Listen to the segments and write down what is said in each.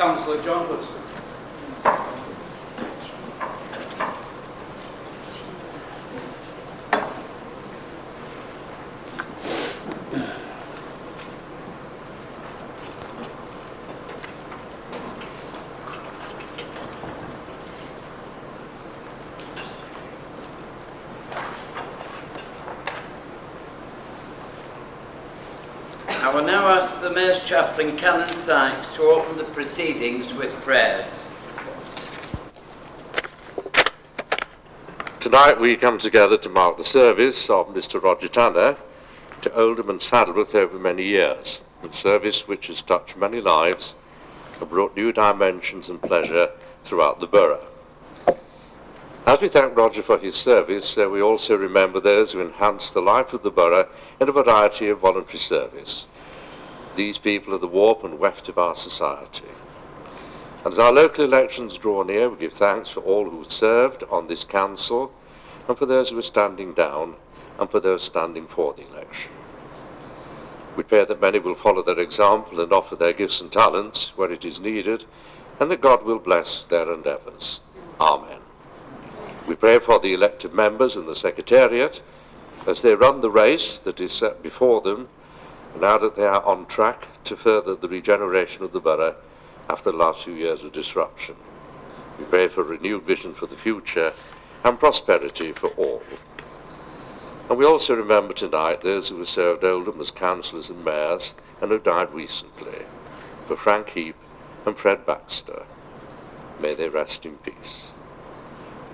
Councillor John Hudson. I will now ask the Mayor's Chaplain, Canon Sykes, to open the proceedings with prayers. Tonight we come together to mark the service of Mr. Roger Tanner to Oldham and Saddleworth over many years, a service which has touched many lives and brought new dimensions and pleasure throughout the borough. As we thank Roger for his service, we also remember those who enhanced the life of the borough in a variety of voluntary service. These people are the warp and weft of our society. And as our local elections draw near, we give thanks for all who served on this council, and for those who are standing down, and for those standing for the election. We pray that many will follow their example and offer their gifts and talents where it is needed, and that God will bless their endeavours. Amen. We pray for the elected members and the Secretariat as they run the race that is set before them, now that they are on track to further the regeneration of the borough after the last few years of disruption. We pray for renewed vision for the future and prosperity for all. And we also remember tonight those who have served Oldham as councillors and mayors and have died recently, for Frank Heap and Fred Baxter. May they rest in peace.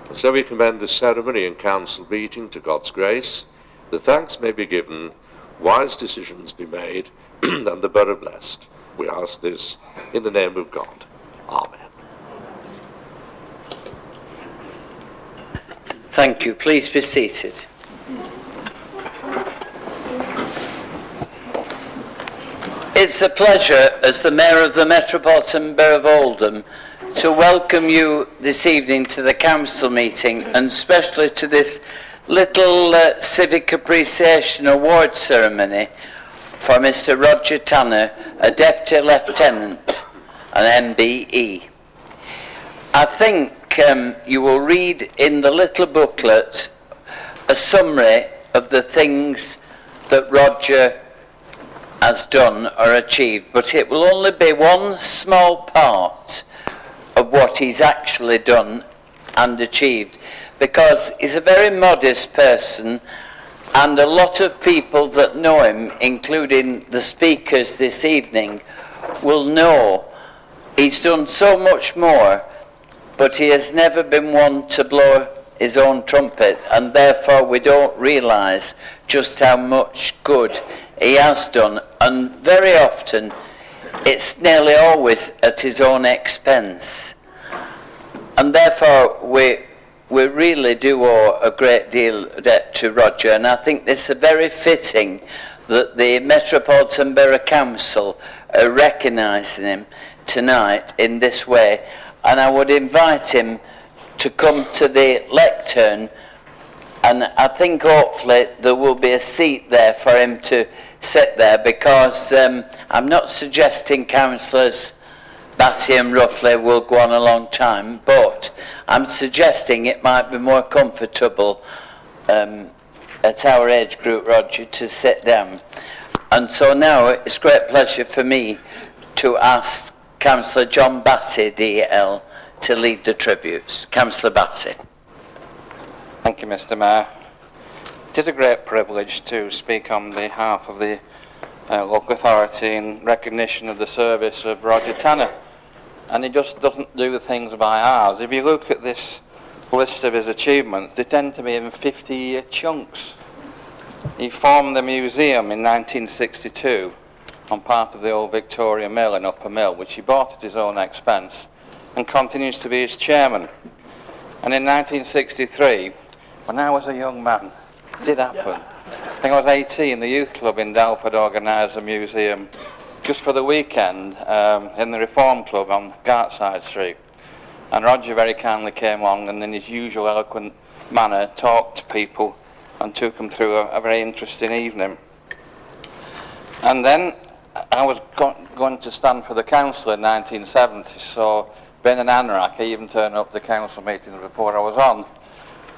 And so we commend the ceremony and council meeting to God's grace, that thanks may be given, wise decisions be made, and the borough blessed. We ask this in the name of God. Amen. Thank you. Please be seated. It's a pleasure, as the Mayor of the Metropolitan Borough of Oldham, to welcome you this evening to the council meeting, and especially to this little Civic Appreciation Award ceremony for Mr. Roger Tanner, a Deputy Lieutenant, an MBE. I think you will read in the little booklet a summary of the things that Roger has done or achieved, but it will only be one small part of what he's actually done and achieved, because he's a very modest person, and a lot of people that know him, including the speakers this evening, will know he's done so much more, but he has never been one to blow his own trumpet, and therefore we don't realise just how much good he has done, and very often it's nearly always at his own expense. And therefore we really do owe a great deal of debt to Roger, and I think this is very fitting that the Metropolitan Borough Council are recognising him tonight in this way, and I would invite him to come to the lectern, and I think hopefully there will be a seat there for him to sit there, because I'm not suggesting councillors Batty and Ruffley will go on a long time, but I'm suggesting it might be more comfortable at our age group, Roger, to sit down. And so now it's a great pleasure for me to ask Councillor John Batty, DL, to lead the tributes. Councillor Batty. Thank you, Mr. Mayor. It is a great privilege to speak on behalf of the local authority in recognition of the service of Roger Tanner. And he just doesn't do things by hours. If you look at this list of his achievements, they tend to be in 50-year chunks. He formed the museum in 1962 on part of the old Victoria Mill in Upper Mill, which he bought at his own expense, and continues to be its chairman. And in 1963, when I was a young man, it did happen. I think I was 18, the youth club in Delford organised a museum just for the weekend in the Reform Club on Gartside Street. And Roger very kindly came along and in his usual eloquent manner talked to people and took them through a very interesting evening. And then I was going to stand for the council in 1970, so being an anorak, I even turned up to council meetings before I was on.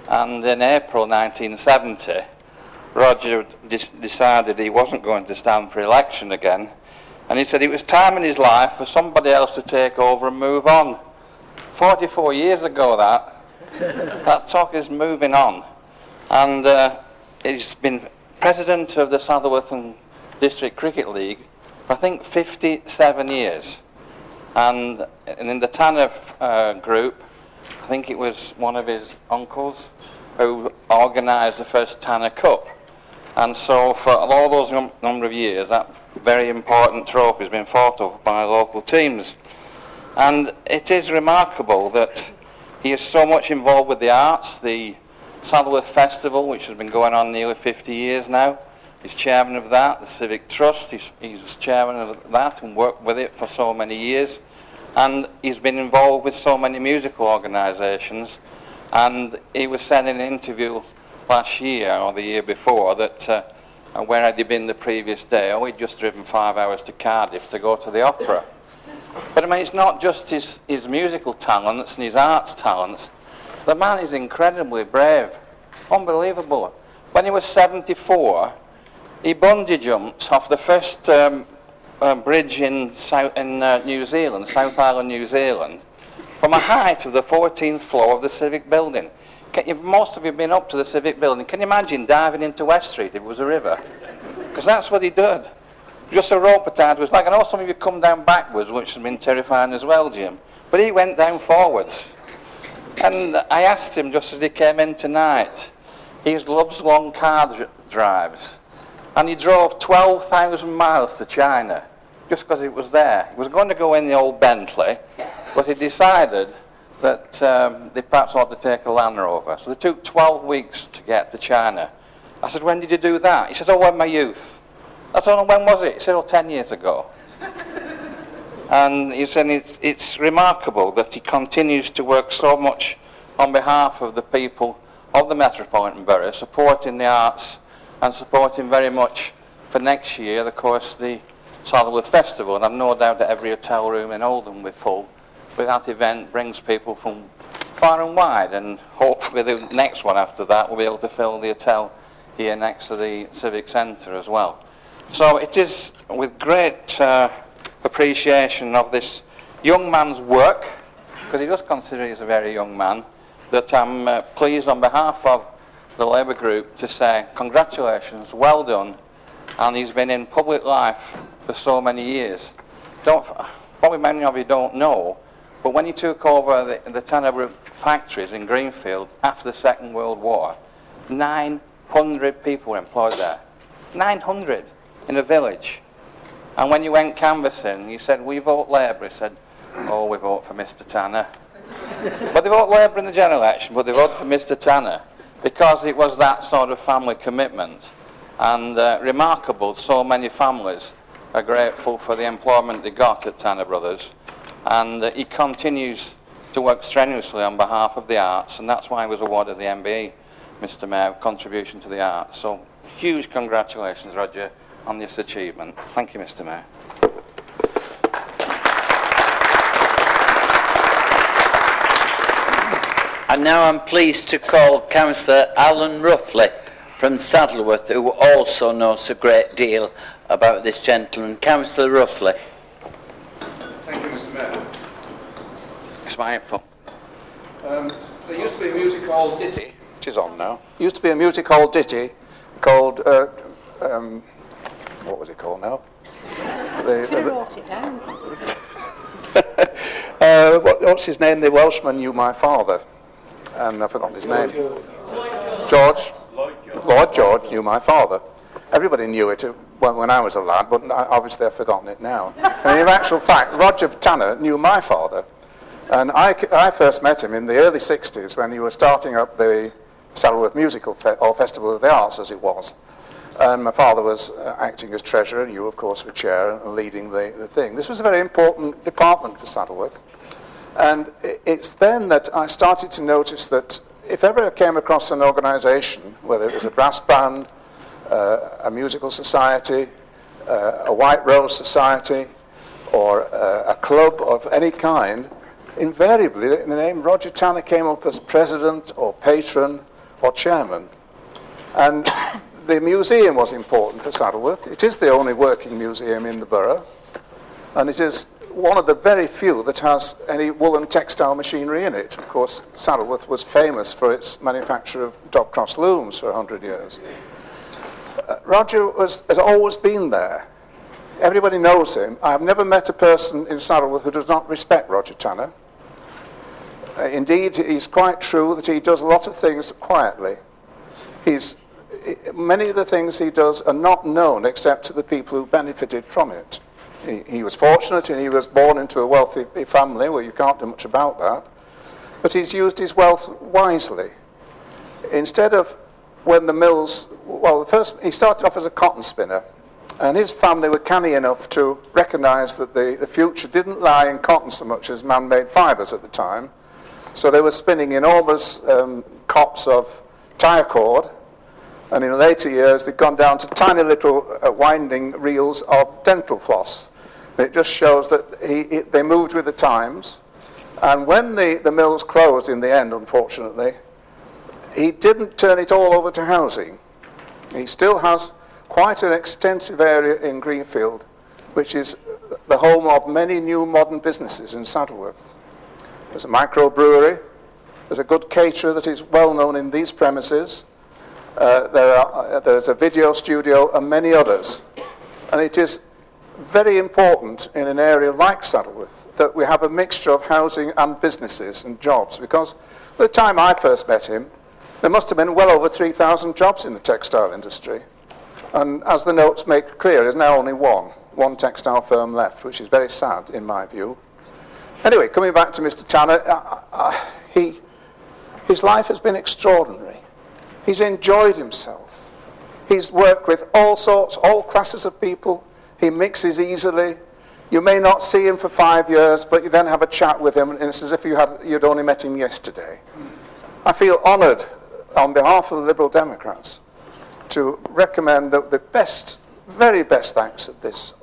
And in April 1970, Roger decided he wasn't going to stand for election again, and he said it was time in his life for somebody else to take over and move on. 44 years ago that talk is moving on. And he's been president of the Saddleworth and District Cricket League for I think 57 years. And in the Tanner group, I think it was one of his uncles who organised the first Tanner Cup. And so for all those number of years, that very important trophy has been fought over by local teams. And it is remarkable that he is so much involved with the arts, the Saddleworth Festival, which has been going on nearly 50 years now. He's chairman of that, the Civic Trust, he's chairman of that and worked with it for so many years. And he's been involved with so many musical organisations. And he was saying in an interview last year or the year before that where had he been the previous day? Oh, he'd just driven 5 hours to Cardiff to go to the opera. But I mean, it's not just his musical talents and his arts talents. The man is incredibly brave, unbelievable. When he was 74, he bungee jumped off the first bridge in New Zealand, South Island, New Zealand, from a height of the 14th floor of the Civic building. Most of you have been up to the Civic building. Can you imagine diving into West Street if it was a river? Because that's what he did. Just a rope tide was like, I know some of you come down backwards, which has been terrifying as well, Jim, but he went down forwards. And I asked him just as he came in tonight, he loves long car drives, and he drove 12,000 miles to China just because it was there. He was going to go in the old Bentley, but he decided that they perhaps ought to take a Land Rover. So they took 12 weeks to get to China. I said, when did you do that? He said, oh, in my youth. I said, oh, when was it? He said, oh, 10 years ago. And he said it's remarkable that he continues to work so much on behalf of the people of the Metropolitan Borough, supporting the arts and supporting very much for next year, of course, the Saddleworth Festival. And I've no doubt that every hotel room in Oldham will be full. But that event brings people from far and wide, and hopefully the next one after that will be able to fill the hotel here next to the Civic Centre as well. So it is with great appreciation of this young man's work, because he does consider he's a very young man, that I'm pleased on behalf of the Labour group to say congratulations, well done, and he's been in public life for so many years. Probably many of you don't know, but when he took over the Tanner factories in Greenfield after the Second World War, 900 people were employed there. 900 in a village. And when you went canvassing, you said, we vote Labour. He said, oh, we vote for Mr. Tanner. But they vote Labour in the general election, but they voted for Mr. Tanner because it was that sort of family commitment. And remarkable, so many families are grateful for the employment they got at Tanner Brothers. And he continues to work strenuously on behalf of the arts, and that's why he was awarded the MBE, Mr. Mayor, contribution to the arts. So huge congratulations, Roger, on this achievement. Thank you, Mr. Mayor. And now I'm pleased to call Councillor Alan Ruffley from Saddleworth, who also knows a great deal about this gentleman. Councillor Ruffley. Thank you, Mr. Mayor. It's my fault. There used to be a music hall ditty. It is on now. There used to be a music hall ditty called, what was it called now? Should have wrote it down. What's his name? The Welshman knew my father. And I've forgotten his name. George. Lloyd George knew my father. Everybody knew it when I was a lad, but obviously I've forgotten it now. And in actual fact, Roger Tanner knew my father. And I first met him in the early 60s when he was starting up the Saddleworth Musical or Festival of the Arts, as it was. And my father was acting as treasurer, and you, of course, were chair and leading the thing. This was a very important department for Saddleworth. And it's then that I started to notice that if ever I came across an organisation, whether it was a brass band, a musical society, a White Rose Society or a club of any kind, invariably the name Roger Tanner came up as president or patron or chairman. And the museum was important for Saddleworth. It is the only working museum in the borough, and it is one of the very few that has any woolen textile machinery in it. Of course, Saddleworth was famous for its manufacture of Dobcross looms for 100 years. Roger has always been there. Everybody knows him. I've never met a person in Saddleworth who does not respect Roger Tanner. Indeed, it's quite true that he does a lot of things quietly. Many of the things he does are not known except to the people who benefited from it. He was fortunate and he was born into a wealthy family where you can't do much about that. But he's used his wealth wisely. Instead of when the mills, well, first he started off as a cotton spinner, and his family were canny enough to recognise that the future didn't lie in cotton so much as man-made fibres at the time. So they were spinning enormous cops of tyre cord, and in later years they'd gone down to tiny little winding reels of dental floss. It just shows that they moved with the times, and when the mills closed in the end, unfortunately, he didn't turn it all over to housing. He still has quite an extensive area in Greenfield, which is the home of many new modern businesses in Saddleworth. There's a microbrewery, there's a good caterer that is well known in these premises, there's a video studio and many others. And it is very important in an area like Saddleworth that we have a mixture of housing and businesses and jobs, because at the time I first met him, there must have been well over 3,000 jobs in the textile industry. And as the notes make clear, there's now only one textile firm left, which is very sad in my view. Anyway, coming back to Mr. Tanner, his life has been extraordinary. He's enjoyed himself. He's worked with all sorts, all classes of people. He mixes easily. You may not see him for 5 years, but you then have a chat with him, and it's as if you'd only met him yesterday. I feel honoured on behalf of the Liberal Democrats to recommend that the very best thanks of this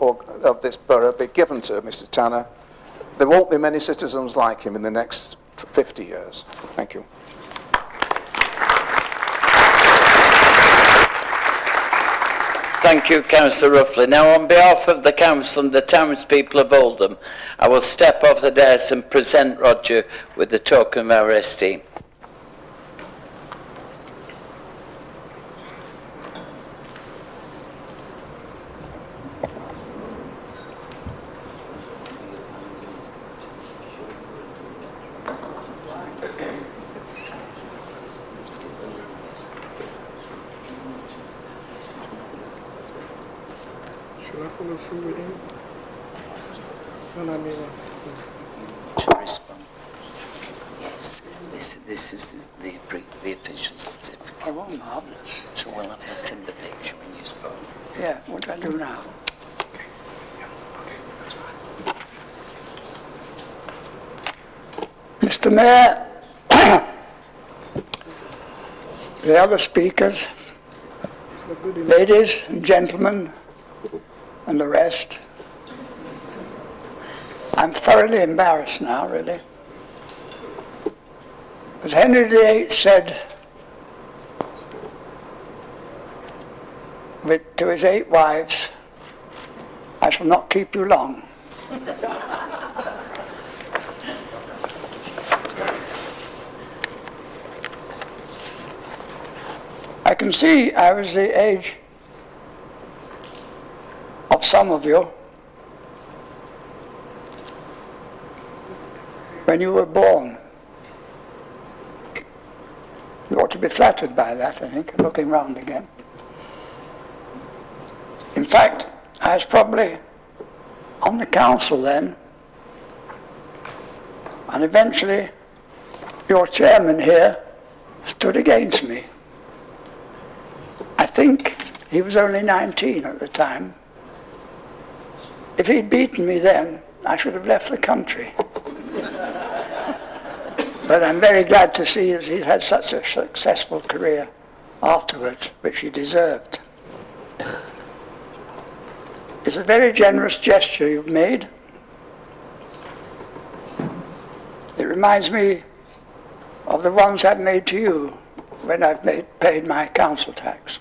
borough be given to Mr. Tanner. There won't be many citizens like him in the next 50 years. Thank you. Thank you, Councillor Ruffley. Now, on behalf of the Council and the townspeople of Oldham, I will step off the dais and present Roger with the token of our esteem. To respond. Yes, this is the official certificate. Oh, marvellous. So we'll have that in the picture when you spoke. Yeah, what do I do now? Mr. Mayor, the other speakers, ladies and gentlemen, and the rest, I'm thoroughly embarrassed now, really. As Henry VIII said to his 8 wives, I shall not keep you long. I can see I was the age of some of you when you were born. You ought to be flattered by that, I think, looking round again. In fact, I was probably on the council then, and eventually your chairman here stood against me. I think he was only 19 at the time. If he'd beaten me then, I should have left the country. But I'm very glad to see that he's had such a successful career afterwards, which he deserved. It's a very generous gesture you've made. It reminds me of the ones I've made to you when I've paid my council tax.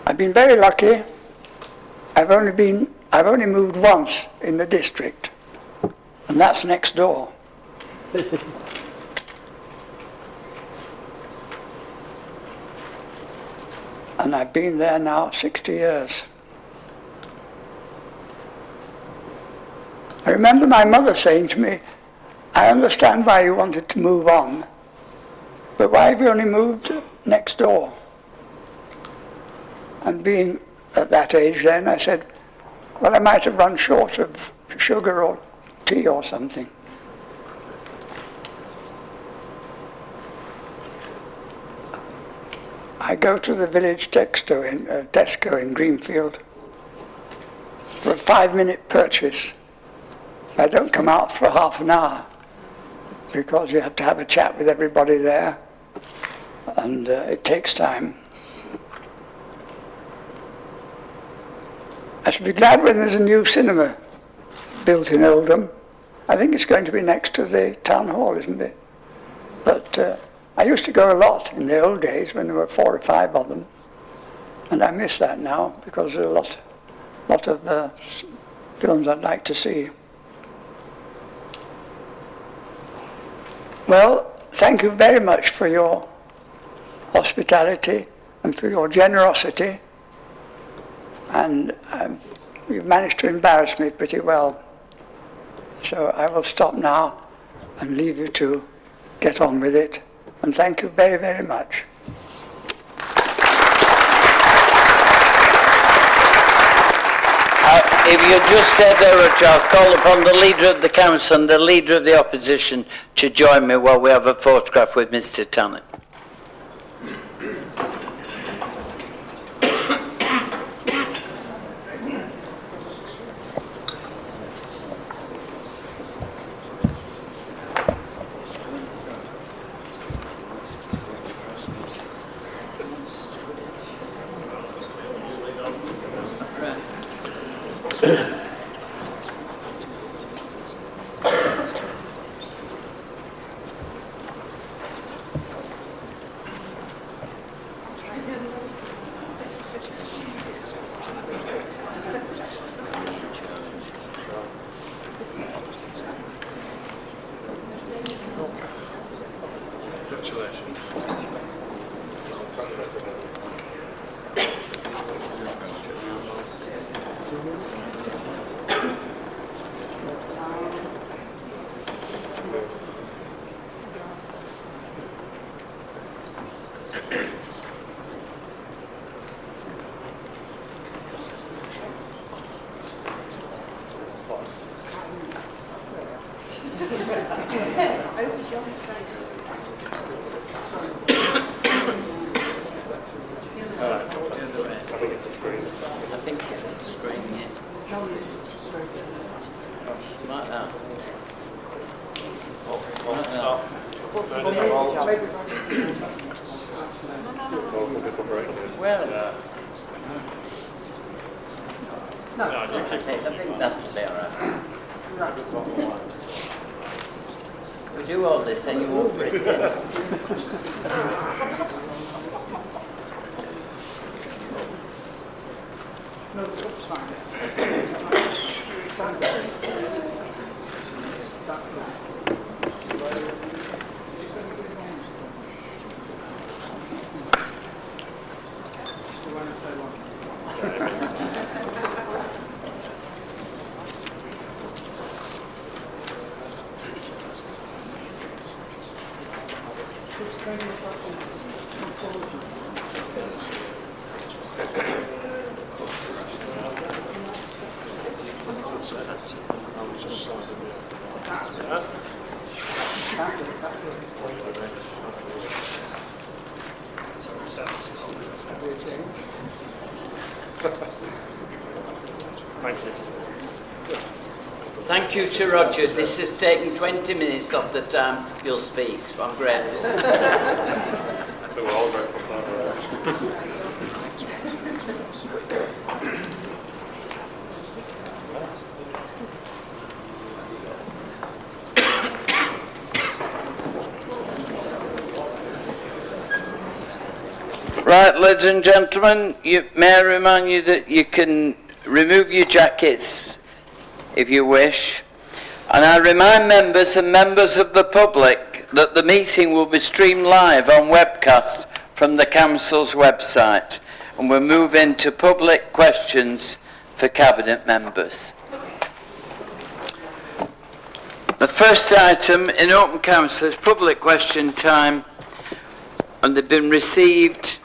I've been very lucky. I've only moved once in the district, and that's next door. And I've been there now 60 years. I remember my mother saying to me, I understand why you wanted to move on, but why have you only moved next door? And being at that age then, I said, well, I might have run short of sugar or tea or something. I go to the village Tesco in Greenfield for a 5-minute purchase. I don't come out for half an hour because you have to have a chat with everybody there, and it takes time. I should be glad when there's a new cinema built in Oldham. I think it's going to be next to the town hall, isn't it? But I used to go a lot in the old days when there were 4 or 5 of them, and I miss that now because there are a lot of films I'd like to see. Well, thank you very much for your hospitality and for your generosity, and you've managed to embarrass me pretty well. So I will stop now and leave you to get on with it, and thank you very, very much. If you just stay there, Roger, I'll call upon the Leader of the Council and the Leader of the Opposition to join me while we have a photograph with Mr. Tannant. We do all this, then you won't pretend. Thank you to Roger. This has taken 20 minutes of the time you'll speak, so I'm grateful. So we're all grateful for that. Right, ladies and gentlemen, may I remind you that you can remove your jackets if you wish. And I remind members and members of the public that the meeting will be streamed live on webcast from the Council's website. And we'll move into public questions for Cabinet members. The first item in open council is public question time, and they've been received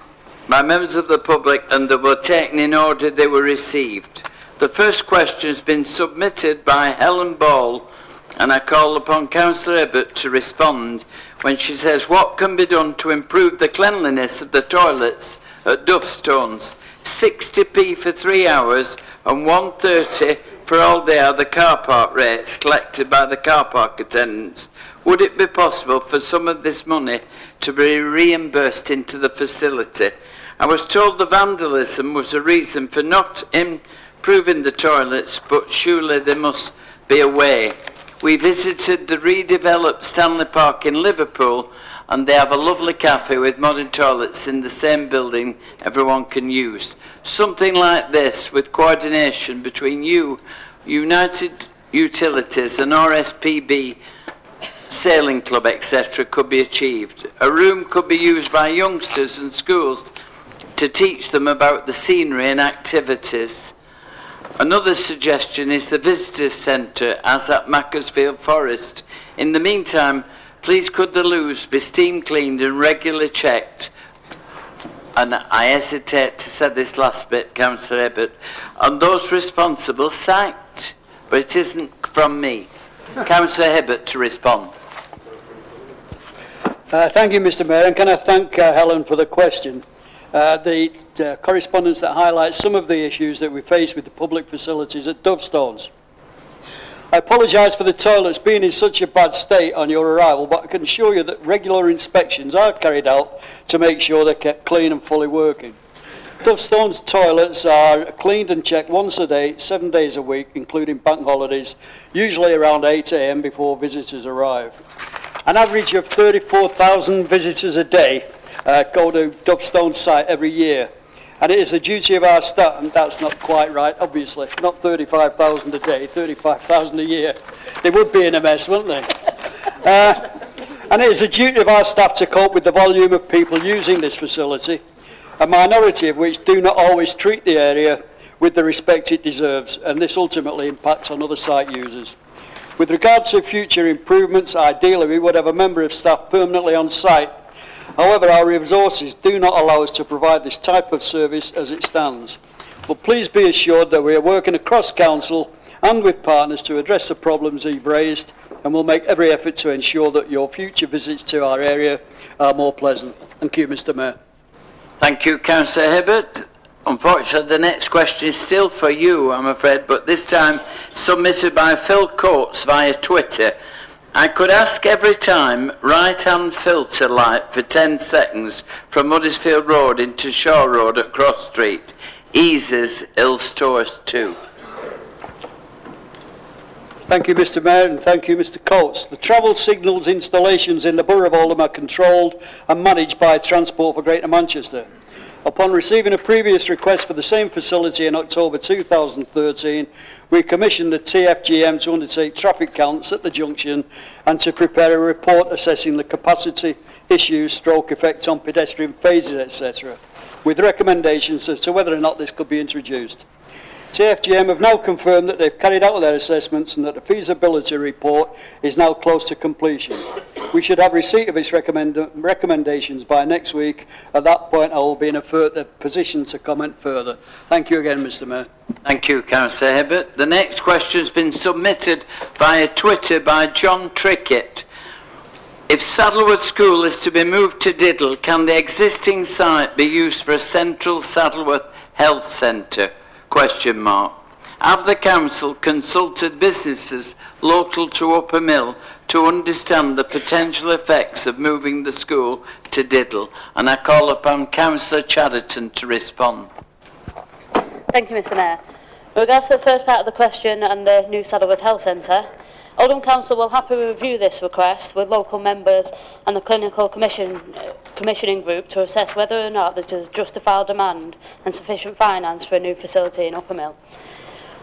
by members of the public and they were taken in order they were received. The first question has been submitted by Helen Ball, and I call upon Councillor Hibbert to respond when she says, what can be done to improve the cleanliness of the toilets at Duffstones? 60p for 3 hours and 130 for all day are the car park rates collected by the car park attendants. Would it be possible for some of this money to be reimbursed into the facility? I was told the vandalism was a reason for not improving the toilets, but surely there must be a way. We visited the redeveloped Stanley Park in Liverpool, and they have a lovely cafe with modern toilets in the same building everyone can use. Something like this, with coordination between United Utilities and RSPB, Sailing Club, etc., could be achieved. A room could be used by youngsters and schools to teach them about the scenery and activities. Another suggestion is the visitors centre, as at Macclesfield Forest. In the meantime, please could the loos be steam cleaned and regularly checked? And I hesitate to say this last bit, Councillor Hibbert, and those responsible sacked. But it isn't from me. Councillor Hibbert to respond. Thank you, Mr. Mayor, and can I thank Helen for the question. The correspondence that highlights some of the issues that we face with the public facilities at Dovestones. I apologise for the toilets being in such a bad state on your arrival, but I can assure you that regular inspections are carried out to make sure they're kept clean and fully working. Dovestones toilets are cleaned and checked once a day, 7 days a week, including bank holidays, usually around 8 a.m. before visitors arrive. An average of 34,000 visitors a day go to Dovestones site every year. And it is the duty of our staff, and that's not quite right, obviously, not 35,000 a day, 35,000 a year. They would be in a mess, wouldn't they? And it is the duty of our staff to cope with the volume of people using this facility, a minority of which do not always treat the area with the respect it deserves, and this ultimately impacts on other site users. With regard to future improvements, ideally we would have a member of staff permanently on site. However, our resources do not allow us to provide this type of service as it stands. But please be assured that we are working across council and with partners to address the problems you've raised, and we'll make every effort to ensure that your future visits to our area are more pleasant. Thank you, Mr. Mayor. Thank you, Councillor Hibbert. Unfortunately, the next question is still for you, I'm afraid, but this time submitted by Phil Coates via Twitter. I could ask every time right-hand filter light for 10 seconds from Huddersfield Road into Shaw Road at Cross Street. Eases ill stores too. Thank you, Mr. Mayor, and thank you, Mr. Coates. The travel signals installations in the Borough of Oldham are controlled and managed by Transport for Greater Manchester. Upon receiving a previous request for the same facility in October 2013, we commissioned the TFGM to undertake traffic counts at the junction and to prepare a report assessing the capacity issues, stroke effect on pedestrian phases, etc., with recommendations as to whether or not this could be introduced. TFGM have now confirmed that they've carried out their assessments and that the feasibility report is now close to completion. We should have receipt of its recommendations by next week. At that point, I will be in a further position to comment further. Thank you again, Mr. Mayor. Thank you, Councillor Hibbert. The next question has been submitted via Twitter by John Trickett. If Saddleworth School is to be moved to Diddle, can the existing site be used for a central Saddleworth Health Centre? Question mark. Have the council consulted businesses local to Upper Mill to understand the potential effects of moving the school to Diddle? And I call upon Councillor Chatterton to respond. Thank you, Mr. Mayor. With regards to the first part of the question and the new Saddleworth Health Centre, Oldham Council will happily review this request with local members and the clinical commissioning group to assess whether or not there is justified demand and sufficient finance for a new facility in Uppermill.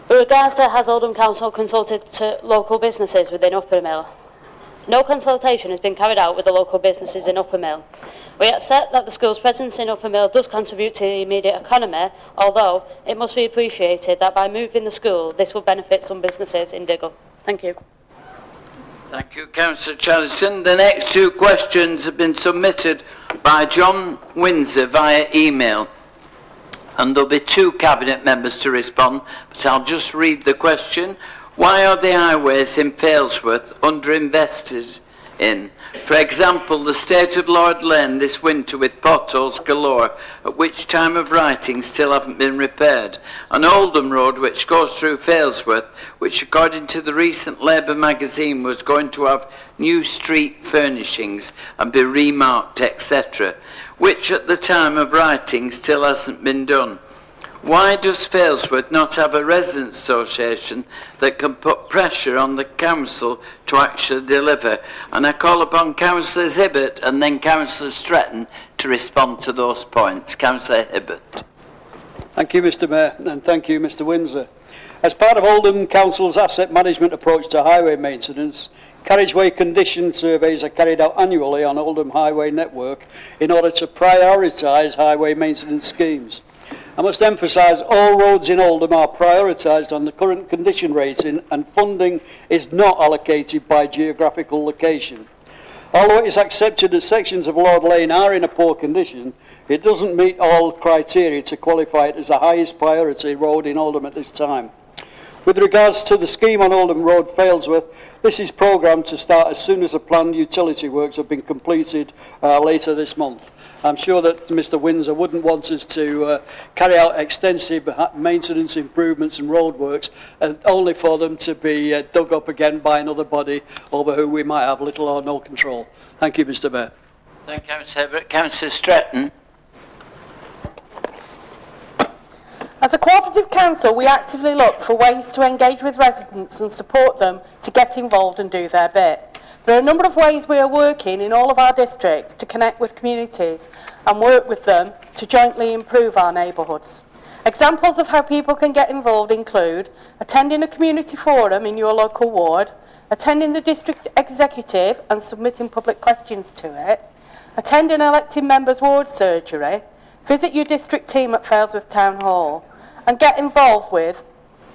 With regards to has Oldham Council consulted to local businesses within Uppermill? No consultation has been carried out with the local businesses in Uppermill. We accept that the school's presence in Uppermill does contribute to the immediate economy, although it must be appreciated that by moving the school, this will benefit some businesses in Diggle. Thank you. Thank you, Councillor Charlison. The next two questions have been submitted by John Windsor via email, and there'll be two Cabinet members to respond, but I'll just read the question. Why are the highways in Failsworth underinvested in? For example, the state of Lord Lane this winter with potholes galore, at which time of writing still haven't been repaired. And Oldham Road, which goes through Failsworth, which according to the recent Labour magazine was going to have new street furnishings and be remarked, etc., which at the time of writing still hasn't been done. Why does Failsworth not have a residents' association that can put pressure on the council to actually deliver? And I call upon Councillor Hibbert and then Councillor Stretton to respond to those points. Councillor Hibbert. Thank you, Mr Mayor, and thank you, Mr Windsor. As part of Oldham Council's asset management approach to highway maintenance, carriageway condition surveys are carried out annually on Oldham highway network in order to prioritise highway maintenance schemes. I must emphasise all roads in Oldham are prioritised on the current condition rating and funding is not allocated by geographical location. Although it is accepted that sections of Lord Lane are in a poor condition, it doesn't meet all criteria to qualify it as the highest priority road in Oldham at this time. With regards to the scheme on Oldham Road, Failsworth, this is programmed to start as soon as the planned utility works have been completed later this month. I'm sure that Mr Windsor wouldn't want us to carry out extensive maintenance improvements and roadworks only for them to be dug up again by another body over who we might have little or no control. Thank you, Mr Mayor. Thank you, Councillor Hibbert. Councillor Stretton. As a cooperative council, we actively look for ways to engage with residents and support them to get involved and do their bit. There are a number of ways we are working in all of our districts to connect with communities and work with them to jointly improve our neighbourhoods. Examples of how people can get involved include attending a community forum in your local ward, attending the district executive and submitting public questions to it, attending elected members' ward surgery, visit your district team at Failsworth Town Hall, and get involved with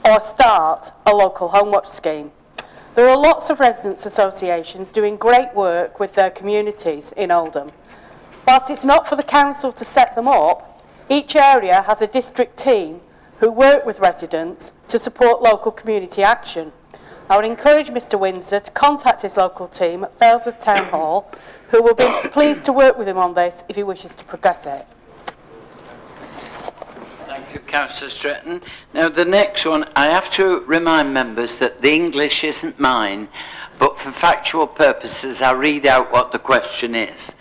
or start a local home watch scheme. There are lots of residents' associations doing great work with their communities in Oldham. Whilst it's not for the council to set them up, each area has a district team who work with residents to support local community action. I would encourage Mr Windsor to contact his local team at Failsworth Town Hall, who will be pleased to work with him on this if he wishes to progress it. Thank you, Councillor Stretton. Now, the next one, I have to remind members that the English isn't mine, but for factual purposes, I read out what the question is.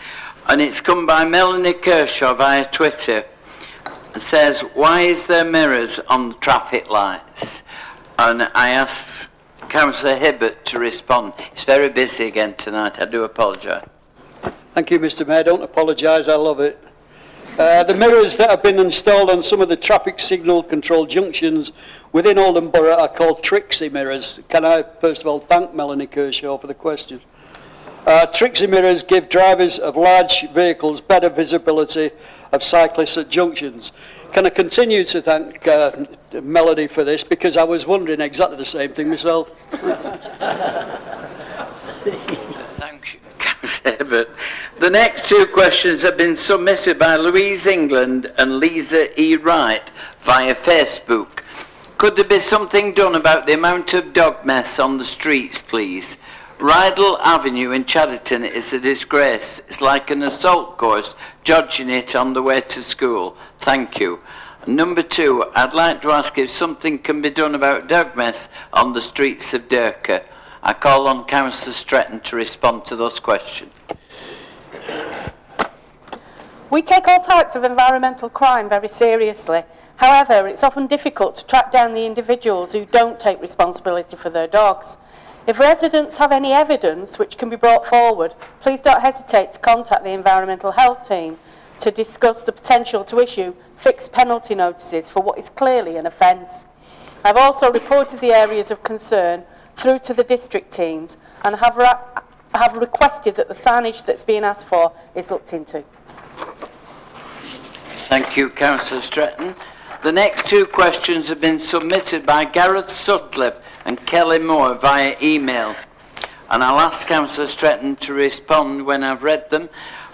And it's come by Melanie Kershaw via Twitter. It says, why is there mirrors on the traffic lights? And I asked Councillor Hibbert to respond. It's very busy again tonight. I do apologise. Thank you, Mr Mayor. Don't apologise. I love it. The mirrors that have been installed on some of the traffic signal control junctions within Oldham Borough are called Trixie mirrors. Can I first of all thank Melanie Kershaw for the question. Trixie mirrors give drivers of large vehicles better visibility of cyclists at junctions. Can I continue to thank Melanie for this, because I was wondering exactly the same thing myself. Thank you, Councillor Hibbert. The next two questions have been submitted by Louise England and Lisa E. Wright via Facebook. Could there be something done about the amount of dog mess on the streets, please? Rydal Avenue in Chadderton is a disgrace. It's like an assault course, judging it on the way to school. Thank you. Number two, I'd like to ask if something can be done about dog mess on the streets of Derker. I call on Councillor Stretton to respond to those questions. We take all types of environmental crime very seriously. However, it's often difficult to track down the individuals who don't take responsibility for their dogs. If residents have any evidence which can be brought forward, please don't hesitate to contact the Environmental Health team to discuss the potential to issue fixed penalty notices for what is clearly an offence. I've also reported the areas of concern through to the district teams and have requested that the signage that's being asked for is looked into. Thank you, Councillor Stretton. The next two questions have been submitted by Gareth Sutcliffe and Kelly Moore via email, and I'll ask Councillor Stretton to respond when I've read them.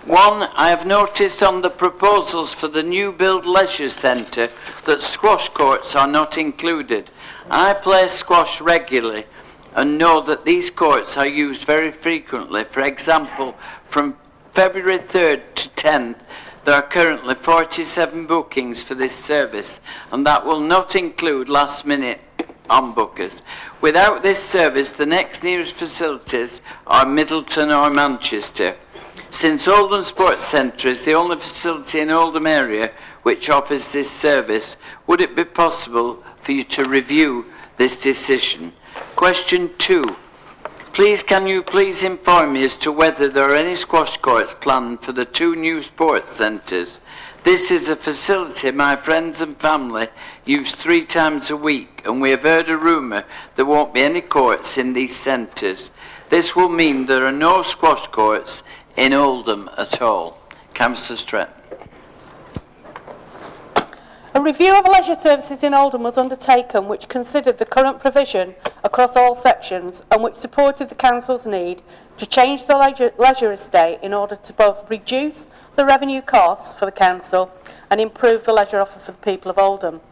One, I have noticed on the proposals for the new build leisure centre that squash courts are not included. I play squash regularly and know that these courts are used very frequently. For example, from February 3rd to 10th, there are currently 47 bookings for this service, and that will not include last-minute on-bookers. Without this service, the next nearest facilities are Middleton or Manchester. Since Oldham Sports Centre is the only facility in Oldham area which offers this service, would it be possible for you to review this decision? Question 2. Can you please inform me as to whether there are any squash courts planned for the two new sports centres? This is a facility my friends and family use 3 times a week, and we have heard a rumour there won't be any courts in these centres. This will mean there are no squash courts in Oldham at all. Councillor Stretton. A review of leisure services in Oldham was undertaken which considered the current provision across all sections and which supported the Council's need to change the leisure estate in order to both reduce the revenue costs for the Council and improve the leisure offer for the people of Oldham.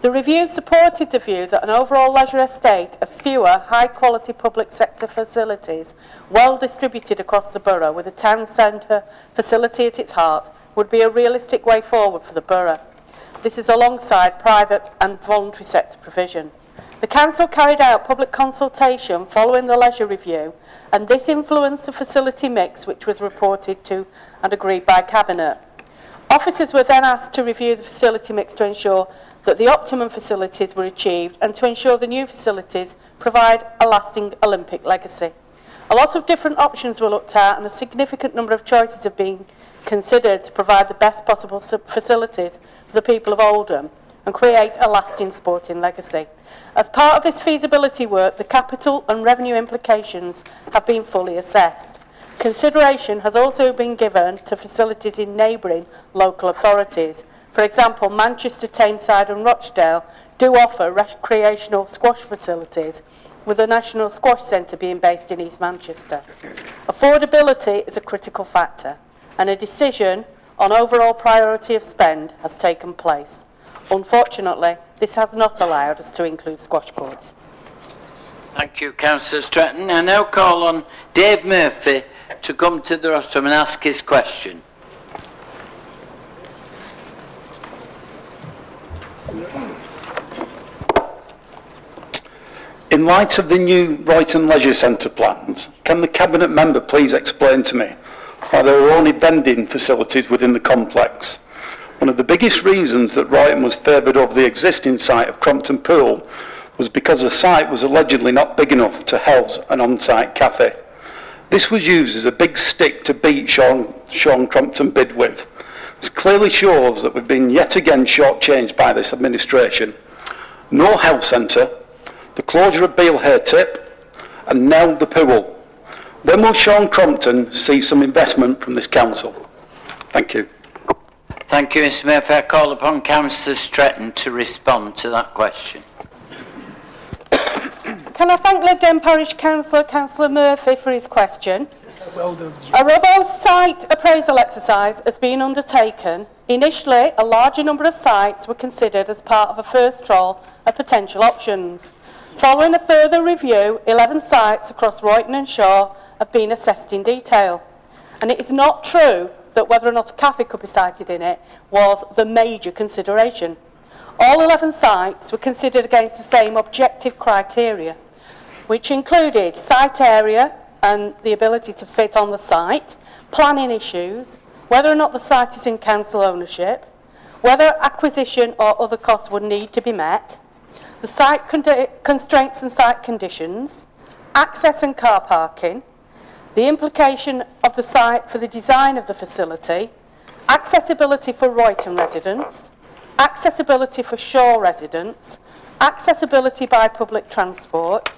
The review supported the view that an overall leisure estate of fewer high-quality public sector facilities, well distributed across the borough with a town centre facility at its heart, would be a realistic way forward for the borough. This is alongside private and voluntary sector provision. The Council carried out public consultation following the leisure review, and this influenced the facility mix which was reported to and agreed by Cabinet. Officers were then asked to review the facility mix to ensure that the optimum facilities were achieved and to ensure the new facilities provide a lasting Olympic legacy. A lot of different options were looked at and a significant number of choices have been considered to provide the best possible facilities for the people of Oldham and create a lasting sporting legacy. As part of this feasibility work, the capital and revenue implications have been fully assessed. Consideration has also been given to facilities in neighbouring local authorities. For example, Manchester, Tameside and Rochdale do offer recreational squash facilities, with the National Squash Centre being based in East Manchester. Affordability is a critical factor, and a decision on overall priority of spend has taken place. Unfortunately, this has not allowed us to include squash courts. Thank you, Councillor Stretton. I now call on Dave Murphy to come to the rostrum and ask his question. In light of the new Royton Leisure Centre plans, can the Cabinet member please explain to me why there are only vending facilities within the complex? One of the biggest reasons that Royton was favoured over the existing site of Crompton Pool was because the site was allegedly not big enough to house an on-site cafe. This was used as a big stick to beat Sean Crompton bid with. This clearly shows that we've been yet again shortchanged by this administration. No health centre, the closure of Beale Hay Tip, and now the pool. When will Sean Crompton see some investment from this council? Thank you. Thank you, Mr Murphy. I call upon Councillor Stretton to respond to that question. Can I thank Lib Dem Parish Councillor, Councillor Murphy, for his question? Well done. A robust site appraisal exercise has been undertaken. Initially, a larger number of sites were considered as part of a first roll of potential options. Following a further review, 11 sites across Royton and Shaw have been assessed in detail. And it is not true that whether or not a cafe could be sited in it was the major consideration. All 11 sites were considered against the same objective criteria, which included site area and the ability to fit on the site, planning issues, whether or not the site is in council ownership, whether acquisition or other costs would need to be met, the site constraints and site conditions, access and car parking, the implication of the site for the design of the facility, accessibility for Royton residents, accessibility for Shaw residents, accessibility by public transport,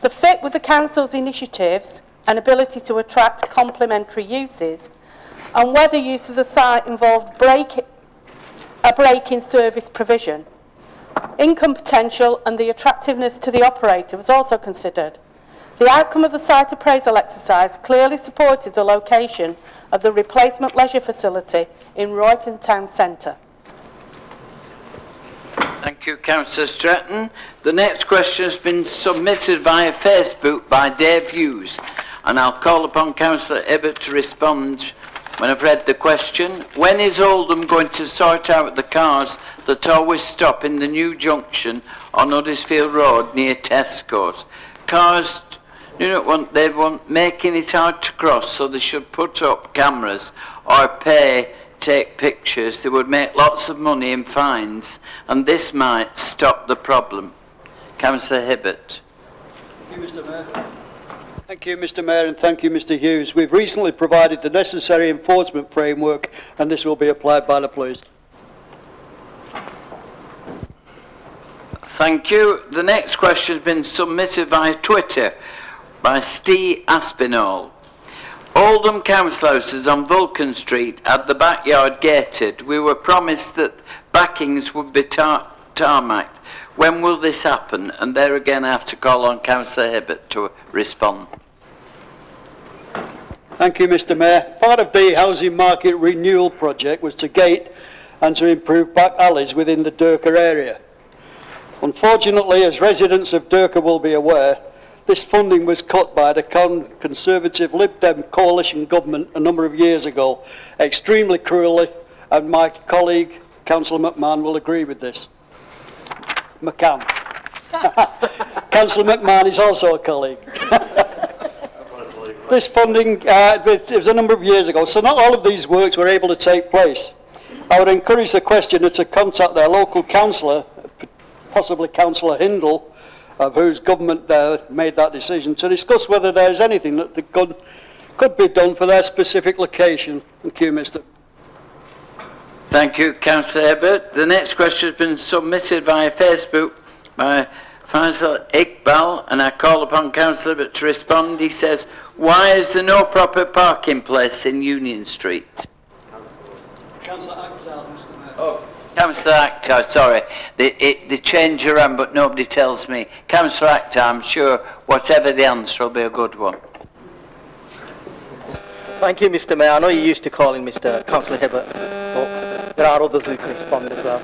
the fit with the council's initiatives and ability to attract complementary uses, and whether use of the site involved a break in service provision. Income potential and the attractiveness to the operator was also considered. The outcome of the site appraisal exercise clearly supported the location of the replacement leisure facility in Royton Town Centre. Thank you, Councillor Stretton. The next question has been submitted via Facebook by Dave Hughes, and I'll call upon Councillor Hibbert to respond when I've read the question. When is Oldham going to sort out the cars that always stop in the new junction on Huddersfield Road near Tesco's? Cars they want making it hard to cross, so they should put up cameras or take pictures. They would make lots of money in fines, and this might stop the problem. Councillor Hibbert. Thank you, Mr. Mayor. Thank you, Mr. Mayor, and thank you, Mr. Hughes. We've recently provided the necessary enforcement framework, and this will be applied by the police. Thank you. The next question has been submitted via Twitter by Steve Aspinall. Oldham Council Houses on Vulcan Street had the backyard gated. We were promised that backings would be tarmacked. When will this happen? And there again I have to call on Councillor Hibbert to respond. Thank you, Mr. Mayor. Part of the housing market renewal project was to gate and to improve back alleys within the Durka area. Unfortunately, as residents of Durka will be aware, this funding was cut by the Conservative Lib Dem coalition government a number of years ago, extremely cruelly, and my colleague, Councillor McMahon, will agree with this. McCann. Councillor McMahon is also a colleague. This funding, it was a number of years ago, so not all of these works were able to take place. I would encourage the questioner to contact their local councillor, possibly Councillor Hindle, of whose government made that decision, to discuss whether there is anything that could be done for their specific location. Thank you, Mr. Thank you, Councillor Hibbert. The next question has been submitted via Facebook by Faisal Iqbal, and I call upon Councillor Hibbert to respond. He says, why is there no proper parking place in Union Street? Councillor Axel, Mr. Mayor. Oh. Councillor Akhtar, sorry, they change around but nobody tells me. Councillor Akhtar, I'm sure whatever the answer will be a good one. Thank you, Mr. Mayor. I know you're used to calling Mr. Councillor Hibbert, but there are others who can respond as well.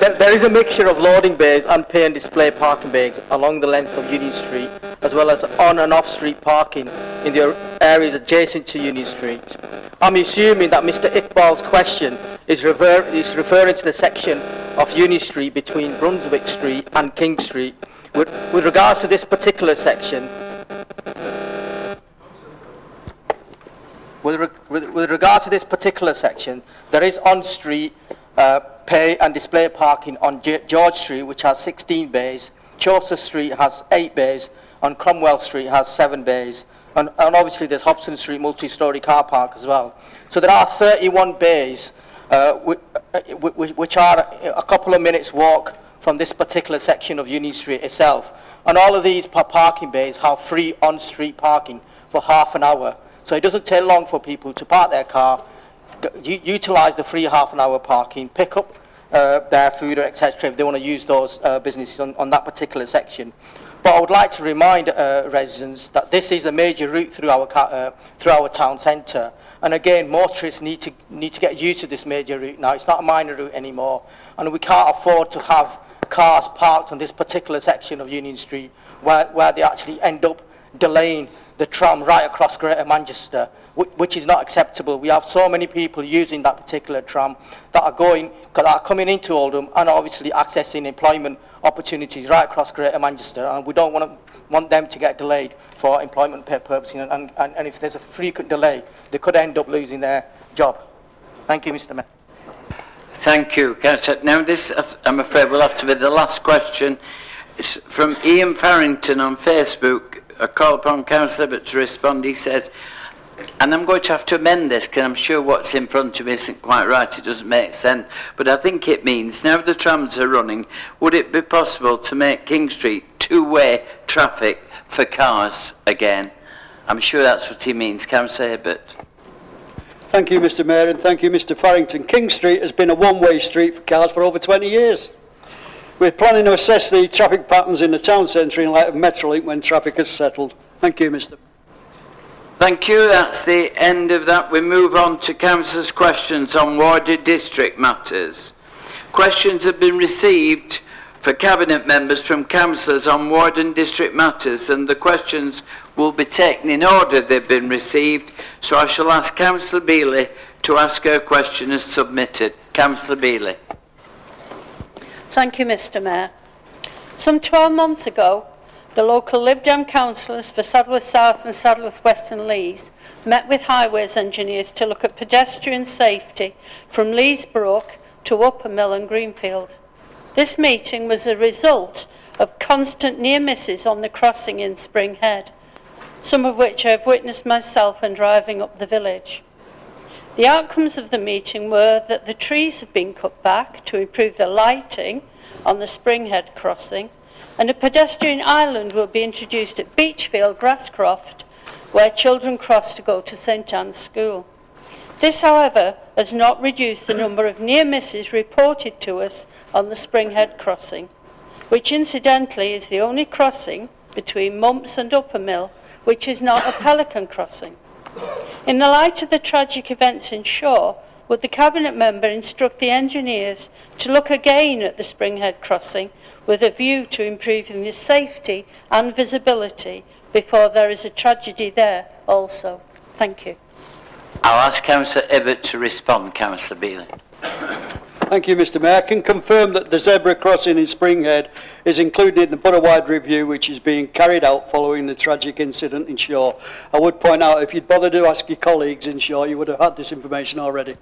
There is a mixture of loading bays and pay and display parking bays along the length of Union Street, as well as on and off street parking in the areas adjacent to Union Street. I'm assuming that Mr. Iqbal's question is referring to the section of Union Street between Brunswick Street and King Street. With regards to this particular section, there is on-street pay and display parking on George Street, which has 16 bays. Chaucer Street has 8 bays, and Cromwell Street has 7 bays. And obviously there's Hobson Street multi-storey car park as well. So there are 31 bays which are a couple of minutes walk from this particular section of Union Street itself. And all of these parking bays have free on-street parking for half an hour. So it doesn't take long for people to park their car, utilise the free half an hour parking, pick up their food, etc., if they want to use those businesses on that particular section. But I would like to remind residents that this is a major route through our town centre. And again, motorists need to get used to this major route now. It's not a minor route anymore. And we can't afford to have cars parked on this particular section of Union Street where they actually end up delaying the tram right across Greater Manchester, which is not acceptable. We have so many people using that particular tram that are coming into Oldham and obviously accessing employment opportunities right across Greater Manchester, and we don't want them to get delayed for employment purposes, and if there's a frequent delay, they could end up losing their job. Thank you, Mr. Mayor. Thank you, Councillor. Now this, I'm afraid, will have to be the last question. It's from Ian Farrington on Facebook, a call upon Councillor Abbott to respond. He says, and I'm going to have to amend this because I'm sure what's in front of me isn't quite right, it doesn't make sense, but I think it means now the trams are running, would it be possible to make King Street two-way traffic for cars again? I'm sure that's what he means. Councillor Abbott. Thank you, Mr Mayor, and thank you, Mr Farrington. King Street has been a one-way street for cars for over 20 years. We're planning to assess the traffic patterns in the town centre in light of Metrolink when traffic has settled. Thank you, Mr. Thank you. That's the end of that. We move on to councillors' questions on warded district matters. Questions have been received for Cabinet members from councillors on ward and district matters, and the questions will be taken in order they've been received. So I shall ask Councillor Bealey to ask her question as submitted. Councillor Bealey. Thank you, Mr Mayor. Some 12 months ago, the local Lib Dem councillors for Saddleworth South and Saddleworth West and Lees met with highways engineers to look at pedestrian safety from Lees Brook to Upper Mill and Greenfield. This meeting was a result of constant near misses on the crossing in Spring Head, some of which I have witnessed myself when driving up the village. The outcomes of the meeting were that the trees have been cut back to improve the lighting on the Spring Head crossing, and a pedestrian island will be introduced at Beachfield Grasscroft, where children cross to go to St Anne's School. This, however, has not reduced the number of near misses reported to us on the Spring Head crossing, which incidentally is the only crossing between Mumps and Upper Mill which is not a pelican crossing. In the light of the tragic events in Shaw, would the Cabinet member instruct the engineers to look again at the Spring Head crossing with a view to improving the safety and visibility before there is a tragedy there also? Thank you. I'll ask Councillor Abbott to respond. Councillor Bealey. Thank you, Mr Mayor. I can confirm that the zebra crossing in Spring Head is included in the borough-wide review which is being carried out following the tragic incident in Shaw. I would point out, if you'd bothered to ask your colleagues in Shaw, you would have had this information already.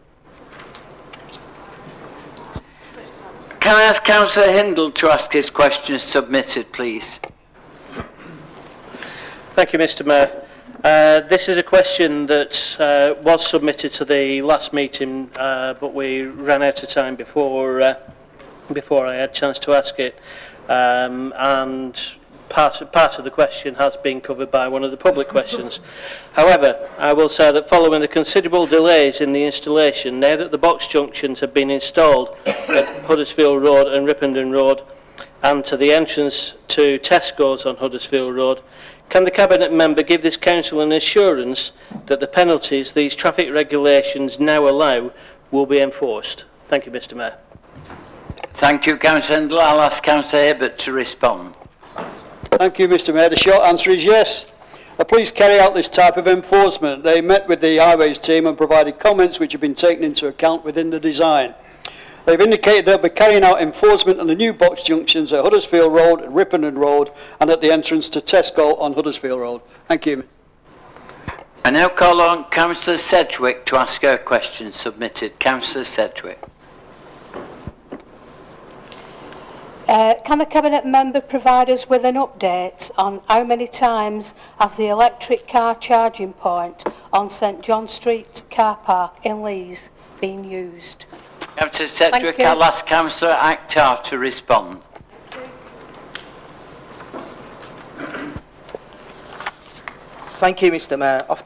Can I ask Councillor Hindle to ask his question submitted, please? Thank you, Mr Mayor. This is a question that was submitted to the last meeting, but we ran out of time before I had a chance to ask it. And part of the question has been covered by one of the public questions. However, I will say that following the considerable delays in the installation, now that the box junctions have been installed at Huddersfield Road and Ripponden Road, and to the entrance to Tesco's on Huddersfield Road, can the Cabinet member give this council an assurance that the penalties these traffic regulations now allow will be enforced? Thank you, Mr Mayor. Thank you, Councillor Hindle. I'll ask Councillor Abbott to respond. Thank you, Mr Mayor. The short answer is yes. The police carry out this type of enforcement. They met with the highways team and provided comments which have been taken into account within the design. They've indicated they'll be carrying out enforcement on the new box junctions at Huddersfield Road, Ripponden Road, and at the entrance to Tesco on Huddersfield Road. Thank you. I now call on Councillor Sedgwick to ask her question submitted. Councillor Sedgwick. Can the Cabinet member provide us with an update on how many times has the electric car charging point on St John Street car park in Lees been used? Councillor Sedgwick, I'll ask Councillor Akhtar to respond. Thank you, Mr Mayor. Of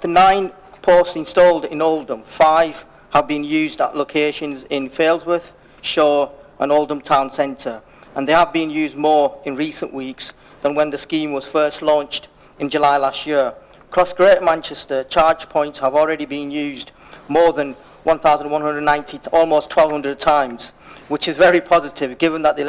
the 9 posts installed in Oldham, 5 have been used at locations in Failsworth, Shaw and Oldham Town Centre, and they have been used more in recent weeks than when the scheme was first launched in July last year. Across Greater Manchester, charge points have already been used more than 1,190 to almost 1,200 times, which is very positive given that the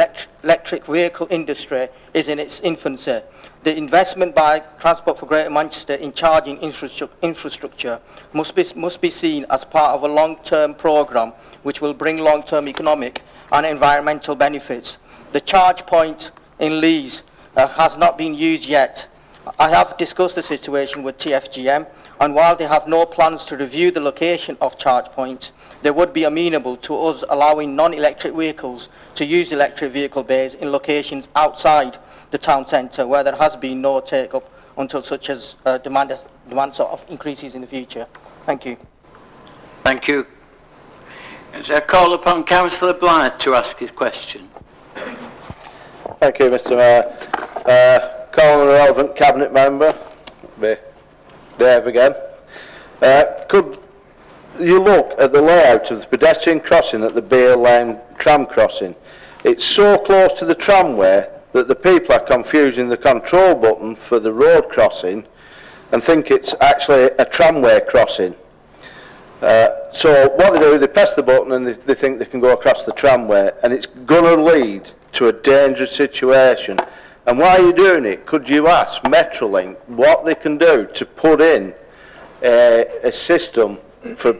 electric vehicle industry is in its infancy. The investment by Transport for Greater Manchester in charging infrastructure must be seen as part of a long-term programme which will bring long-term economic and environmental benefits. The charge point in Lees has not been used yet, I have discussed the situation with TFGM, and while they have no plans to review the location of charge points, they would be amenable to us allowing non-electric vehicles to use electric vehicle bays in locations outside the town centre where there has been no take-up until such as demand sort of increases in the future. Thank you. Thank you. Is I call upon Councillor Blythe to ask his question. Thank you, Mr. Mayor. Calling the relevant cabinet member, be Dave again. Could you look at the layout of the pedestrian crossing at the Beer Lane tram crossing? It's so close to the tramway that the people are confusing the control button for the road crossing and think it's actually a tramway crossing. So what they do, they press the button and they think they can go across the tramway, and it's going to lead to a dangerous situation. And why are you doing it? Could you ask Metrolink what they can do to put in a system for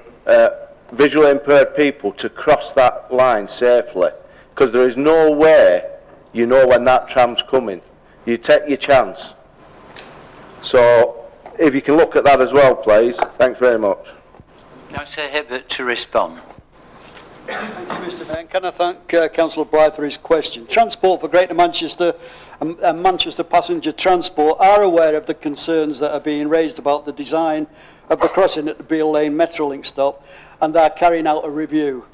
visually impaired people to cross that line safely? Because there is no way you know when that tram's coming. You take your chance. So if you can look at that as well, please. Thanks very much. Councillor Hibbert to respond. Thank you, Mr. Mayor. Can I thank Councillor Blythe for his question? Transport for Greater Manchester and Manchester Passenger Transport are aware of the concerns that are being raised about the design of the crossing at the Beale Lane Metrolink stop, and are carrying out a review.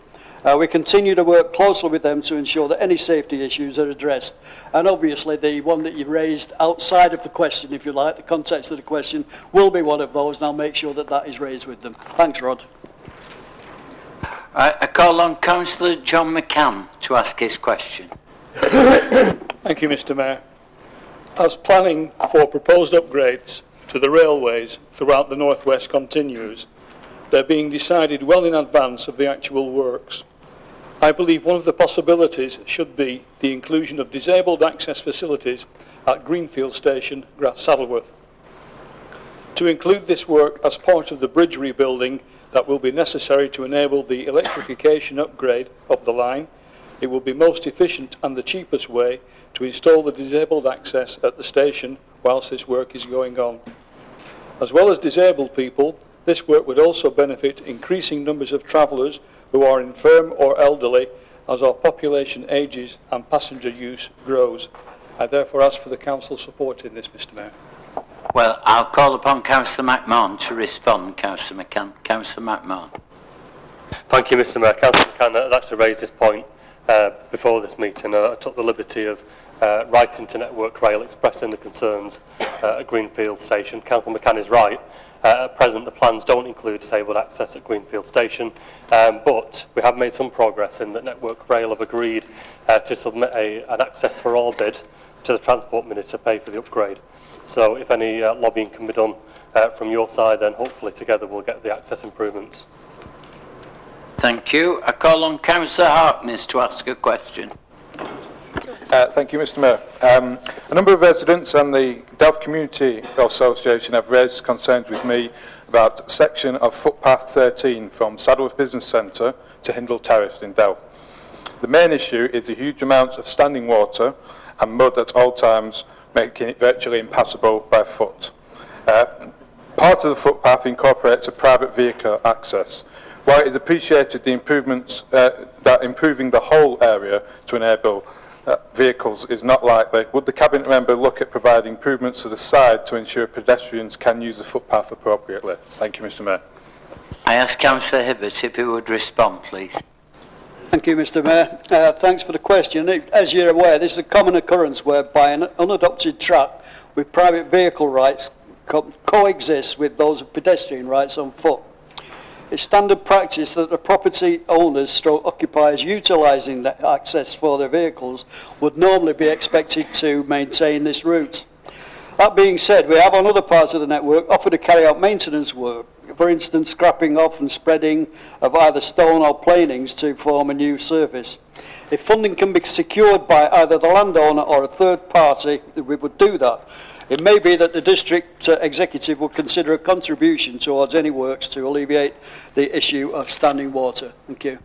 We continue to work closely with them to ensure that any safety issues are addressed. And obviously the one that you raised outside of the question, if you like, the context of the question, will be one of those, and I'll make sure that that is raised with them. Thanks, Rod. I call on Councillor John McCann to ask his question. Thank you, Mr. Mayor. As planning for proposed upgrades to the railways throughout the North West continues, they're being decided well in advance of the actual works. I believe one of the possibilities should be the inclusion of disabled access facilities at Greenfield Station, Saddleworth. To include this work as part of the bridge rebuilding that will be necessary to enable the electrification upgrade of the line, it will be most efficient and the cheapest way to install the disabled access at the station whilst this work is going on. As well as disabled people, this work would also benefit increasing numbers of travellers who are infirm or elderly as our population ages and passenger use grows. I therefore ask for the Council's support in this, Mr. Mayor. Well, I'll call upon Councillor McMahon to respond. Councillor McCann. Councillor McMahon. Thank you, Mr. Mayor. Councillor McCann has actually raised this point before this meeting. I took the liberty of writing to Network Rail expressing the concerns at Greenfield Station. Councillor McCann is right. At present, the plans don't include disabled access at Greenfield Station, but we have made some progress in that Network Rail have agreed to submit an access for all bid to the Transport Minister to pay for the upgrade. So if any lobbying can be done from your side, then hopefully together we'll get the access improvements. Thank you. I call on Councillor Harkness to ask a question. Thank you, Mr. Mayor. A number of residents and the Delft Community Association have raised concerns with me about a section of footpath 13 from Saddleworth Business Centre to Hindle Terrace in Delft. The main issue is the huge amounts of standing water and mud at all times, making it virtually impassable by foot. Part of the footpath incorporates a private vehicle access. While it is appreciated the improvements that improving the whole area to enable vehicles is not likely, would the Cabinet member look at providing improvements to the side to ensure pedestrians can use the footpath appropriately? Thank you, Mr. Mayor. I ask Councillor Hibbert if he would respond, please. Thank you, Mr. Mayor. Thanks for the question. As you're aware, this is a common occurrence whereby an unadopted track with private vehicle rights coexists with those of pedestrian rights on foot. It's standard practice that the property owners stroke occupiers utilising the access for their vehicles would normally be expected to maintain this route. That being said, we have on other parts of the network offered to carry out maintenance work, for instance scrapping off and spreading of either stone or planings to form a new surface. If funding can be secured by either the landowner or a third party, we would do that. It may be that the district executive will consider a contribution towards any works to alleviate the issue of standing water. Thank you.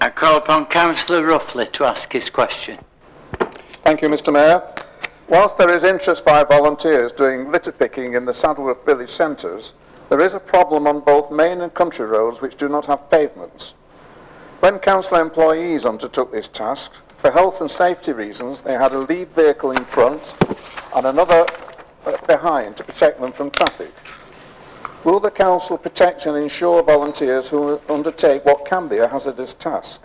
I call upon Councillor Ruffley to ask his question. Thank you, Mr. Mayor. Whilst there is interest by volunteers doing litter picking in the Saddleworth village centres, there is a problem on both main and country roads which do not have pavements. When council employees undertook this task, for health and safety reasons, they had a lead vehicle in front and another behind to protect them from traffic. Will the council protect and ensure volunteers who undertake what can be a hazardous task?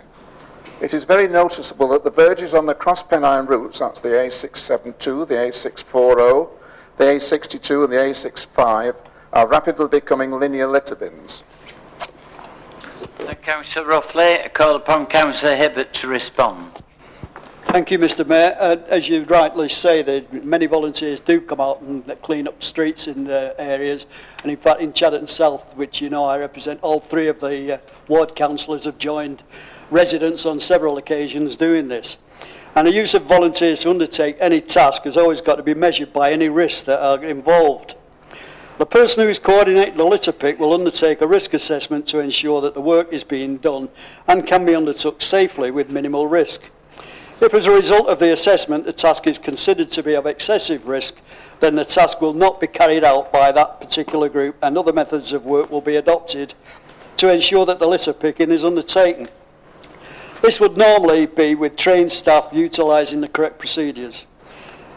It is very noticeable that the verges on the cross-Pennine routes, that's the A672, the A640, the A62 and the A65, are rapidly becoming linear litter bins. Thank Councillor Ruffley. I call upon Councillor Hibbert to respond. Thank you, Mr Mayor. As you rightly say, many volunteers do come out and clean up streets in areas, and in fact in Chadderton South, which you know I represent, all three of the ward councillors have joined residents on several occasions doing this. And the use of volunteers to undertake any task has always got to be measured by any risks that are involved. The person who is coordinating the litter pick will undertake a risk assessment to ensure that the work is being done and can be undertook safely with minimal risk. If as a result of the assessment the task is considered to be of excessive risk, then the task will not be carried out by that particular group and other methods of work will be adopted to ensure that the litter picking is undertaken. This would normally be with trained staff utilising the correct procedures.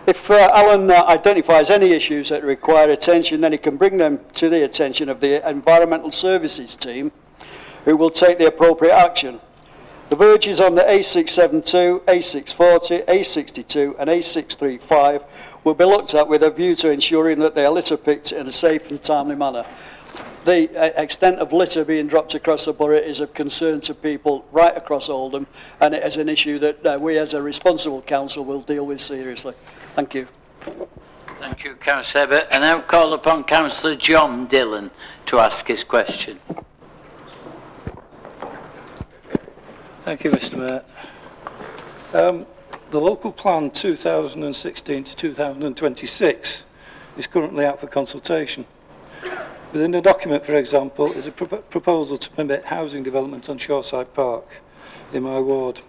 If Alan identifies any issues that require attention, then he can bring them to the attention of the Environmental Services team, who will take the appropriate action. The verges on the A672, A640, A62 and A635 will be looked at with a view to ensuring that they are litter picked in a safe and timely manner. The extent of litter being dropped across the borough is of concern to people right across Oldham, and it is an issue that we as a responsible council will deal with seriously. Thank you. Thank you, Councillor Hibbert. And now call upon Councillor John Dillon to ask his question. Thank you, Mr Mayor. The local plan 2016 to 2026 is currently out for consultation. Within the document, for example, is a proposal to permit housing development on Shoreside Park in my ward.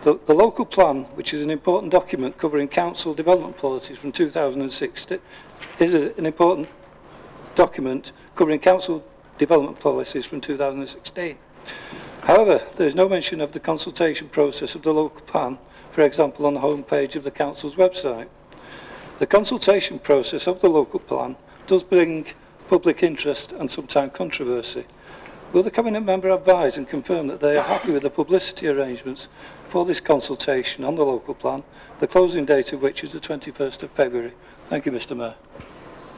The local plan, which is an important document covering council development policies from 2016, is an important document covering council development policies from 2016. However, there is no mention of the consultation process of the local plan, for example, on the homepage of the council's website. The consultation process of the local plan does bring public interest and sometimes controversy. Will the Cabinet Member advise and confirm that they are happy with the publicity arrangements for this consultation on the local plan, the closing date of which is the 21st of February? Thank you, Mr Mayor.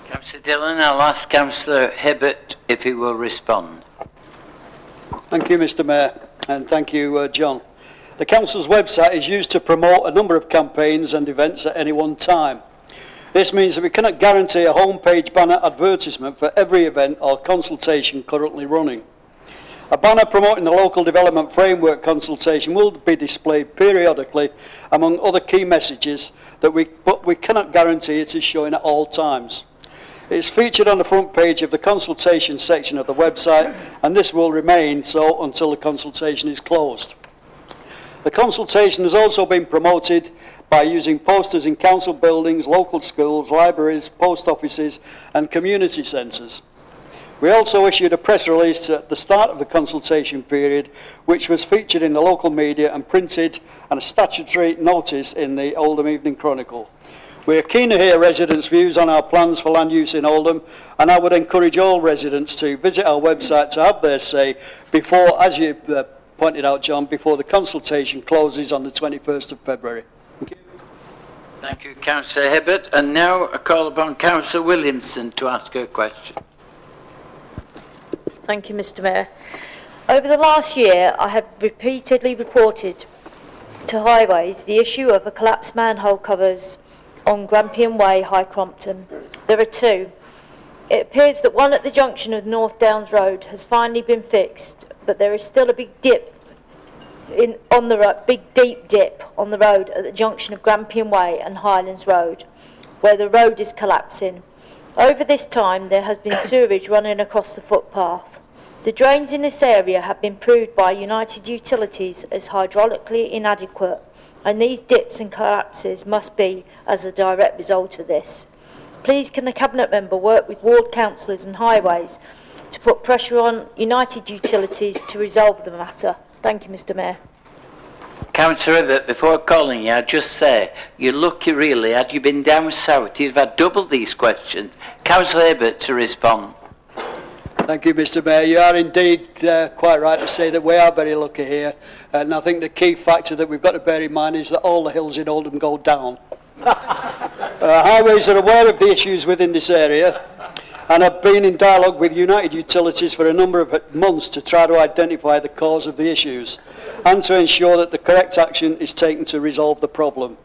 Councillor Dillon, I'll ask Councillor Hibbert if he will respond. Thank you, Mr Mayor, and thank you, John. The Council's website is used to promote a number of campaigns and events at any one time. This means that we cannot guarantee a homepage banner advertisement for every event or consultation currently running. A banner promoting the local development framework consultation will be displayed periodically among other key messages, but we cannot guarantee it is showing at all times. It is featured on the front page of the consultation section of the website, and this will remain so until the consultation is closed. The consultation has also been promoted by using posters in council buildings, local schools, libraries, post offices and community centres. We also issued a press release at the start of the consultation period, which was featured in the local media and printed, and a statutory notice in the Oldham Evening Chronicle. We are keen to hear residents' views on our plans for land use in Oldham, and I would encourage all residents to visit our website to have their say before, as you pointed out, John, before the consultation closes on the 21st of February. Thank you. Thank you, Councillor Hibbert. And now I call upon Councillor Williamson to ask her question. Thank you, Mr Mayor. Over the last year, I have repeatedly reported to Highways the issue of a collapsed manhole covers on Grampian Way, High Crompton. There are two. It appears that one at the junction of North Downs Road has finally been fixed, but there is still a big dip on the road, big deep dip on the road at the junction of Grampian Way and Highlands Road, where the road is collapsing. Over this time, there has been sewerage running across the footpath. The drains in this area have been proved by United Utilities as hydraulically inadequate, and these dips and collapses must be as a direct result of this. Please can the Cabinet Member work with ward councillors and highways to put pressure on United Utilities to resolve the matter? Thank you, Mr Mayor. Councillor Ibbott, before calling you, I'd just say, you're lucky really, had you been down south, you'd have had double these questions. Councillor Ibbott to respond. Thank you, Mr Mayor. You are indeed quite right to say that we are very lucky here. And I think the key factor that we've got to bear in mind is that all the hills in Oldham go down. Highways are aware of the issues within this area and have been in dialogue with United Utilities for a number of months to try to identify the cause of the issues and to ensure that the correct action is taken to resolve the problem.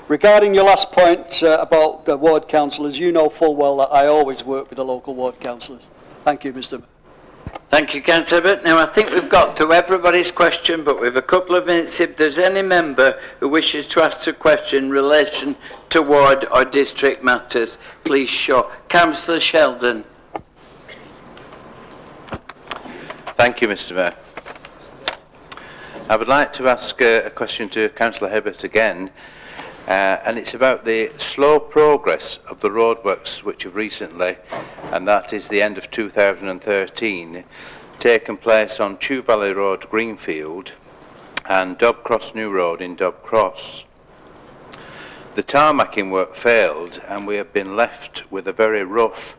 Regarding your last point about the ward councillors, you know full well that I always work with the local ward councillors. Thank you, Mr. Thank you, Councillor Ibbott. Now, I think we've got to everybody's question, but we've a couple of minutes. If there's any member who wishes to ask a question in relation to ward or district matters, please show. Councillor Sheldon. Thank you, Mr. Mayor. I would like to ask a question to Councillor Hibbert again, and it's about the slow progress of the roadworks which have recently, and that is the end of 2013, taken place on Chew Valley Road, Greenfield, and Dobcross New Road in Dobcross. The tarmacking work failed, and we have been left with a very rough,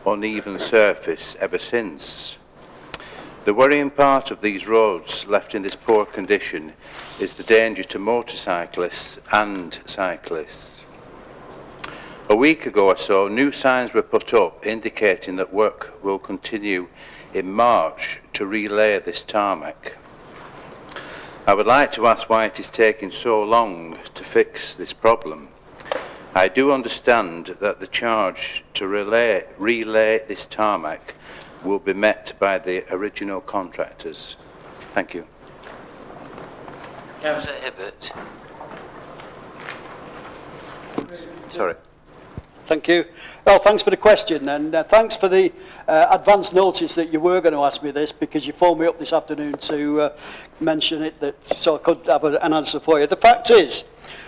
uneven surface ever since. The worrying part of these roads left in this poor condition is the danger to motorcyclists and cyclists. A week ago or so, new signs were put up indicating that work will continue in March to relay this tarmac. I would like to ask why it is taking so long to fix this problem. I do understand that the charge to relay this tarmac will be met by the original contractors. Thank you. Councillor Hibbert. Sorry. Thank you. Well, thanks for the question, and thanks for the advance notice that you were going to ask me this, because you phoned me up this afternoon to mention it, so I could have an answer for you. The fact is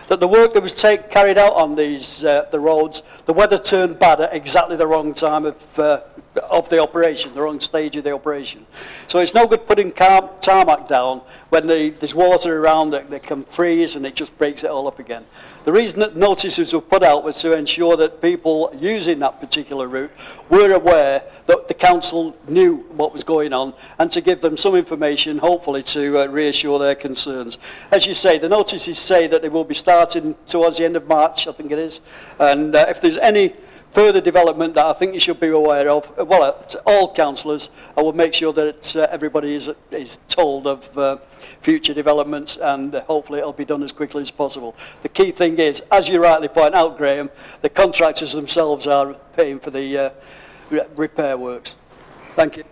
that the work that was carried out on these the roads, the weather turned bad at exactly the wrong time of the operation, the wrong stage of the operation. So it's no good putting tarmac down when there's water around that can freeze and it just breaks it all up again. The reason that notices were put out was to ensure that people using that particular route were aware that the council knew what was going on and to give them some information, hopefully to reassure their concerns. As you say, the notices say that they will be starting towards the end of March, I think it is, and if there's any further development that I think you should be aware of, well, all councillors, I will make sure that everybody is told of future developments, and hopefully it'll be done as quickly as possible. The key thing is, as you rightly point out, Graham, the contractors themselves are paying for the repair works. Thank you.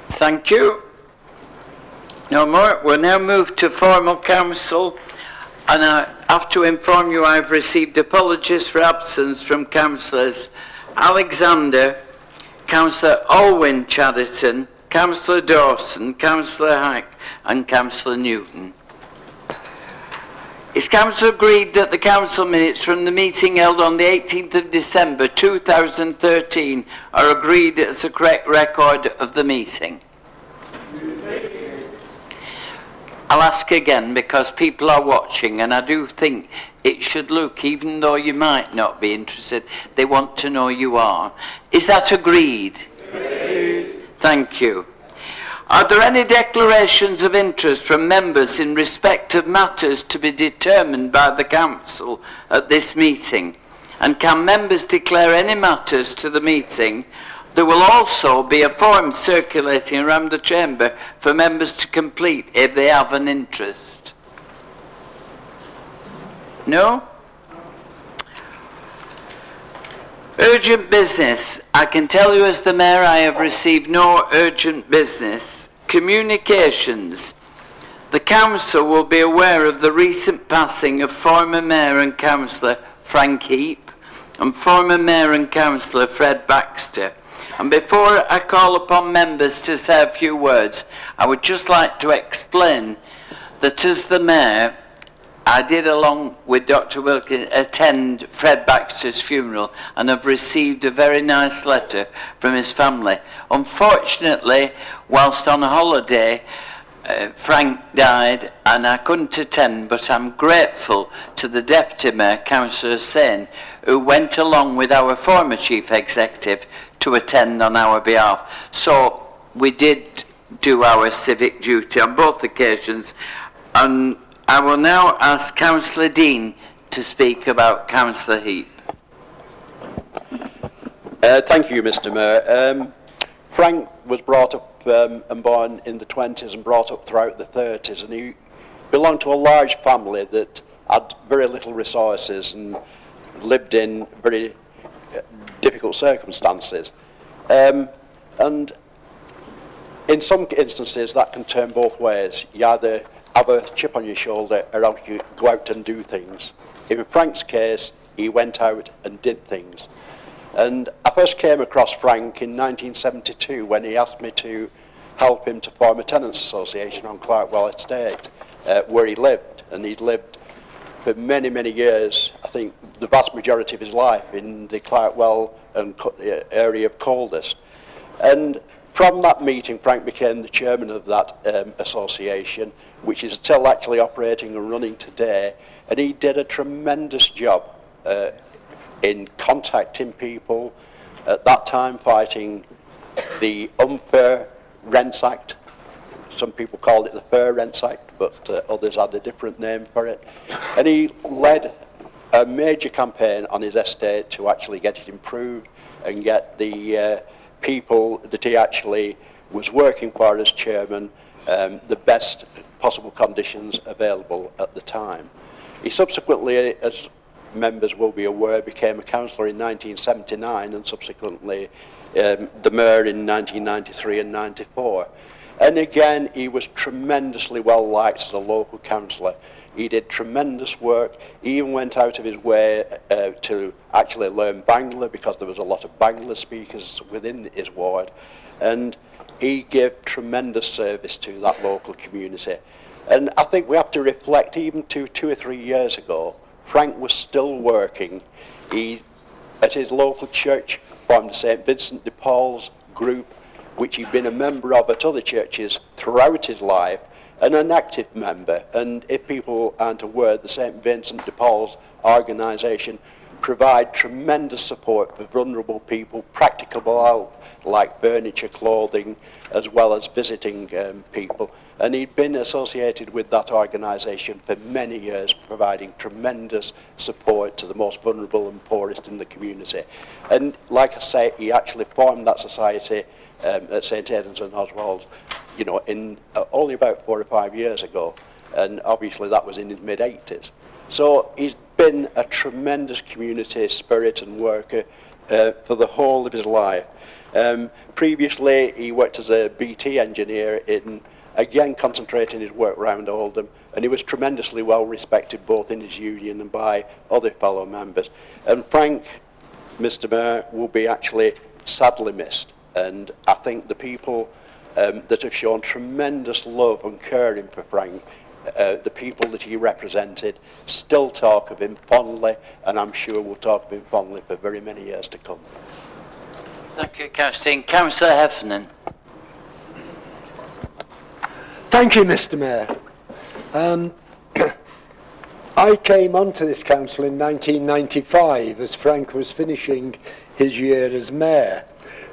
Thank you. No more. We'll now move to formal council. And I have to inform you I've received apologies for absence from councillors Alexander, Councillor Olwyn Chadderton, Councillor Dawson, Councillor Hack and Councillor Newton. Is council agreed that the council minutes from the meeting held on the 18th of December 2013 are agreed as a correct record of the meeting? I'll ask again because people are watching, and I do think it should look, even though you might not be interested, they want to know you are. Is that agreed? Agreed. Thank you. Are there any declarations of interest from members in respect of matters to be determined by the council at this meeting? And can members declare any matters to the meeting? There will also be a form circulating around the chamber for members to complete if they have an interest. No? Urgent business. I can tell you as the Mayor I have received no urgent business. Communications. The Council will be aware of the recent passing of former Mayor and Councillor Frank Heap and former Mayor and Councillor Fred Baxter. And before I call upon members to say a few words, I would just like to explain that as the Mayor, I did, along with Dr. Wilkins, attend Fred Baxter's funeral and have received a very nice letter from his family. Unfortunately, whilst on holiday, Frank died and I couldn't attend, but I'm grateful to the Deputy Mayor, Councillor Hussain, who went along with our former Chief Executive to attend on our behalf. So we did do our civic duty on both occasions, and I will now ask Councillor Dean to speak about Councillor Heap. Thank you, Mr. Mayor. Frank was brought up and born in the 20s and brought up throughout the 30s, and he belonged to a large family that had very little resources and lived in very difficult circumstances. And in some instances that can turn both ways. You either have a chip on your shoulder or else you go out and do things. In Frank's case, he went out and did things. And I first came across Frank in 1972 when he asked me to help him to form a tenants association on Clarkwell Estate, where he lived. And he'd lived for many, many years, I think the vast majority of his life, in the Clarkwell and area of Coldest. And from that meeting, Frank became the chairman of that association, which is still actually operating and running today. And he did a tremendous job in contacting people, at that time fighting the Unfair Rents Act. Some people called it the Fair Rents Act, but others had a different name for it. And he led a major campaign on his estate to actually get it improved and get the people that he actually was working for as chairman the best possible conditions available at the time. He subsequently, as members will be aware, became a councillor in 1979 and subsequently the mayor in 1993 and 94. And again, he was tremendously well liked as a local councillor. He did tremendous work. He even went out of his way to actually learn Bangla, because there was a lot of Bangla speakers within his ward. And he gave tremendous service to that local community. And I think we have to reflect, even to 2 or 3 years ago, Frank was still working. He, at his local church, formed the St. Vincent de Paul's group, which he'd been a member of at other churches throughout his life, and an active member. And if people aren't aware, the St. Vincent de Paul's organisation provide tremendous support for vulnerable people, practical help like furniture, clothing, as well as visiting people. And he'd been associated with that organisation for many years, providing tremendous support to the most vulnerable and poorest in the community. And like I say, he actually formed that society at St. Aidan's and Oswald's, you know, in only about 4 or 5 years ago. And obviously that was in his mid-80s. So he's been a tremendous community spirit and worker for the whole of his life. Previously, he worked as a BT engineer in, again, concentrating his work around Oldham, and he was tremendously well respected both in his union and by other fellow members. And Frank, Mr. Mayor, will be actually sadly missed. And I think the people that have shown tremendous love and caring for Frank, the people that he represented, still talk of him fondly, and I'm sure will talk of him fondly for very many years to come. Thank you, Councillor. Councillor Heffernan. Thank you, Mr. Mayor. I came onto this council in 1995 as Frank was finishing his year as mayor.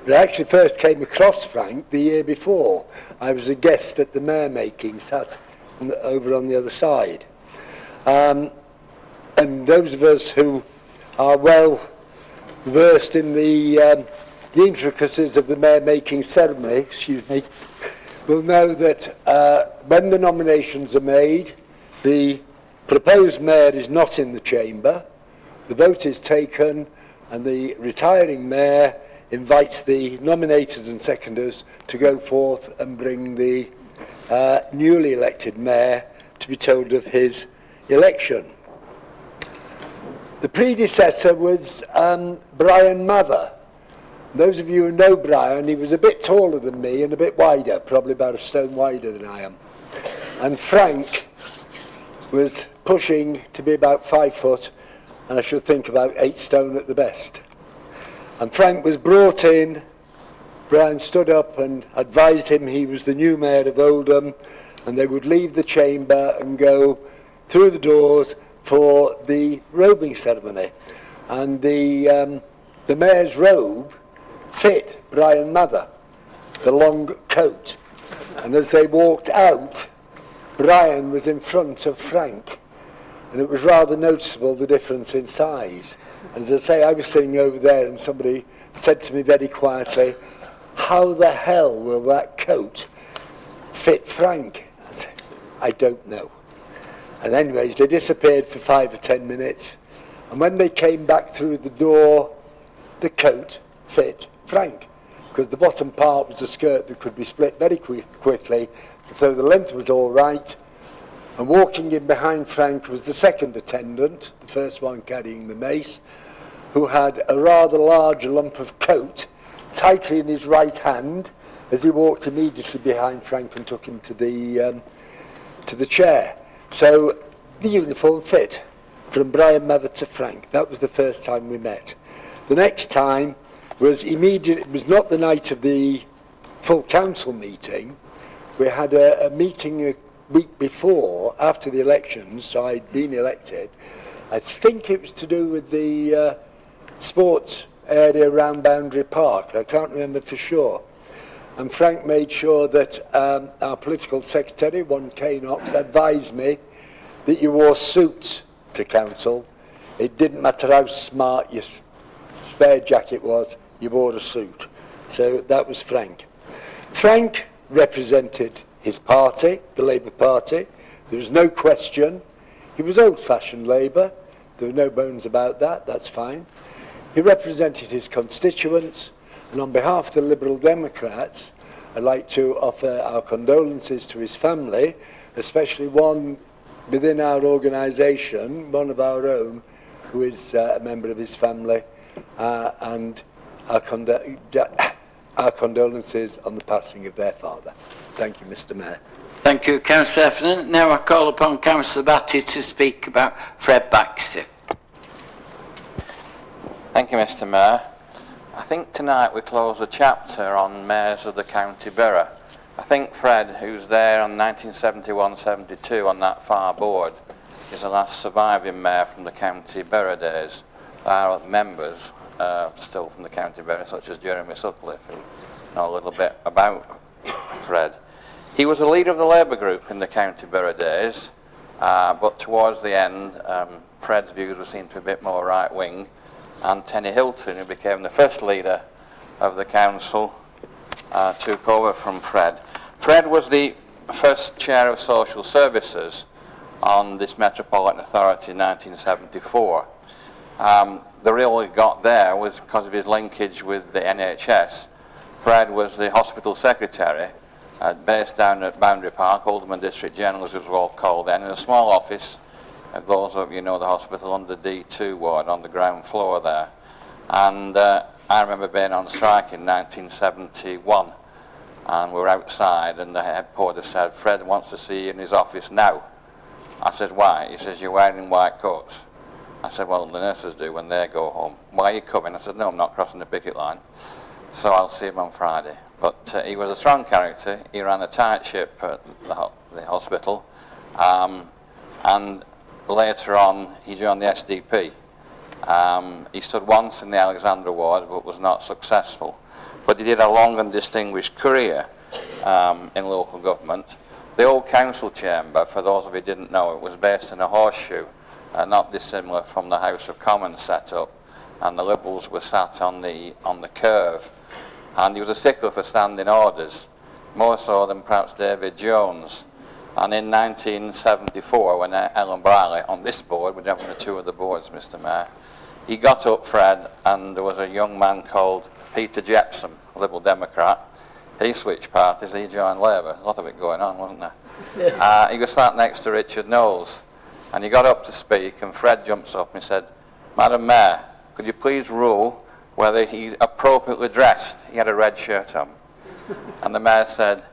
But I actually first came across Frank the year before. I was a guest at the mayor making, sat over on the other side. And those of us who are well versed in the intricacies of the mayor making ceremony, excuse me, will know that when the nominations are made, the proposed mayor is not in the chamber, the vote is taken, and the retiring mayor invites the nominators and seconders to go forth and bring the newly elected mayor to be told of his election. The predecessor was Brian Mather. Those of you who know Brian, he was a bit taller than me and a bit wider, probably about a stone wider than I am. And Frank was pushing to be about 5 foot, and I should think about 8 stone at the best. And Frank was brought in. Brian stood up and advised him he was the new mayor of Oldham, and they would leave the chamber and go through the doors for the robing ceremony. And the mayor's robe fit Brian Mather, the long coat. And as they walked out, Brian was in front of Frank. And it was rather noticeable, the difference in size. And as I say, I was sitting over there and somebody said to me very quietly, "How the hell will that coat fit Frank?" I said, "I don't know." And anyways, they disappeared for 5 or 10 minutes. And when they came back through the door, the coat fit Frank. Because the bottom part was a skirt that could be split very quickly, so the length was all right. And walking in behind Frank was the second attendant, the first one carrying the mace, who had a rather large lump of coat tightly in his right hand as he walked immediately behind Frank and took him to the chair. So the uniform fit from Brian Mather to Frank. That was the first time we met. The next time was immediate. It was not the night of the full council meeting. We had a meeting a week before, after the elections, so I'd been elected. I think it was to do with the sports area around Boundary Park. I can't remember for sure. And Frank made sure that our political secretary, one K Knox, advised me that you wore suits to council. It didn't matter how smart your spare jacket was, you wore a suit. So that was Frank. Frank represented his party, the Labour Party. There was no question. He was old-fashioned Labour. There were no bones about that. That's fine. He represented his constituents, and on behalf of the Liberal Democrats, I'd like to offer our condolences to his family, especially one within our organisation, one of our own, who is a member of his family, and our condolences on the passing of their father. Thank you, Mr. Mayor. Thank you, Councillor Heffernan. Now I call upon Councillor Batty to speak about Fred Baxter. Thank you, Mr. Mayor. I think tonight we close a chapter on mayors of the county borough. I think Fred, who's there on 1971-72 on that far board, is the last surviving mayor from the county borough days. There are members still from the county borough, such as Jeremy Sutcliffe, who know a little bit about Fred. He was the leader of the Labour group in the county borough days, but towards the end, Fred's views were seen to be a bit more right-wing, and Tenny Hilton, who became the first leader of the council, took over from Fred. Fred was the first chair of social services on this Metropolitan Authority in 1974. The role he got there was because of his linkage with the NHS. Fred was the hospital secretary, based down at Boundary Park, Oldham District General, as it was all called then, in a small office. Those of you know the hospital under D2 ward on the ground floor there. And I remember being on strike in 1971, and we were outside, and the head porter said, "Fred wants to see you in his office now." I said, "Why?" He says, "You're wearing white coats." I said, "Well, the nurses do when they go home." "Why are you coming?" I said, "No, I'm not crossing the picket line, so I'll see him on Friday." But he was a strong character. He ran a tight ship at the hospital, and later on he joined the SDP. He stood once in the Alexandra ward but was not successful. But he did a long and distinguished career in local government. The old council chamber, for those of you who didn't know, it was based in a horseshoe, not dissimilar from the House of Commons setup, and the Liberals were sat on the curve. And he was a stickler for standing orders, more so than perhaps David Jones. And in 1974, when Ellen Briley, on this board, we're having the two of the boards, Mr. Mayor, he got up, Fred, and there was a young man called Peter Jepson, a Liberal Democrat. He switched parties, he joined Labour. A lot of it going on, wasn't there? He was sat next to Richard Knowles, and he got up to speak, and Fred jumps up and he said, "Madam Mayor, could you please rule whether he's appropriately dressed?" He had a red shirt on. And the Mayor said,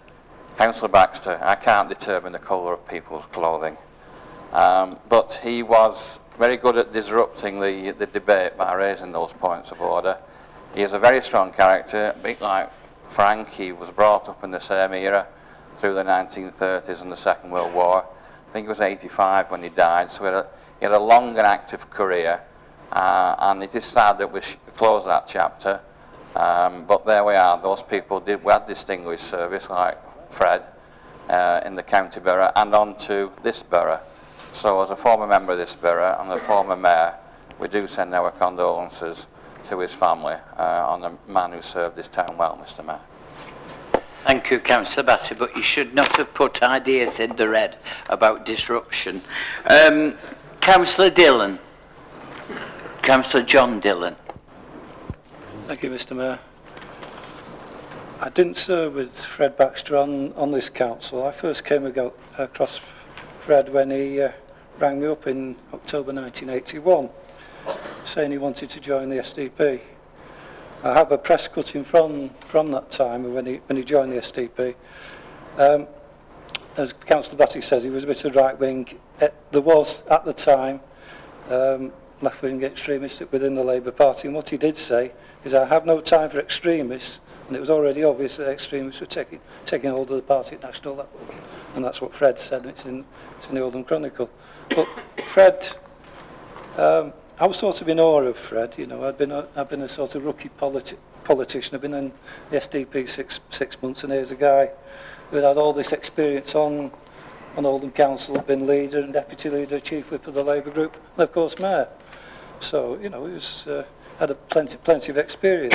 "Councillor Baxter, I can't determine the colour of people's clothing." But he was very good at disrupting the debate by raising those points of order. He is a very strong character, a bit like Frank. He was brought up in the same era through the 1930s and the Second World War. I think he was 85 when he died, so he had a long and active career, and it is sad that we close that chapter, but there we are. Those people we had distinguished service, like Fred, in the county borough and on to this borough. So as a former member of this borough and a former mayor, we do send our condolences to his family on a man who served this town well, Mr. Mayor. Thank you, Councillor Batty, but you should not have put ideas in the red about disruption. Councillor Dillon. Councillor John Dillon. Thank you, Mr. Mayor. I didn't serve with Fred Baxter on this council. I first came across Fred when he rang me up in October 1981, saying he wanted to join the SDP. I have a press cutting from that time when he joined the SDP. As Councillor Batty says, he was a bit of right wing. There was at the time left wing extremists within the Labour Party, and what he did say is, "I have no time for extremists," and it was already obvious that extremists were taking hold of the party at national level, and that's what Fred said. It's in the Oldham Chronicle. But Fred, I was sort of in awe of Fred. You know, I've been a sort of rookie politician. I've been in the SDP six months, and here's a guy who had all this experience on Oldham Council, been leader and deputy leader, chief whip of the Labour group, and of course mayor. So you know, he was had plenty of experience.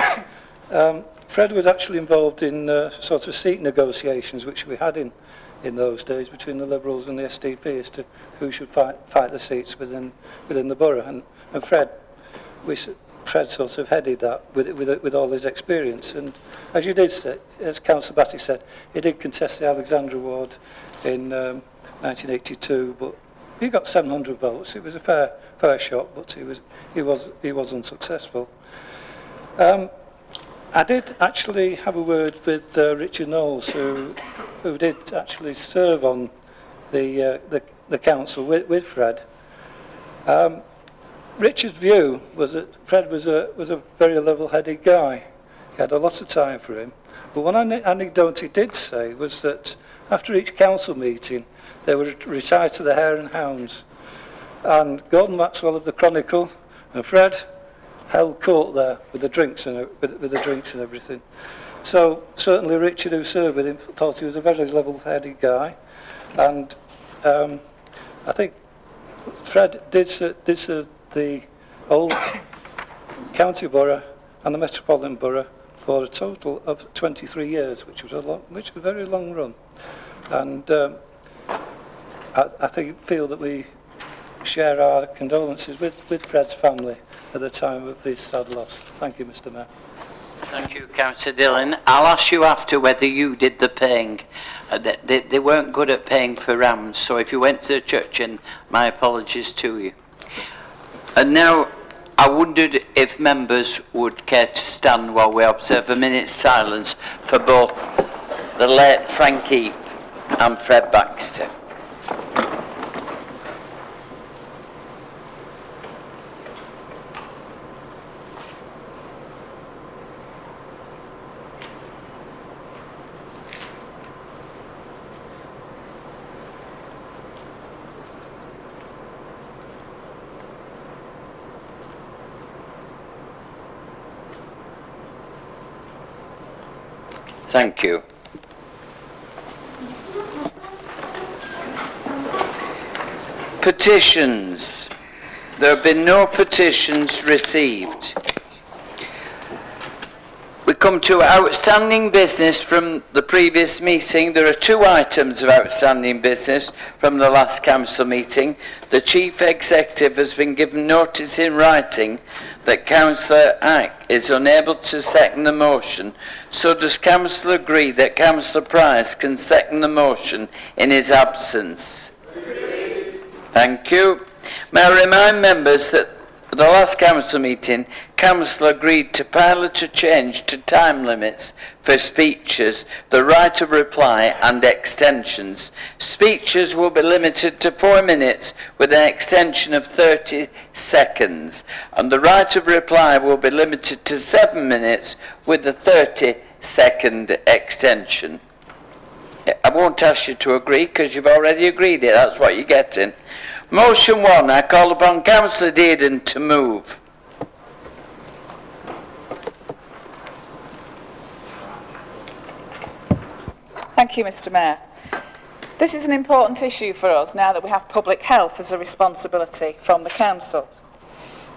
Fred was actually involved in sort of seat negotiations, which we had in those days between the Liberals and the SDP as to who should fight the seats within the borough. And Fred sort of headed that with all his experience. And as you did say, as Councillor Batty said, he did contest the Alexandra Ward in 1982, but he got 700 votes. It was a fair shot, but he was unsuccessful. I did actually have a word with Richard Knowles, who did actually serve on the council with Fred. Richard's view was that Fred was a very level-headed guy. He had a lot of time for him. But one anecdote he did say was that after each council meeting, they would retire to the Hare and Hounds. And Gordon Maxwell of the Chronicle and Fred held court there with the drinks and everything. So certainly Richard, who served with him, thought he was a very level-headed guy. And I think Fred did serve the old county borough and the metropolitan borough for a total of 23 years, which was a very long run. And I feel that we share our condolences with Fred's family at the time of his sad loss. Thank you, Mr. Mayor. Thank you, Councillor Dillon. I'll ask you after whether you did the paying. They weren't good at paying for rams, so if you went to the church, and my apologies to you. And now, I wondered if members would care to stand while we observe a minute's silence for both the late Frankie and Fred Baxter. Thank you. Petitions. There have been no petitions received. We come to outstanding business from the previous meeting. There are 2 items of outstanding business from the last council meeting. The Chief Executive has been given notice in writing that Councillor Ack is unable to second the motion. So does Councillor agree that Councillor Price can second the motion in his absence? Thank you. May I remind members that at the last council meeting, Council agreed to pilot a change to time limits for speeches, the right of reply and extensions. Speeches will be limited to 4 minutes with an extension of 30 seconds, and the right of reply will be limited to 7 minutes with a 30-second extension. I won't ask you to agree because you've already agreed it. That's what you're getting. Motion 1, I call upon Councillor Dearden to move. Thank you, Mr. Mayor. This is an important issue for us now that we have public health as a responsibility from the Council.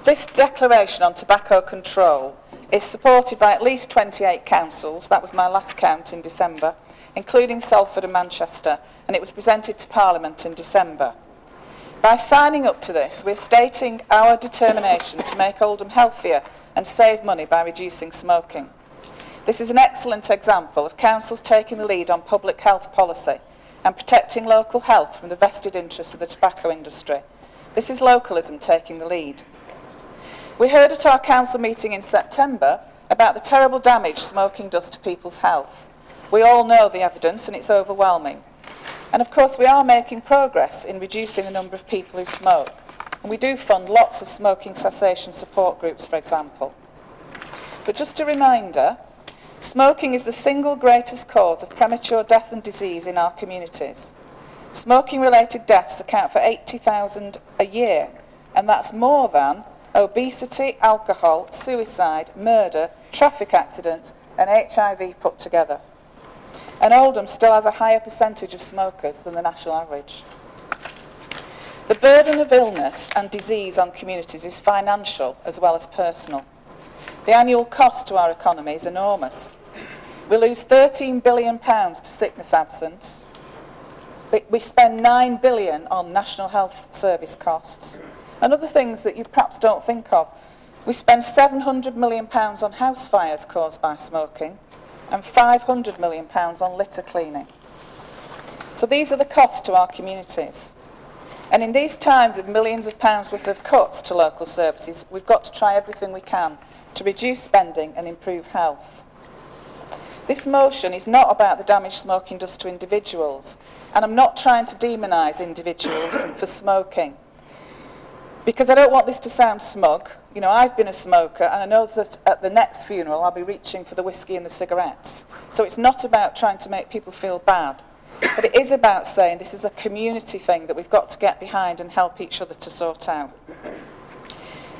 This declaration on tobacco control is supported by at least 28 councils, that was my last count in December, including Salford and Manchester, and it was presented to Parliament in December. By signing up to this, we're stating our determination to make Oldham healthier and save money by reducing smoking. This is an excellent example of councils taking the lead on public health policy and protecting local health from the vested interests of the tobacco industry. This is localism taking the lead. We heard at our council meeting in September about the terrible damage smoking does to people's health. We all know the evidence and it's overwhelming. And of course we are making progress in reducing the number of people who smoke. And we do fund lots of smoking cessation support groups, for example. But just a reminder, smoking is the single greatest cause of premature death and disease in our communities. Smoking-related deaths account for 80,000 a year, and that's more than obesity, alcohol, suicide, murder, traffic accidents, and HIV put together. And Oldham still has a higher percentage of smokers than the national average. The burden of illness and disease on communities is financial as well as personal. The annual cost to our economy is enormous. We lose £13 billion to sickness absence. We spend £9 billion on National Health Service costs. And other things that you perhaps don't think of. We spend £700 million on house fires caused by smoking and £500 million on litter cleaning. So these are the costs to our communities. And in these times of millions of pounds worth of cuts to local services, we've got to try everything we can to reduce spending and improve health. This motion is not about the damage smoking does to individuals, and I'm not trying to demonise individuals for smoking, because I don't want this to sound smug. You know, I've been a smoker, and I know that at the next funeral I'll be reaching for the whiskey and the cigarettes. So it's not about trying to make people feel bad, but it is about saying this is a community thing that we've got to get behind and help each other to sort out.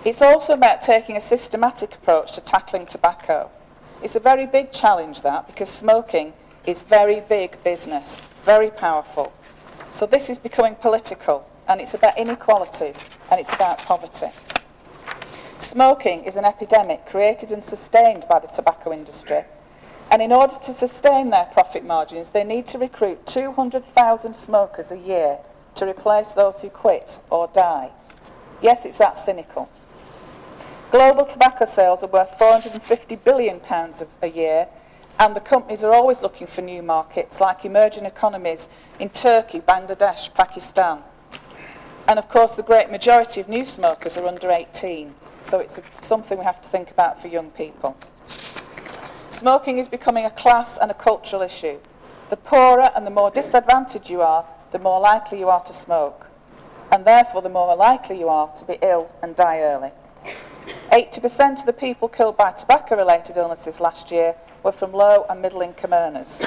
It's also about taking a systematic approach to tackling tobacco. It's a very big challenge, that, because smoking is very big business, very powerful. So this is becoming political, and it's about inequalities, and it's about poverty. Smoking is an epidemic created and sustained by the tobacco industry, and in order to sustain their profit margins, they need to recruit 200,000 smokers a year to replace those who quit or die. Yes, it's that cynical. Global tobacco sales are worth £450 billion a year, and the companies are always looking for new markets, like emerging economies in Turkey, Bangladesh, Pakistan. And of course, the great majority of new smokers are under 18, so it's something we have to think about for young people. Smoking is becoming a class and a cultural issue. The poorer and the more disadvantaged you are, the more likely you are to smoke, and therefore the more likely you are to be ill and die early. 80% of the people killed by tobacco-related illnesses last year were from low and middle-income earners.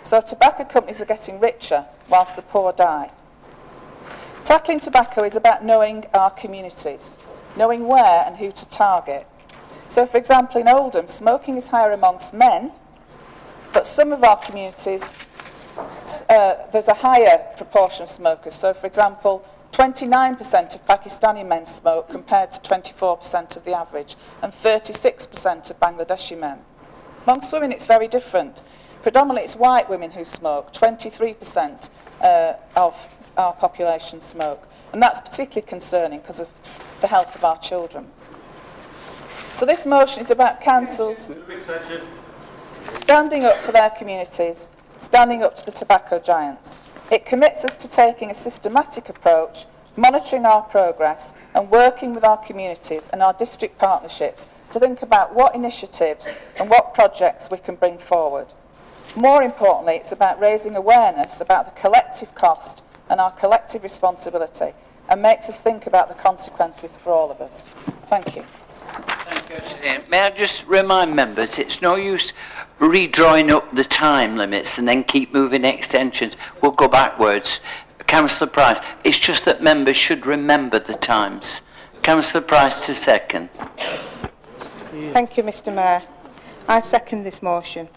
So tobacco companies are getting richer whilst the poor die. Tackling tobacco is about knowing our communities, knowing where and who to target. So, for example, in Oldham, smoking is higher amongst men, but some of our communities, there's a higher proportion of smokers. So, for example, 29% of Pakistani men smoke compared to 24% of the average, and 36% of Bangladeshi men. Amongst women, it's very different. Predominantly, it's white women who smoke. 23% of our population smoke. And that's particularly concerning because of the health of our children. So this motion is about councils standing up for their communities, standing up to the tobacco giants. It commits us to taking a systematic approach monitoring our progress and working with our communities and our district partnerships to think about what initiatives and what projects we can bring forward. More importantly, it's about raising awareness about the collective cost and our collective responsibility, and makes us think about the consequences for all of us. Thank you. Thank you. May I just remind members, it's no use redrawing up the time limits and then keep moving extensions. We'll go backwards. Councillor Price, it's just that members should remember the times. Councillor Price to second. Thank you, Mr. Mayor. I second this motion.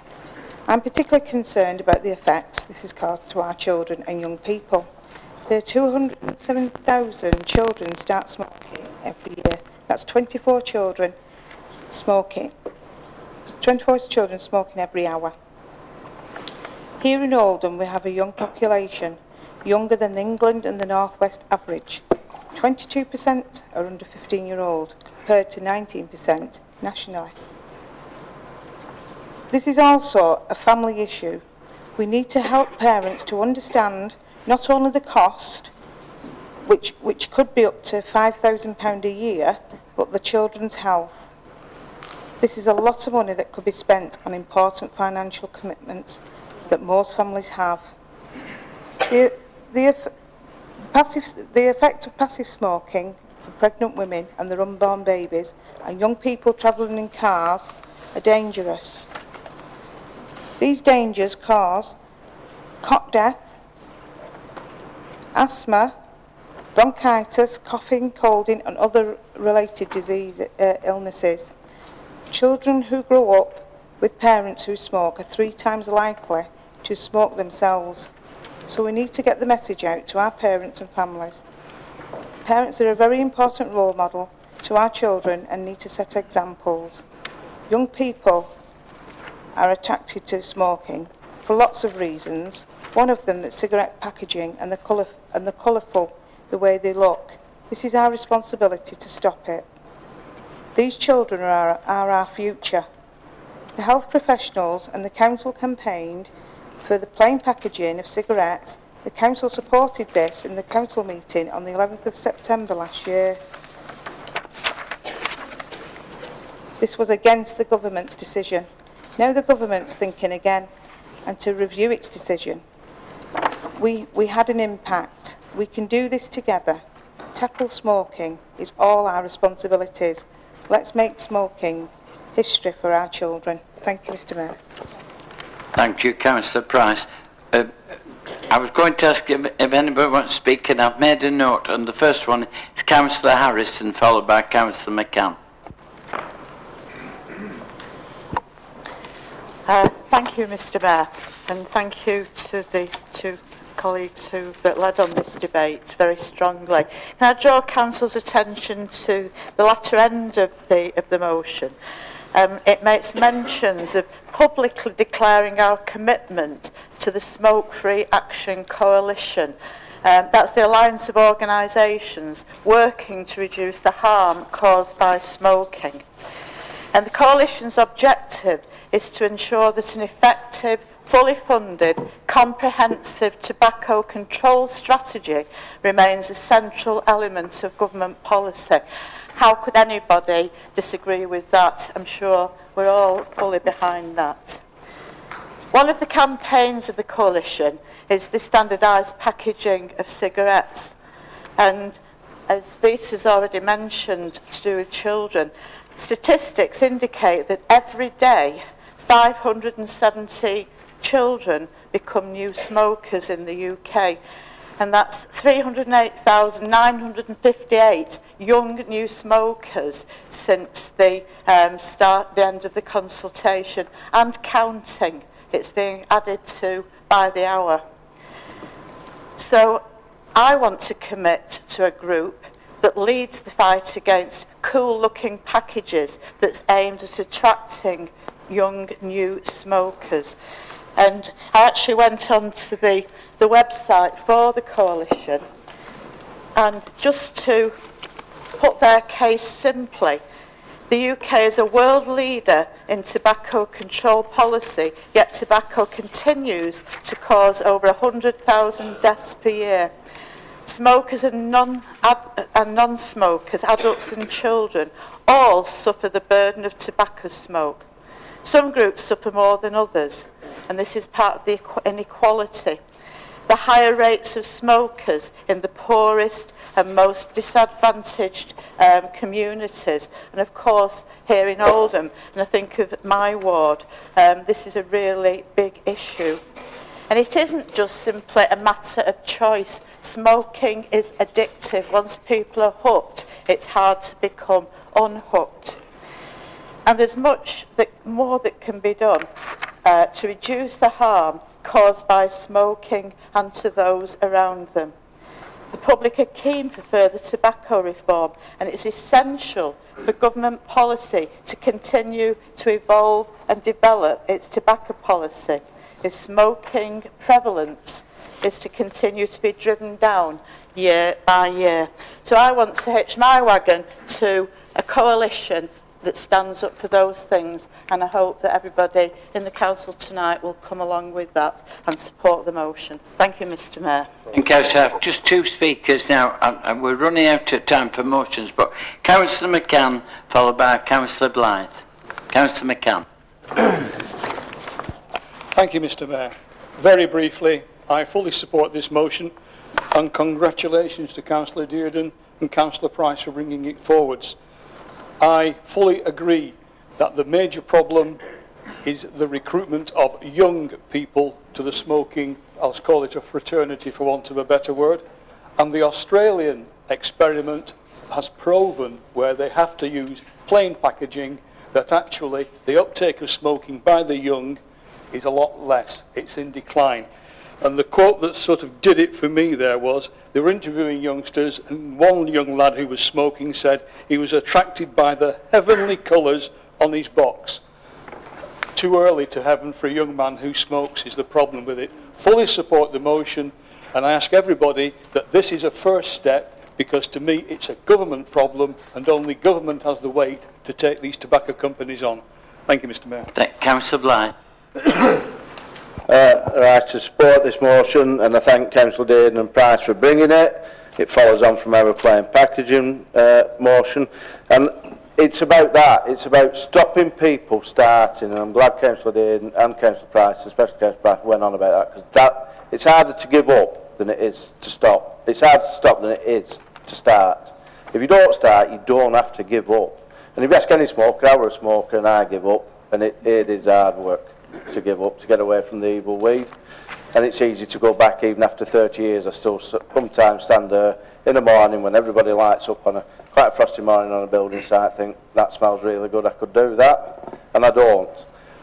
I'm particularly concerned about the effects this has caused to our children and young people. There are 207,000 children start smoking every year. That's 24 children smoking. 24 children smoking every hour. Here in Oldham, we have a young population, younger than England and the North West average. 22% are under 15-year-old, compared to 19% nationally. This is also a family issue. We need to help parents to understand not only the cost, which could be up to £5,000 a year, but the children's health. This is a lot of money that could be spent on important financial commitments that most families have. The effect of passive smoking for pregnant women and their unborn babies and young people travelling in cars are dangerous. These dangers cause cot death, asthma, bronchitis, coughing, colding and other related illnesses. Children who grow up with parents who smoke are 3 times likely to smoke themselves. So we need to get the message out to our parents and families. Parents are a very important role model to our children and need to set examples. Young people are attracted to smoking for lots of reasons. One of them, the cigarette packaging and the colourful, the way they look. This is our responsibility to stop it. These children are our future. The health professionals and the council campaigned for the plain packaging of cigarettes. The council supported this in the council meeting on the 11th of September last year. This was against the government's decision. Now the government's thinking again and to review its decision. We had an impact. We can do this together. Tackle smoking is all our responsibilities. Let's make smoking history for our children. Thank you, Mr. Mayor. Thank you, Councillor Price. I was going to ask if anybody wants to speak, and I've made a note. And the first one is Councillor Harrison, followed by Councillor McCann. Thank you, Mr. Mayor, and thank you to the two colleagues who led on this debate very strongly. Can I draw Council's attention to the latter end of the motion? It makes mentions of publicly declaring our commitment to the Smoke-Free Action Coalition. That's the alliance of organisations working to reduce the harm caused by smoking. And the coalition's objective is to ensure that an effective, fully funded, comprehensive tobacco control strategy remains a central element of government policy. How could anybody disagree with that? I'm sure we're all fully behind that. One of the campaigns of the coalition is the standardised packaging of cigarettes. And as Vita's already mentioned, to do with children, statistics indicate that every day 570 children become new smokers in the UK, and that's 308,958 young new smokers since the end of the consultation, and counting. It's being added to by the hour. So I want to commit to a group that leads the fight against cool-looking packages that's aimed at attracting young new smokers. And I actually went onto the website for the coalition, and just to put their case simply, the UK is a world leader in tobacco control policy, yet tobacco continues to cause over 100,000 deaths per year. Smokers and non-smokers, adults and children, all suffer the burden of tobacco smoke. Some groups suffer more than others, and this is part of the inequality. The higher rates of smokers in the poorest and most disadvantaged communities, and of course here in Oldham, and I think of my ward, this is a really big issue. And it isn't just simply a matter of choice. Smoking is addictive. Once people are hooked, it's hard to become unhooked. And there's much more that can be done to reduce the harm caused by smoking and to those around them. The public are keen for further tobacco reform, and it's essential for government policy to continue to evolve and develop its tobacco policy if smoking prevalence is to continue to be driven down year by year. So I want to hitch my wagon to a coalition that stands up for those things, and I hope that everybody in the council tonight will come along with that and support the motion. Thank you, Mr. Mayor. And Councillor, I have just two speakers now, and we're running out of time for motions, but Councillor McCann, followed by Councillor Blythe. Councillor McCann. Thank you, Mr. Mayor. Very briefly, I fully support this motion, and congratulations to Councillor Dearden and Councillor Price for bringing it forwards. I fully agree that the major problem is the recruitment of young people to the smoking, I'll call it a fraternity for want of a better word, and the Australian experiment has proven where they have to use plain packaging that actually the uptake of smoking by the young is a lot less. It's in decline. And the quote that sort of did it for me there was, they were interviewing youngsters, and one young lad who was smoking said he was attracted by the heavenly colours on his box. Too early to heaven for a young man who smokes is the problem with it. Fully support the motion, and I ask everybody that this is a first step, because to me it's a government problem, and only government has the weight to take these tobacco companies on. Thank you, Mr. Mayor. Councillor Blythe. Right, to support this motion, and I thank Councillor Dearden and Price for bringing it. It follows on from our plain packaging motion, and it's about that. It's about stopping people starting, and I'm glad Councillor Dearden and Councillor Price, especially Councillor Price, went on about that, because it's harder to give up than it is to stop. It's harder to stop than it is to start. If you don't start, you don't have to give up. And if you ask any smoker, I was a smoker and I give up, and it is hard work to give up, to get away from the evil weed. And it's easy to go back even after 30 years. I still sometimes stand there in the morning when everybody lights up on quite a frosty morning on a building site, think that smells really good, I could do that, and I don't.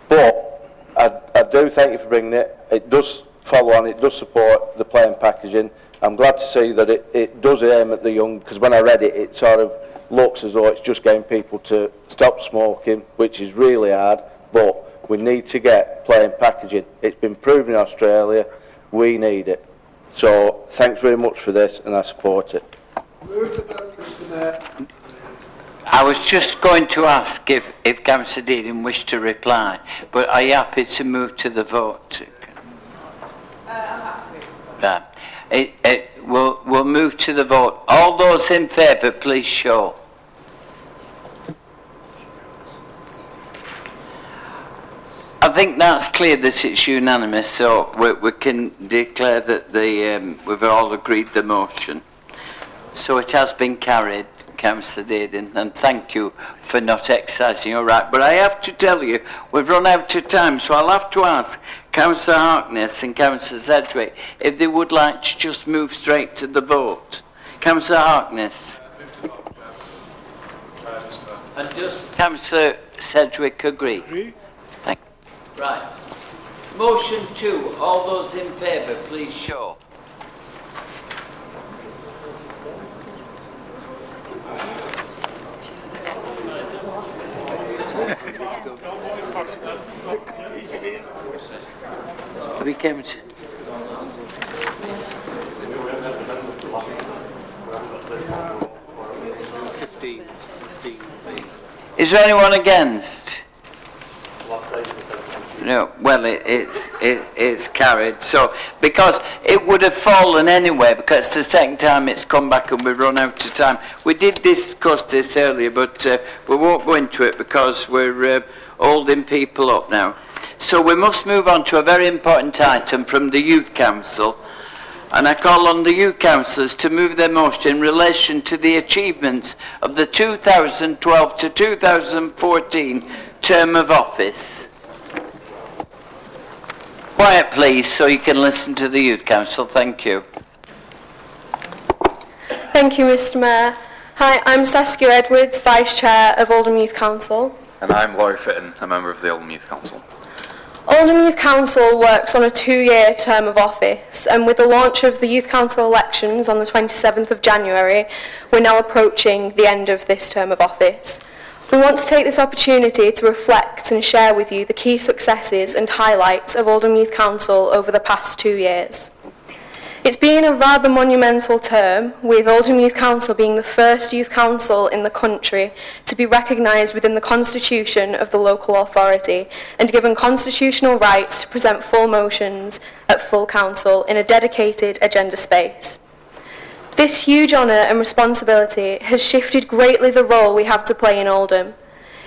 But I do thank you for bringing it. It does follow on, it does support the plain packaging. I'm glad to see that it does aim at the young, because when I read it, it sort of looks as though it's just getting people to stop smoking, which is really hard, but we need to get plain packaging. It's been proven in Australia, we need it. So thanks very much for this, and I support it. I was just going to ask if Councillor Dearden wished to reply, but are you happy to move to the vote? We'll move to the vote. All those in favour, please show. I think that's clear that it's unanimous, so we can declare that we've all agreed the motion. So it has been carried, Councillor Dearden, and thank you for not exercising your right. But I have to tell you, we've run out of time, so I'll have to ask Councillor Harkness and Councillor Sedgwick if they would like to just move straight to the vote. Councillor Harkness. And does Councillor Sedgwick agree? Thank you. Right. Motion 2. All those in favour, please show. We came to... Is there anyone against? No, well, it's carried. So, because it would have fallen anyway, because it's the second time it's come back and we've run out of time. We did discuss this earlier, but we won't go into it because we're holding people up now. So we must move on to a very important item from the Youth Council. And I call on the Youth Councillors to move their motion in relation to the achievements of the 2012 to 2014 term of office. Quiet, please, so you can listen to the Youth Council. Thank you. Thank you, Mr. Mayor. Hi, I'm Saskia Edwards, Vice Chair of Oldham Youth Council. And I'm Laurie Fitton, a member of the Oldham Youth Council. Oldham Youth Council works on a 2-year term of office, and with the launch of the Youth Council elections on the 27th of January, we're now approaching the end of this term of office. We want to take this opportunity to reflect and share with you the key successes and highlights of Oldham Youth Council over the past 2 years. It's been a rather monumental term, with Oldham Youth Council being the first youth council in the country to be recognised within the constitution of the local authority and given constitutional rights to present full motions at full council in a dedicated agenda space. This huge honour and responsibility has shifted greatly the role we have to play in Oldham.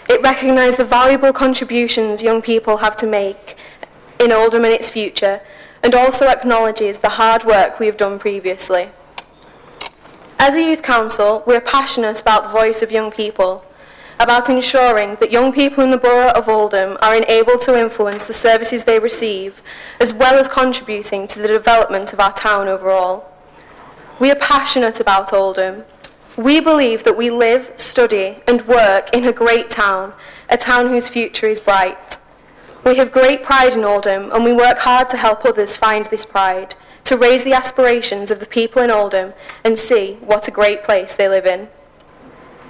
It recognised the valuable contributions young people have to make in Oldham and its future, and also acknowledges the hard work we have done previously. As a youth council, we are passionate about the voice of young people, about ensuring that young people in the borough of Oldham are enabled to influence the services they receive, as well as contributing to the development of our town overall. We are passionate about Oldham. We believe that we live, study and work in a great town, a town whose future is bright. We have great pride in Oldham, and we work hard to help others find this pride, to raise the aspirations of the people in Oldham and see what a great place they live in.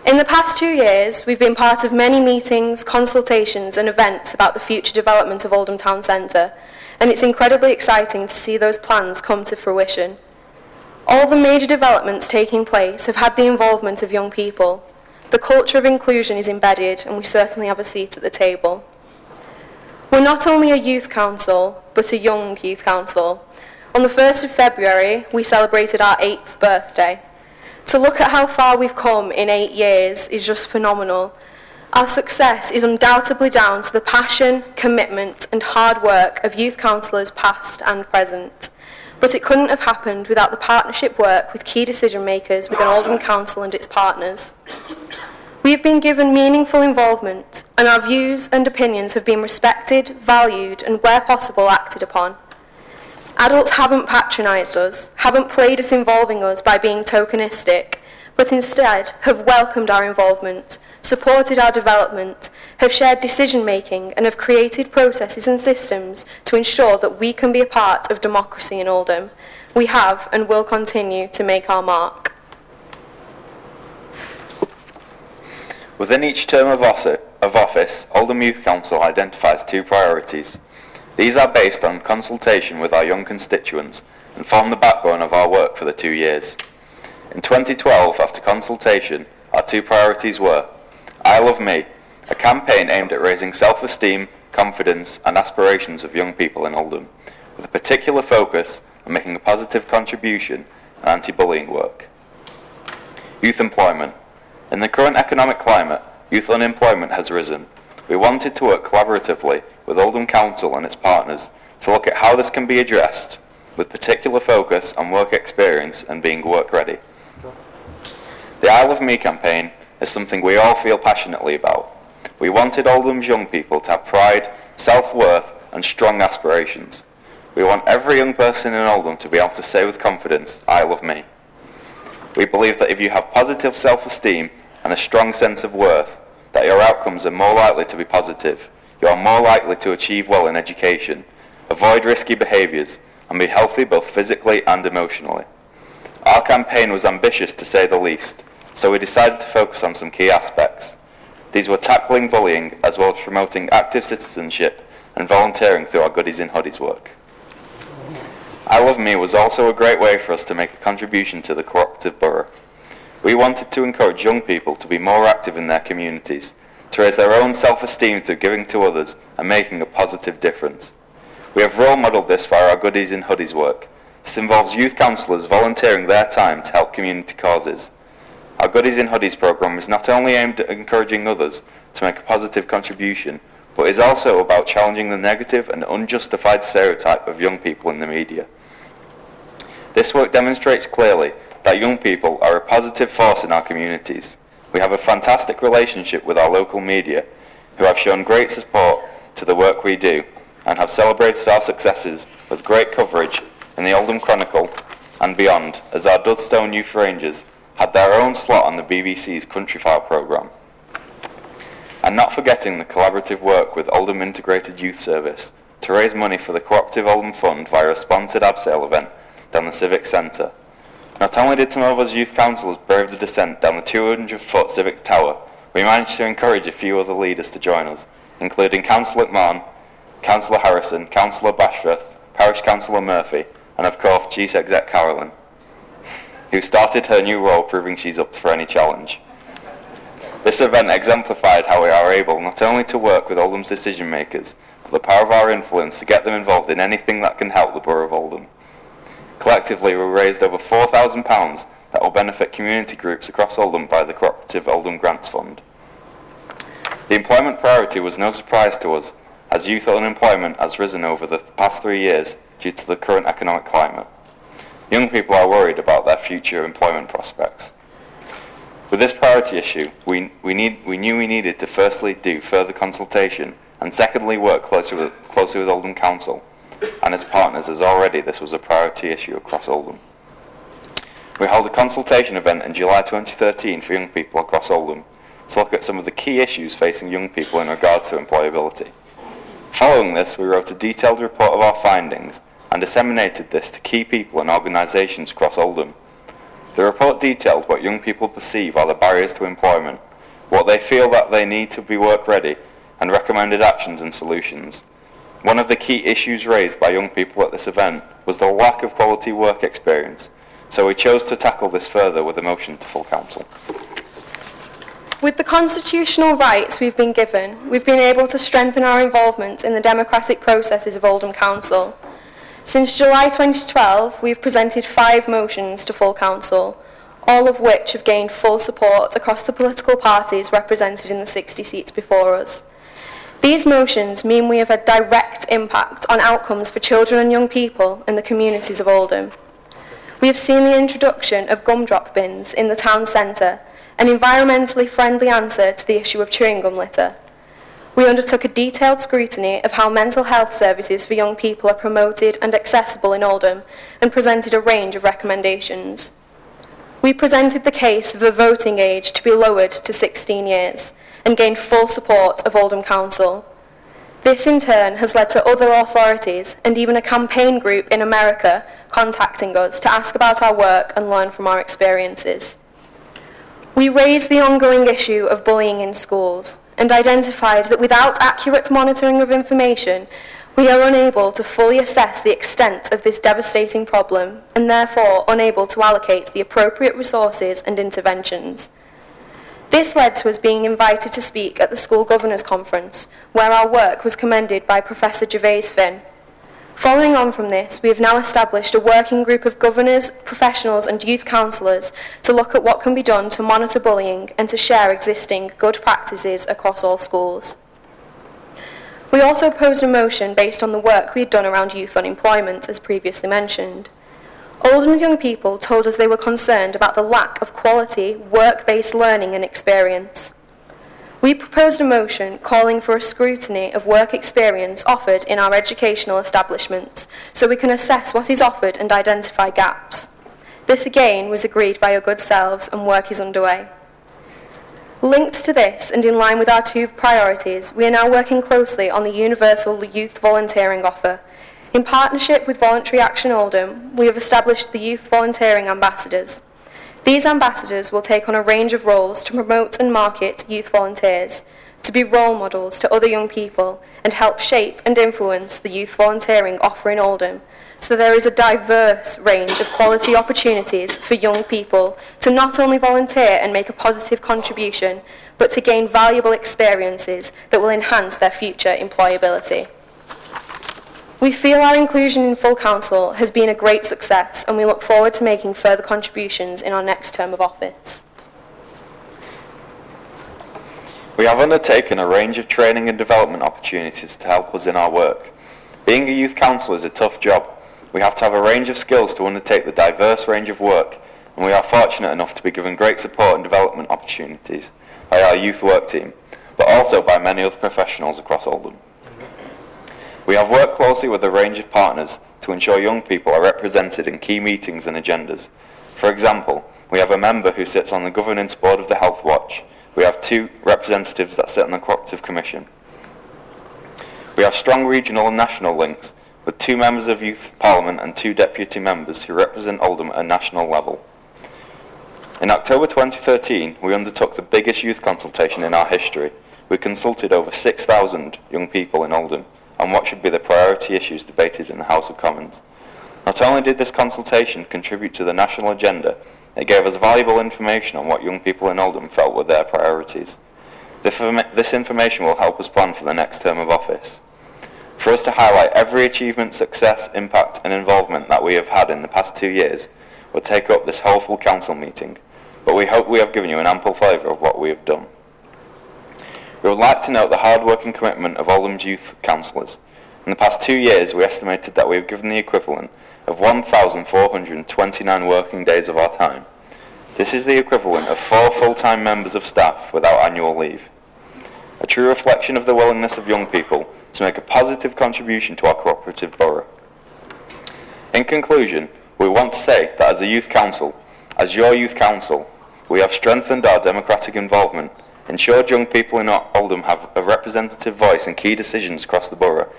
In the past 2 years, we've been part of many meetings, consultations and events about the future development of Oldham Town Centre, and it's incredibly exciting to see those plans come to fruition. All the major developments taking place have had the involvement of young people. The culture of inclusion is embedded, and we certainly have a seat at the table. We're not only a youth council, but a young youth council. On the 1st of February, we celebrated our 8th birthday. To look at how far we've come in 8 years is just phenomenal. Our success is undoubtedly down to the passion, commitment and hard work of youth councillors past and present. But it couldn't have happened without the partnership work with key decision makers within Oldham Council and its partners. We have been given meaningful involvement, and our views and opinions have been respected, valued and where possible acted upon. Adults haven't patronised us, haven't played at involving us by being tokenistic, but instead have welcomed our involvement, supported our development, have shared decision making and have created processes and systems to ensure that we can be a part of democracy in Oldham. We have and will continue to make our mark. Within each term of office, Oldham Youth Council identifies 2 priorities. These are based on consultation with our young constituents and form the backbone of our work for the 2 years. In 2012, after consultation, our 2 priorities were I Love Me, a campaign aimed at raising self-esteem, confidence and aspirations of young people in Oldham, with a particular focus on making a positive contribution and anti-bullying work. Youth employment. In the current economic climate, youth unemployment has risen. We wanted to work collaboratively with Oldham Council and its partners to look at how this can be addressed, with particular focus on work experience and being work ready. The I Love Me campaign is something we all feel passionately about. We wanted Oldham's young people to have pride, self-worth and strong aspirations. We want every young person in Oldham to be able to say with confidence, I love me. We believe that if you have positive self-esteem and a strong sense of worth, that your outcomes are more likely to be positive. You are more likely to achieve well in education, avoid risky behaviours, and be healthy both physically and emotionally. Our campaign was ambitious to say the least, so we decided to focus on some key aspects. These were tackling bullying as well as promoting active citizenship and volunteering through our Goodies in Hoodies work. I Love Me was also a great way for us to make a contribution to the cooperative borough. We wanted to encourage young people to be more active in their communities, to raise their own self-esteem through giving to others and making a positive difference. We have role modelled this via our Goodies in Hoodies work. This involves youth counsellors volunteering their time to help community causes. Our Goodies in Hoodies programme is not only aimed at encouraging others to make a positive contribution, but is also about challenging the negative and unjustified stereotype of young people in the media. This work demonstrates clearly that young people are a positive force in our communities. We have a fantastic relationship with our local media, who have shown great support to the work we do and have celebrated our successes with great coverage in the Oldham Chronicle and beyond, as our Dudstone Youth Rangers had their own slot on the BBC's Countryfile programme. And not forgetting the collaborative work with Oldham Integrated Youth Service to raise money for the Cooperative Oldham Fund via a sponsored abseil event down the Civic Centre. Not only did some of us youth councillors brave the descent down the 200-foot Civic Tower, we managed to encourage a few other leaders to join us, including Councillor McMahon, Councillor Harrison, Councillor Bashforth, Parish Councillor Murphy, and of course Chief Exec Carolyn, who started her new role proving she's up for any challenge. This event exemplified how we are able not only to work with Oldham's decision makers, but the power of our influence to get them involved in anything that can help the Borough of Oldham. Collectively, we raised over £4,000 that will benefit community groups across Oldham by the Cooperative Oldham Grants Fund. The employment priority was no surprise to us, as youth unemployment has risen over the past 3 years due to the current economic climate. Young people are worried about their future employment prospects. With this priority issue, we knew we needed to firstly do further consultation and secondly work closely with Oldham Council, and as partners, as already this was a priority issue across Oldham. We held a consultation event in July 2013 for young people across Oldham to look at some of the key issues facing young people in regard to employability. Following this, we wrote a detailed report of our findings and disseminated this to key people and organisations across Oldham. The report detailed what young people perceive are the barriers to employment, what they feel that they need to be work ready, and recommended actions and solutions. One of the key issues raised by young people at this event was the lack of quality work experience, so we chose to tackle this further with a motion to full council. With the constitutional rights we've been given, we've been able to strengthen our involvement in the democratic processes of Oldham Council. Since July 2012, we've presented 5 motions to full council, all of which have gained full support across the political parties represented in the 60 seats before us. These motions mean we have had direct impact on outcomes for children and young people in the communities of Oldham. We have seen the introduction of gumdrop bins in the town centre, an environmentally friendly answer to the issue of chewing gum litter. We undertook a detailed scrutiny of how mental health services for young people are promoted and accessible in Oldham and presented a range of recommendations. We presented the case of the voting age to be lowered to 16 years and gained full support of Oldham Council. This in turn has led to other authorities and even a campaign group in America contacting us to ask about our work and learn from our experiences. We raised the ongoing issue of bullying in schools and identified that without accurate monitoring of information, we are unable to fully assess the extent of this devastating problem and therefore unable to allocate the appropriate resources and interventions. This led to us being invited to speak at the School Governors' Conference, where our work was commended by Professor Gervais Finn. Following on from this, we have now established a working group of governors, professionals and youth counsellors to look at what can be done to monitor bullying and to share existing good practices across all schools. We also opposed a motion based on the work we had done around youth unemployment, as previously mentioned. Oldham's young people told us they were concerned about the lack of quality, work-based learning and experience. We proposed a motion calling for a scrutiny of work experience offered in our educational establishments so we can assess what is offered and identify gaps. This again was agreed by your good selves and work is underway. Linked to this and in line with our 2 priorities, we are now working closely on the universal youth volunteering offer. In partnership with Voluntary Action Oldham, we have established the Youth Volunteering Ambassadors. These ambassadors will take on a range of roles to promote and market youth volunteers, to be role models to other young people and help shape and influence the youth volunteering offer in Oldham, so there is a diverse range of quality opportunities for young people to not only volunteer and make a positive contribution, but to gain valuable experiences that will enhance their future employability. We feel our inclusion in full council has been a great success, and we look forward to making further contributions in our next term of office. We have undertaken a range of training and development opportunities to help us in our work. Being a youth council is a tough job. We have to have a range of skills to undertake the diverse range of work, and we are fortunate enough to be given great support and development opportunities by our youth work team, but also by many other professionals across Oldham. We have worked closely with a range of partners to ensure young people are represented in key meetings and agendas. For example, we have a member who sits on the governance board of the Health Watch. We have 2 representatives that sit on the Cooperative Commission. We have strong regional and national links with 2 members of Youth Parliament and 2 deputy members who represent Oldham at a national level. In October 2013, we undertook the biggest youth consultation in our history. We consulted over 6,000 young people in Oldham on what should be the priority issues debated in the House of Commons. Not only did this consultation contribute to the national agenda, it gave us valuable information on what young people in Oldham felt were their priorities. This information will help us plan for the next term of office. For us to highlight every achievement, success, impact and involvement that we have had in the past 2 years will take up this whole full council meeting, but we hope we have given you an ample flavour of what we have done. We would like to note the hard-working commitment of Oldham's youth councillors. In the past 2 years, we estimated that we have given the equivalent of 1,429 working days of our time. This is the equivalent of 4 full-time members of staff without annual leave. A true reflection of the willingness of young people to make a positive contribution to our cooperative borough. In conclusion, we want to say that as a youth council, as your youth council, we have strengthened our democratic involvement, ensured young people in Oldham have a representative voice in key decisions across the borough,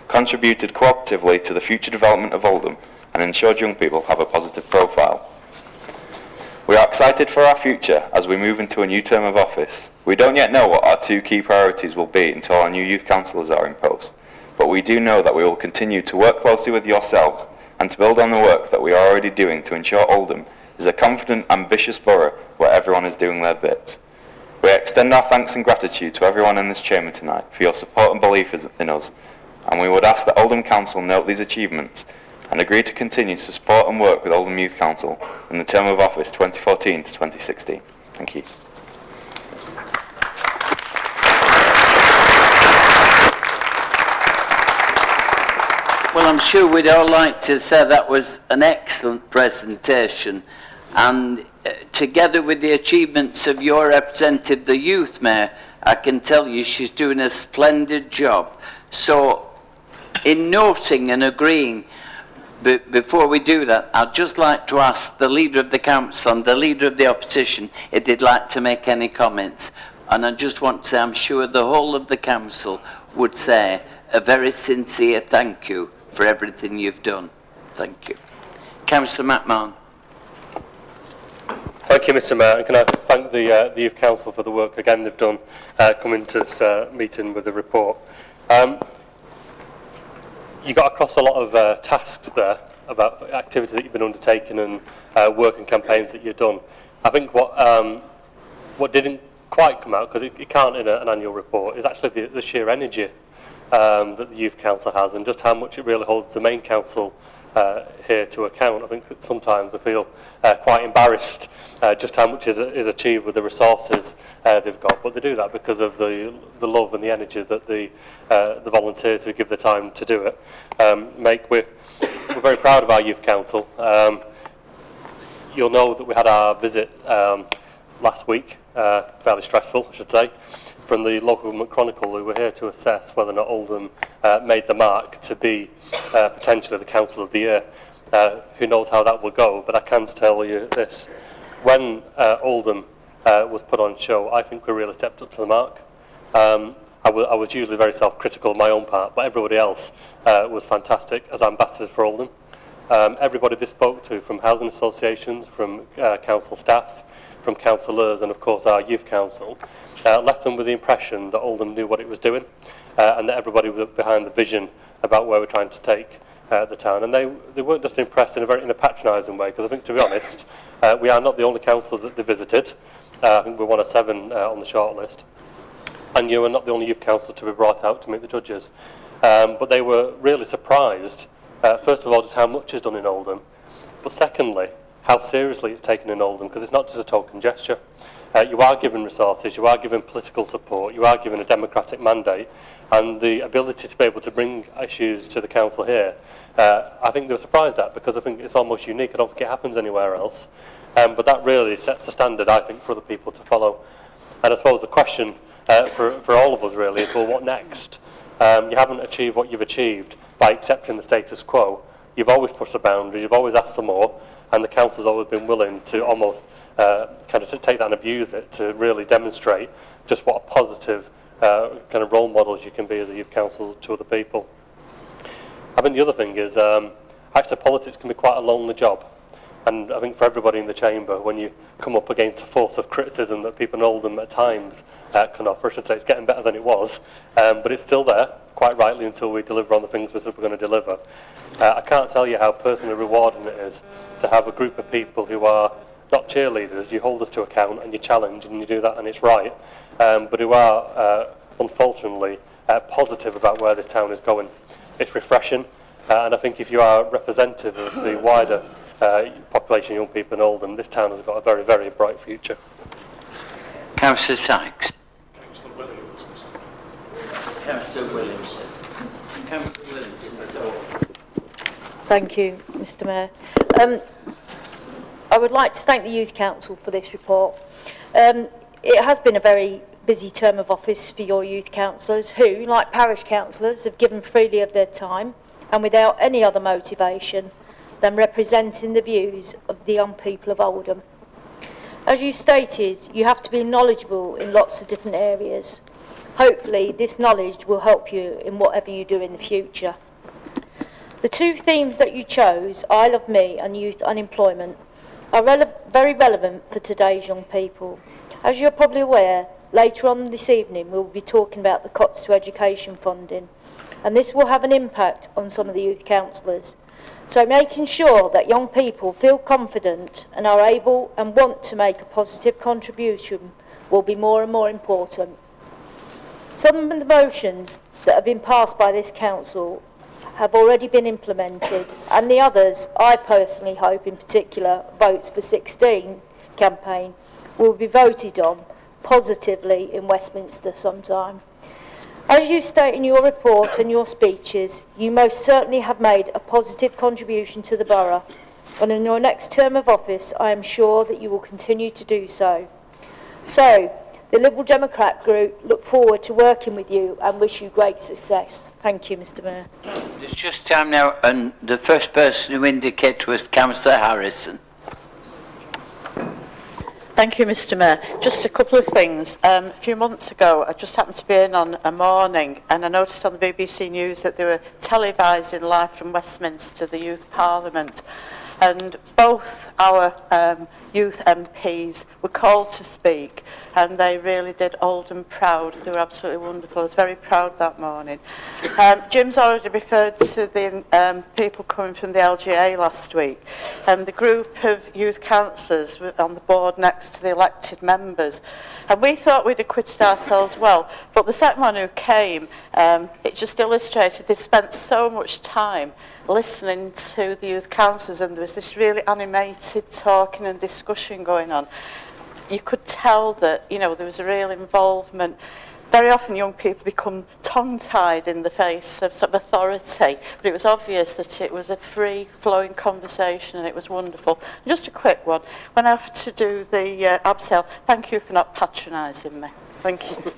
contributed cooperatively to the future development of Oldham, and ensured young people have a positive profile. We are excited for our future as we move into a new term of office. We don't yet know what our 2 key priorities will be until our new youth councillors are in post, but we do know that we will continue to work closely with yourselves and to build on the work that we are already doing to ensure Oldham is a confident, ambitious borough where everyone is doing their bit. We extend our thanks and gratitude to everyone in this chamber tonight for your support and belief in us, and we would ask that Oldham Council note these achievements and agree to continue to support and work with Oldham Youth Council in the term of office 2014 to 2016. Thank you. Well, I'm sure we'd all like to say that was an excellent presentation, and together with the achievements of your representative, the youth mayor, I can tell you she's doing a splendid job. So, in noting and agreeing, before we do that, I'd just like to ask the Leader of the Council and the Leader of the Opposition if they'd like to make any comments. And I just want to say I'm sure the whole of the Council would say a very sincere thank you for everything you've done. Thank you. Councillor McMahon. Thank you, Mr Mayor. And can I thank the Youth Council for the work again they've done coming to this meeting with the report. You got across a lot of tasks there about activities that you've been undertaking and work and campaigns that you've done. I think what didn't quite come out, because it can't in an annual report, is actually the sheer energy that the Youth Council has and just how much it really holds the main council here to account. I think that sometimes we feel quite embarrassed just how much is achieved with the resources they've got, but they do that because of the love and the energy that the volunteers who give the time to do it make. We're very proud of our Youth Council. You'll know that we had our visit last week, fairly stressful I should say, from the Local Government Chronicle, who were here to assess whether or not Oldham made the mark to be potentially the Council of the Year. Who knows how that will go, but I can tell you this. When Oldham was put on show, I think we really stepped up to the mark. I was usually very self-critical on my own part, but everybody else was fantastic as ambassadors for Oldham. Everybody they spoke to, from housing associations, from council staff, from councillors and of course our youth council, left them with the impression that Oldham knew what it was doing and that everybody was behind the vision about where we're trying to take the town. And they weren't just impressed in a patronising way, because I think, to be honest, we are not the only council that they visited. I think we're one of 7 on the short list. And you are not the only youth council to be brought out to meet the judges. But they were really surprised, first of all, just how much is done in Oldham, but secondly, how seriously it's taken in Oldham, because it's not just a token gesture. You are given resources, you are given political support, you are given a democratic mandate, and the ability to be able to bring issues to the council here, I think they were surprised at, because I think it's almost unique. I don't think it happens anywhere else. But that really sets the standard, I think, for other people to follow. And I suppose the question for all of us really is, well, what next? You haven't achieved what you've achieved by accepting the status quo. You've always pushed the boundaries, you've always asked for more, and the council's always been willing to almost kind of take that and abuse it to really demonstrate just what a positive kind of role models you can be as a youth council to other people. I think the other thing is, actually politics can be quite a lonely job. And I think for everybody in the chamber, when you come up against a force of criticism that people in Oldham at times can offer, I should say it's getting better than it was, but it's still there, quite rightly, until we deliver on the things we said we're going to deliver. I can't tell you how personally rewarding it is to have a group of people who are not cheerleaders. You hold us to account and you challenge, and you do that and it's right, but who are unfalteringly positive about where this town is going. It's refreshing, and I think if you are representative of the wider population of young people in Oldham, this town has got a very, very bright future. Councillor Sykes. Councillor Williams. Councillor Williamson. Councillor Williamson. Thank you, Mr Mayor. I would like to thank the Youth Council for this report. It has been a very busy term of office for your youth councillors who, like parish councillors, have given freely of their time and without any other motivation than representing the views of the young people of Oldham. As you stated, you have to be knowledgeable in lots of different areas. Hopefully, this knowledge will help you in whatever you do in the future. The 2 themes that you chose, Isle of Me and youth unemployment, are very relevant for today's young people. As you're probably aware, later on this evening we'll be talking about the Cots to Education funding, and this will have an impact on some of the youth councillors. So making sure that young people feel confident and are able and want to make a positive contribution will be more and more important. Some of the motions that have been passed by this council have already been implemented, and the others, I personally hope in particular, Votes for 16 campaign, will be voted on positively in Westminster sometime. As you state in your report and your speeches, you most certainly have made a positive contribution to the borough, and in your next term of office I am sure that you will continue to do so. So, the Liberal Democrat group look forward to working with you and wish you great success. Thank you, Mr Mayor. It's just time now, and the first person who indicated was Councillor Harrison. Thank you, Mr Mayor. Just a couple of things. A few months ago, I just happened to be in on a morning, and I noticed on the BBC News that they were televising live from Westminster, the Youth Parliament, and both our youth MPs were called to speak, and they really did Oldham proud. They were absolutely wonderful. I was very proud that morning. Jim's already referred to the people coming from the LGA last week, and the group of youth councillors were on the board next to the elected members. And we thought we'd acquitted ourselves well, but the second one who came, it just illustrated they spent so much time listening to the youth councillors, and there was this really animated talking and discussion going on. You could tell that, you know, there was a real involvement. Very often young people become tongue-tied in the face of sort of authority, but it was obvious that it was a free-flowing conversation, and it was wonderful. And just a quick one. When I have to do the abseil, thank you for not patronising me. Thank you.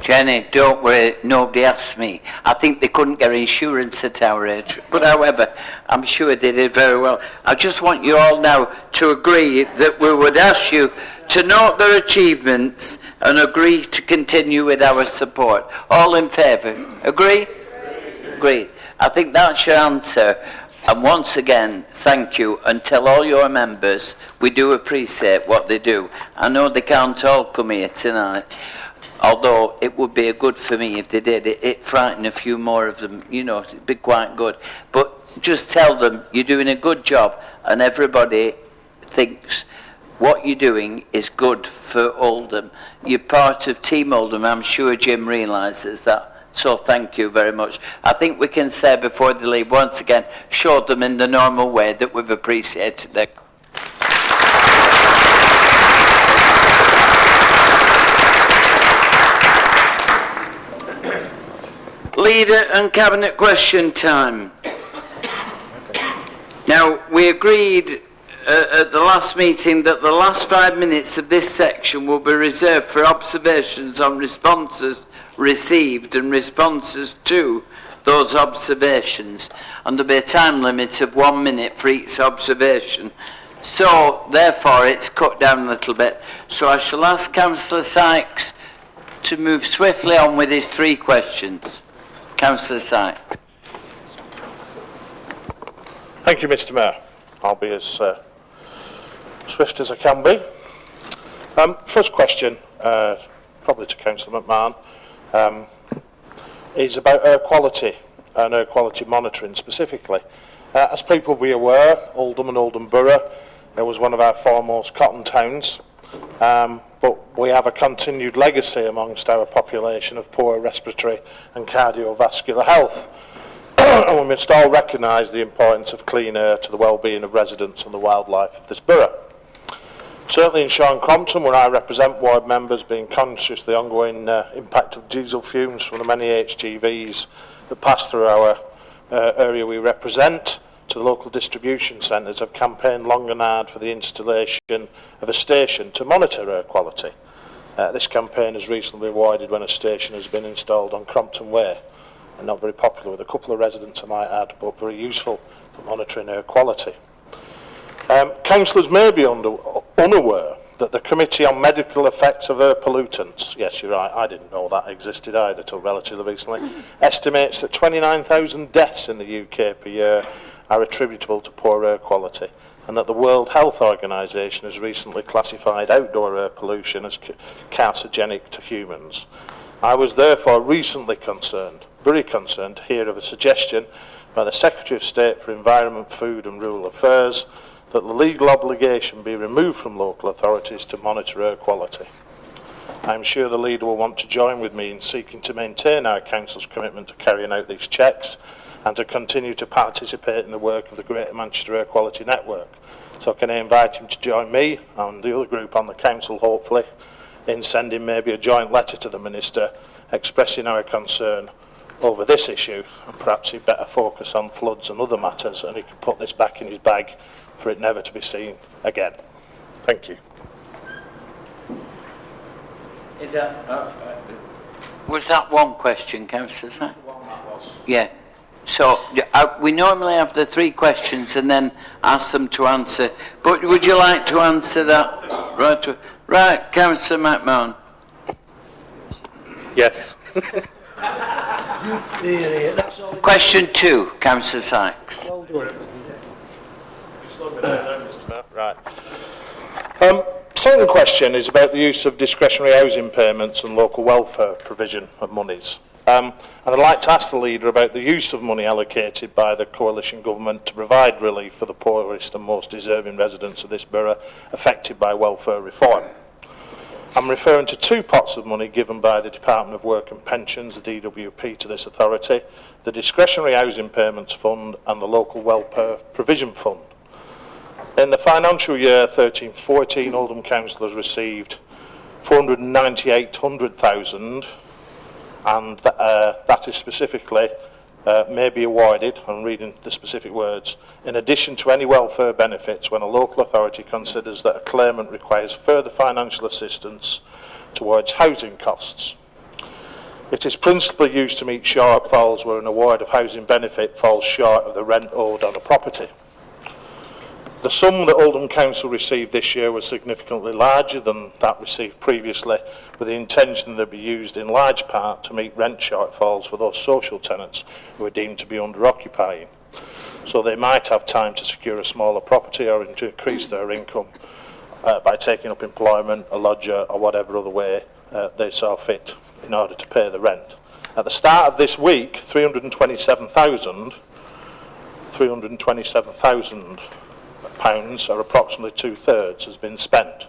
Jenny, don't worry, nobody asked me. I think they couldn't get insurance at our age, but however, I'm sure they did very well. I just want you all now to agree that we would ask you to note their achievements and agree to continue with our support. All in favour? Agree? Agree. I think that's your answer. And once again, thank you, and tell all your members we do appreciate what they do. I know they can't all come here tonight, although it would be good for me if they did. It frightened a few more of them, you know, it'd be quite good. But just tell them you're doing a good job, and everybody thinks what you're doing is good for Oldham. You're part of Team Oldham. I'm sure Jim realises that. So thank you very much. I think we can say before they leave, once again, show them in the normal way that we've appreciated their... Leader and Cabinet question time. Now, we agreed at the last meeting that the last 5 minutes of this section will be reserved for observations on responses received and responses to those observations, and there'll be a time limit of 1 minute for each observation. So, therefore, it's cut down a little bit. So I shall ask Councillor Sykes to move swiftly on with his 3 questions. Councillor Sykes. Thank you, Mr. Mayor. I'll be as swift as I can be. First question, probably to Councillor McMahon, is about air quality and air quality monitoring specifically. As people will be aware, Oldham and Oldham Borough, it was one of our foremost cotton towns, but we have a continued legacy amongst our population of poor respiratory and cardiovascular health. And we must all recognise the importance of clean air to the well-being of residents and the wildlife of this borough. Certainly in Sean Crompton, where I represent ward members, being conscious of the ongoing impact of diesel fumes from the many HGVs that pass through our area we represent, to the local distribution centres, have campaigned long and hard for the installation of a station to monitor air quality. This campaign has recently been awarded when a station has been installed on Crompton Way, and not very popular with a couple of residents, I might add, but very useful for monitoring air quality. Councillors may be unaware that the Committee on Medical Effects of Air Pollutants, yes, you're right, I didn't know that existed either till relatively recently, estimates that 29,000 deaths in the UK per year are attributable to poor air quality, and that the World Health Organisation has recently classified outdoor air pollution as carcinogenic to humans. I was therefore recently concerned, very concerned, to hear of a suggestion by the Secretary of State for Environment, Food and Rural Affairs that the legal obligation be removed from local authorities to monitor air quality. I am sure the leader will want to join with me in seeking to maintain our council's commitment to carrying out these checks and to continue to participate in the work of the Greater Manchester Air Quality Network. So can I invite him to join me and the other group on the council, hopefully, in sending maybe a joint letter to the Minister expressing our concern over this issue, and perhaps he'd better focus on floods and other matters, and he could put this back in his bag for it never to be seen again. Thank you. Is that was that one question, Councillor? Yeah. So we normally have the 3 questions and then ask them to answer. But would you like to answer that? Right, Councillor McMahon. Yes. Question 2, Councillor Sykes. Right. Second question is about the use of discretionary housing payments and local welfare provision of monies. And I'd like to ask the leader about the use of money allocated by the coalition government to provide relief for the poorest and most deserving residents of this borough affected by welfare reform. I'm referring to 2 pots of money given by the Department of Work and Pensions, the DWP, to this authority, the Discretionary Housing Payments Fund and the Local Welfare Provision Fund. In the financial year 13-14, Oldham Council has received 498,000, and that is specifically may be awarded, I'm reading the specific words, in addition to any welfare benefits when a local authority considers that a claimant requires further financial assistance towards housing costs. It is principally used to meet shortfalls where an award of housing benefit falls short of the rent owed on a property. The sum that Oldham Council received this year was significantly larger than that received previously, with the intention that it be used in large part to meet rent shortfalls for those social tenants who are deemed to be under-occupying. So they might have time to secure a smaller property or to increase their income by taking up employment, a lodger, or whatever other way they saw fit in order to pay the rent. At the start of this week, 327,000 pounds, or approximately 2/3, has been spent.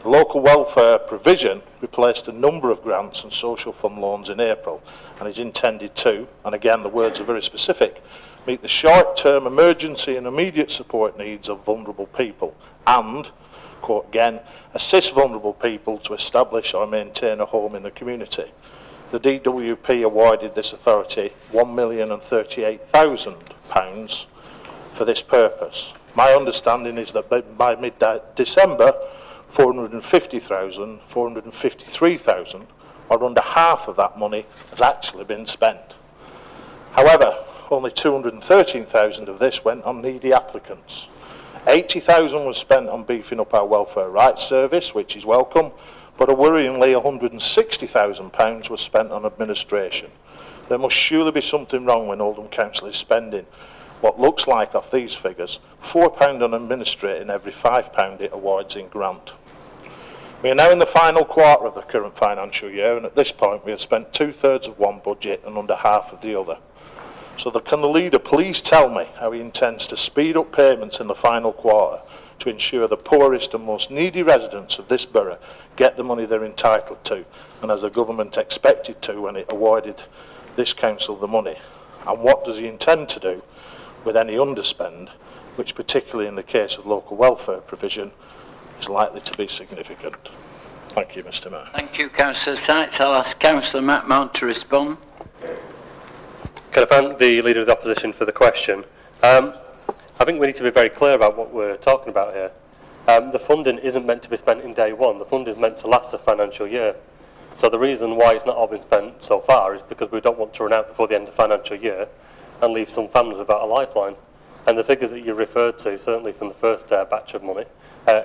The local welfare provision replaced a number of grants and social fund loans in April and is intended to, and again the words are very specific, meet the short-term emergency and immediate support needs of vulnerable people and, quote again, assist vulnerable people to establish or maintain a home in the community. The DWP awarded this authority £1,038,000 for this purpose. My understanding is that by mid-December, 453,000, or under half of that money, has actually been spent. However, only 213,000 of this went on needy applicants. 80,000 was spent on beefing up our welfare rights service, which is welcome, but a worryingly £160,000 was spent on administration. There must surely be something wrong when Oldham Council is spending what looks like, off these figures, £4 on administrating every £5 it awards in grant. We are now in the final quarter of the current financial year, and at this point we have spent 2/3 of one budget and under half of the other. So can the leader please tell me how he intends to speed up payments in the final quarter to ensure the poorest and most needy residents of this borough get the money they're entitled to, and as the government expected to when it awarded this council the money? And what does he intend to do with any underspend, which particularly in the case of local welfare provision is likely to be significant? Thank you, Mr. Mayor. Thank you, Councillor Sykes. I'll ask Councillor Matt Mount to respond. Can I thank the Leader of the Opposition for the question? I think we need to be very clear about what we're talking about here. The funding isn't meant to be spent in day one. The funding is meant to last a financial year. So the reason why it's not all been spent so far is because we don't want to run out before the end of the financial year and leave some families without a lifeline. And the figures that you referred to, certainly from the first batch of money,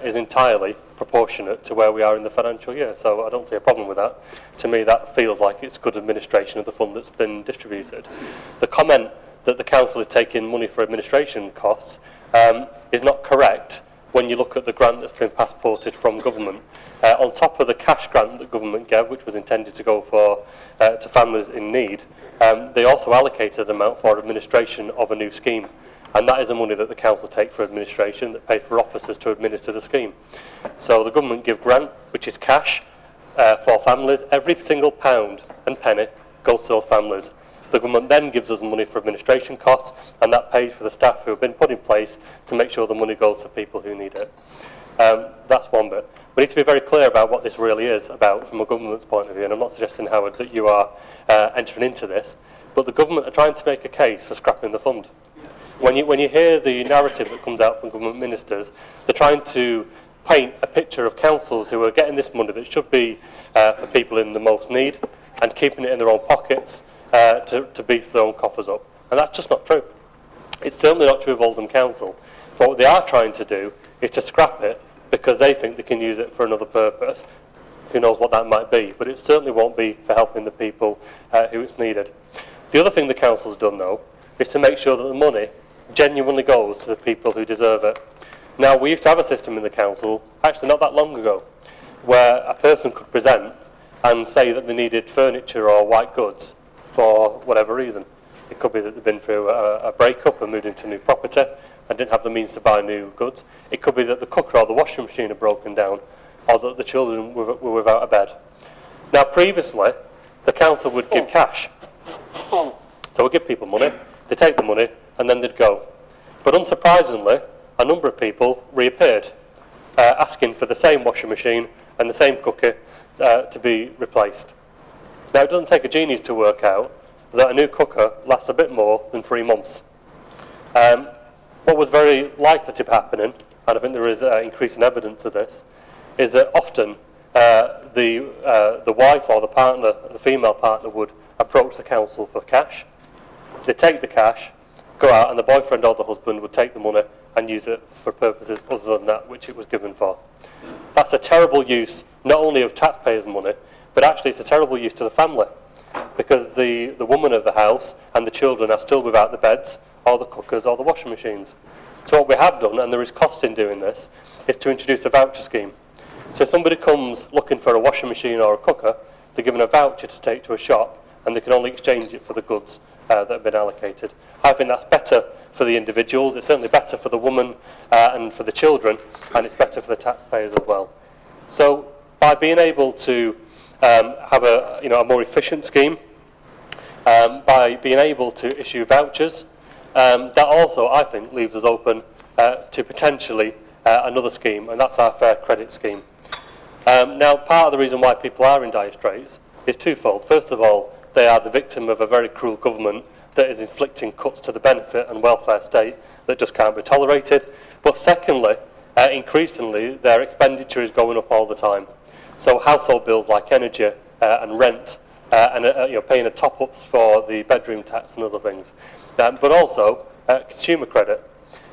is entirely proportionate to where we are in the financial year. So I don't see a problem with that. To me, that feels like it's good administration of the fund that's been distributed. The comment that the council is taking money for administration costs is not correct when you look at the grant that's been passported from government. On top of the cash grant that government gave, which was intended to go for to families in need, they also allocated an amount for administration of a new scheme. And that is the money that the council take for administration that pays for officers to administer the scheme. So the government give grant, which is cash for families. Every single pound and penny goes to those families. The government then gives us money for administration costs, and that pays for the staff who have been put in place to make sure the money goes to people who need it. That's one bit. We need to be very clear about what this really is about from a government's point of view, and I'm not suggesting, Howard, that you are entering into this, but the government are trying to make a case for scrapping the fund. When you hear the narrative that comes out from government ministers, they're trying to paint a picture of councils who are getting this money that should be for people in the most need and keeping it in their own pockets to beef their own coffers up. And that's just not true. It's certainly not true of Oldham Council. But what they are trying to do is to scrap it because they think they can use it for another purpose. Who knows what that might be, but it certainly won't be for helping the people who it's needed. The other thing the council's done, though, is to make sure that the money genuinely goes to the people who deserve it. Now, we used to have a system in the council, actually not that long ago, where a person could present and say that they needed furniture or white goods for whatever reason. It could be that they've been through a breakup and moved into a new property and didn't have the means to buy new goods. It could be that the cooker or the washing machine had broken down, or that the children were without a bed. Now, previously, the council would give cash. So we'd give people money, they'd take the money, and then they'd go. But unsurprisingly, a number of people reappeared, asking for the same washing machine and the same cooker to be replaced. Now, it doesn't take a genius to work out that a new cooker lasts a bit more than 3 months. What was very likely to be happening, and I think there is increasing evidence of this, is that often the wife or the partner, the female partner, would approach the council for cash. They'd take the cash, go out, and the boyfriend or the husband would take the money and use it for purposes other than that which it was given for. That's a terrible use, not only of taxpayers' money, but actually it's a terrible use to the family, because the woman of the house and the children are still without the beds or the cookers or the washing machines. So what we have done, and there is cost in doing this, is to introduce a voucher scheme. So if somebody comes looking for a washing machine or a cooker, they're given a voucher to take to a shop, and they can only exchange it for the goods that have been allocated. I think that's better for the individuals, it's certainly better for the woman and for the children, and it's better for the taxpayers as well. So by being able to have a more efficient scheme, by being able to issue vouchers, that also, I think, leaves us open to potentially another scheme, and that's our fair credit scheme. Now, part of the reason why people are in dire straits is twofold. First of all, they are the victim of a very cruel government that is inflicting cuts to the benefit and welfare state that just can't be tolerated. But secondly, increasingly, their expenditure is going up all the time. So household bills like energy and rent and paying a top-ups for the bedroom tax and other things. But also consumer credit.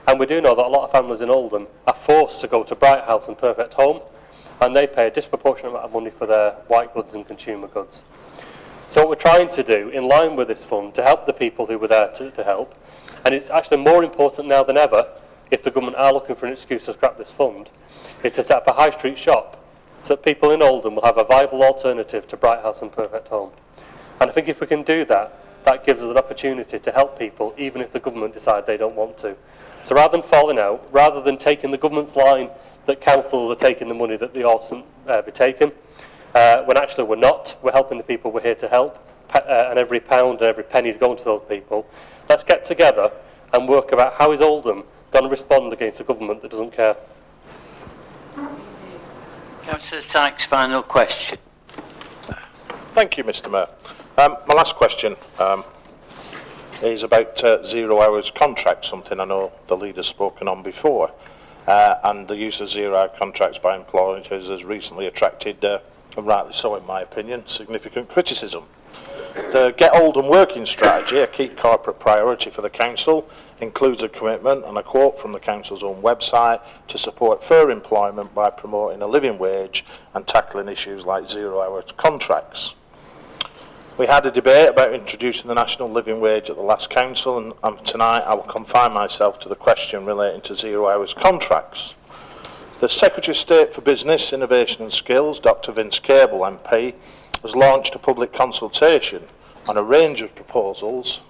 And we do know that a lot of families in Oldham are forced to go to Bright House and Perfect Home, and they pay a disproportionate amount of money for their white goods and consumer goods. So what we're trying to do, in line with this fund, to help the people who were there to help, and it's actually more important now than ever, if the government are looking for an excuse to scrap this fund, is to set up a high street shop, so that people in Oldham will have a viable alternative to Bright House and Perfect Home. And I think if we can do that, that gives us an opportunity to help people, even if the government decide they don't want to. So rather than falling out, rather than taking the government's line that councils are taking the money that they oughtn't be taken, when actually we're not, we're helping the people we're here to help, and every pound and every penny is going to those people. Let's get together and work about how is Oldham going to respond against a government that doesn't care. Councillor Sykes, final question. Thank you, Mr. Mayor. My last question is about 0 hours contracts, something I know the leader's spoken on before, and the use of 0 hour contracts by employers has recently attracted, and rightly so in my opinion, significant criticism. The Get Oldham working strategy, a key corporate priority for the council, includes a commitment, and a quote from the council's own website, to support fair employment by promoting a living wage and tackling issues like 0 hour contracts. We had a debate about introducing the national living wage at the last council, and tonight I will confine myself to the question relating to 0 hours contracts. The Secretary of State for Business, Innovation and Skills, Dr Vince Cable MP, has launched a public consultation on a range of proposals.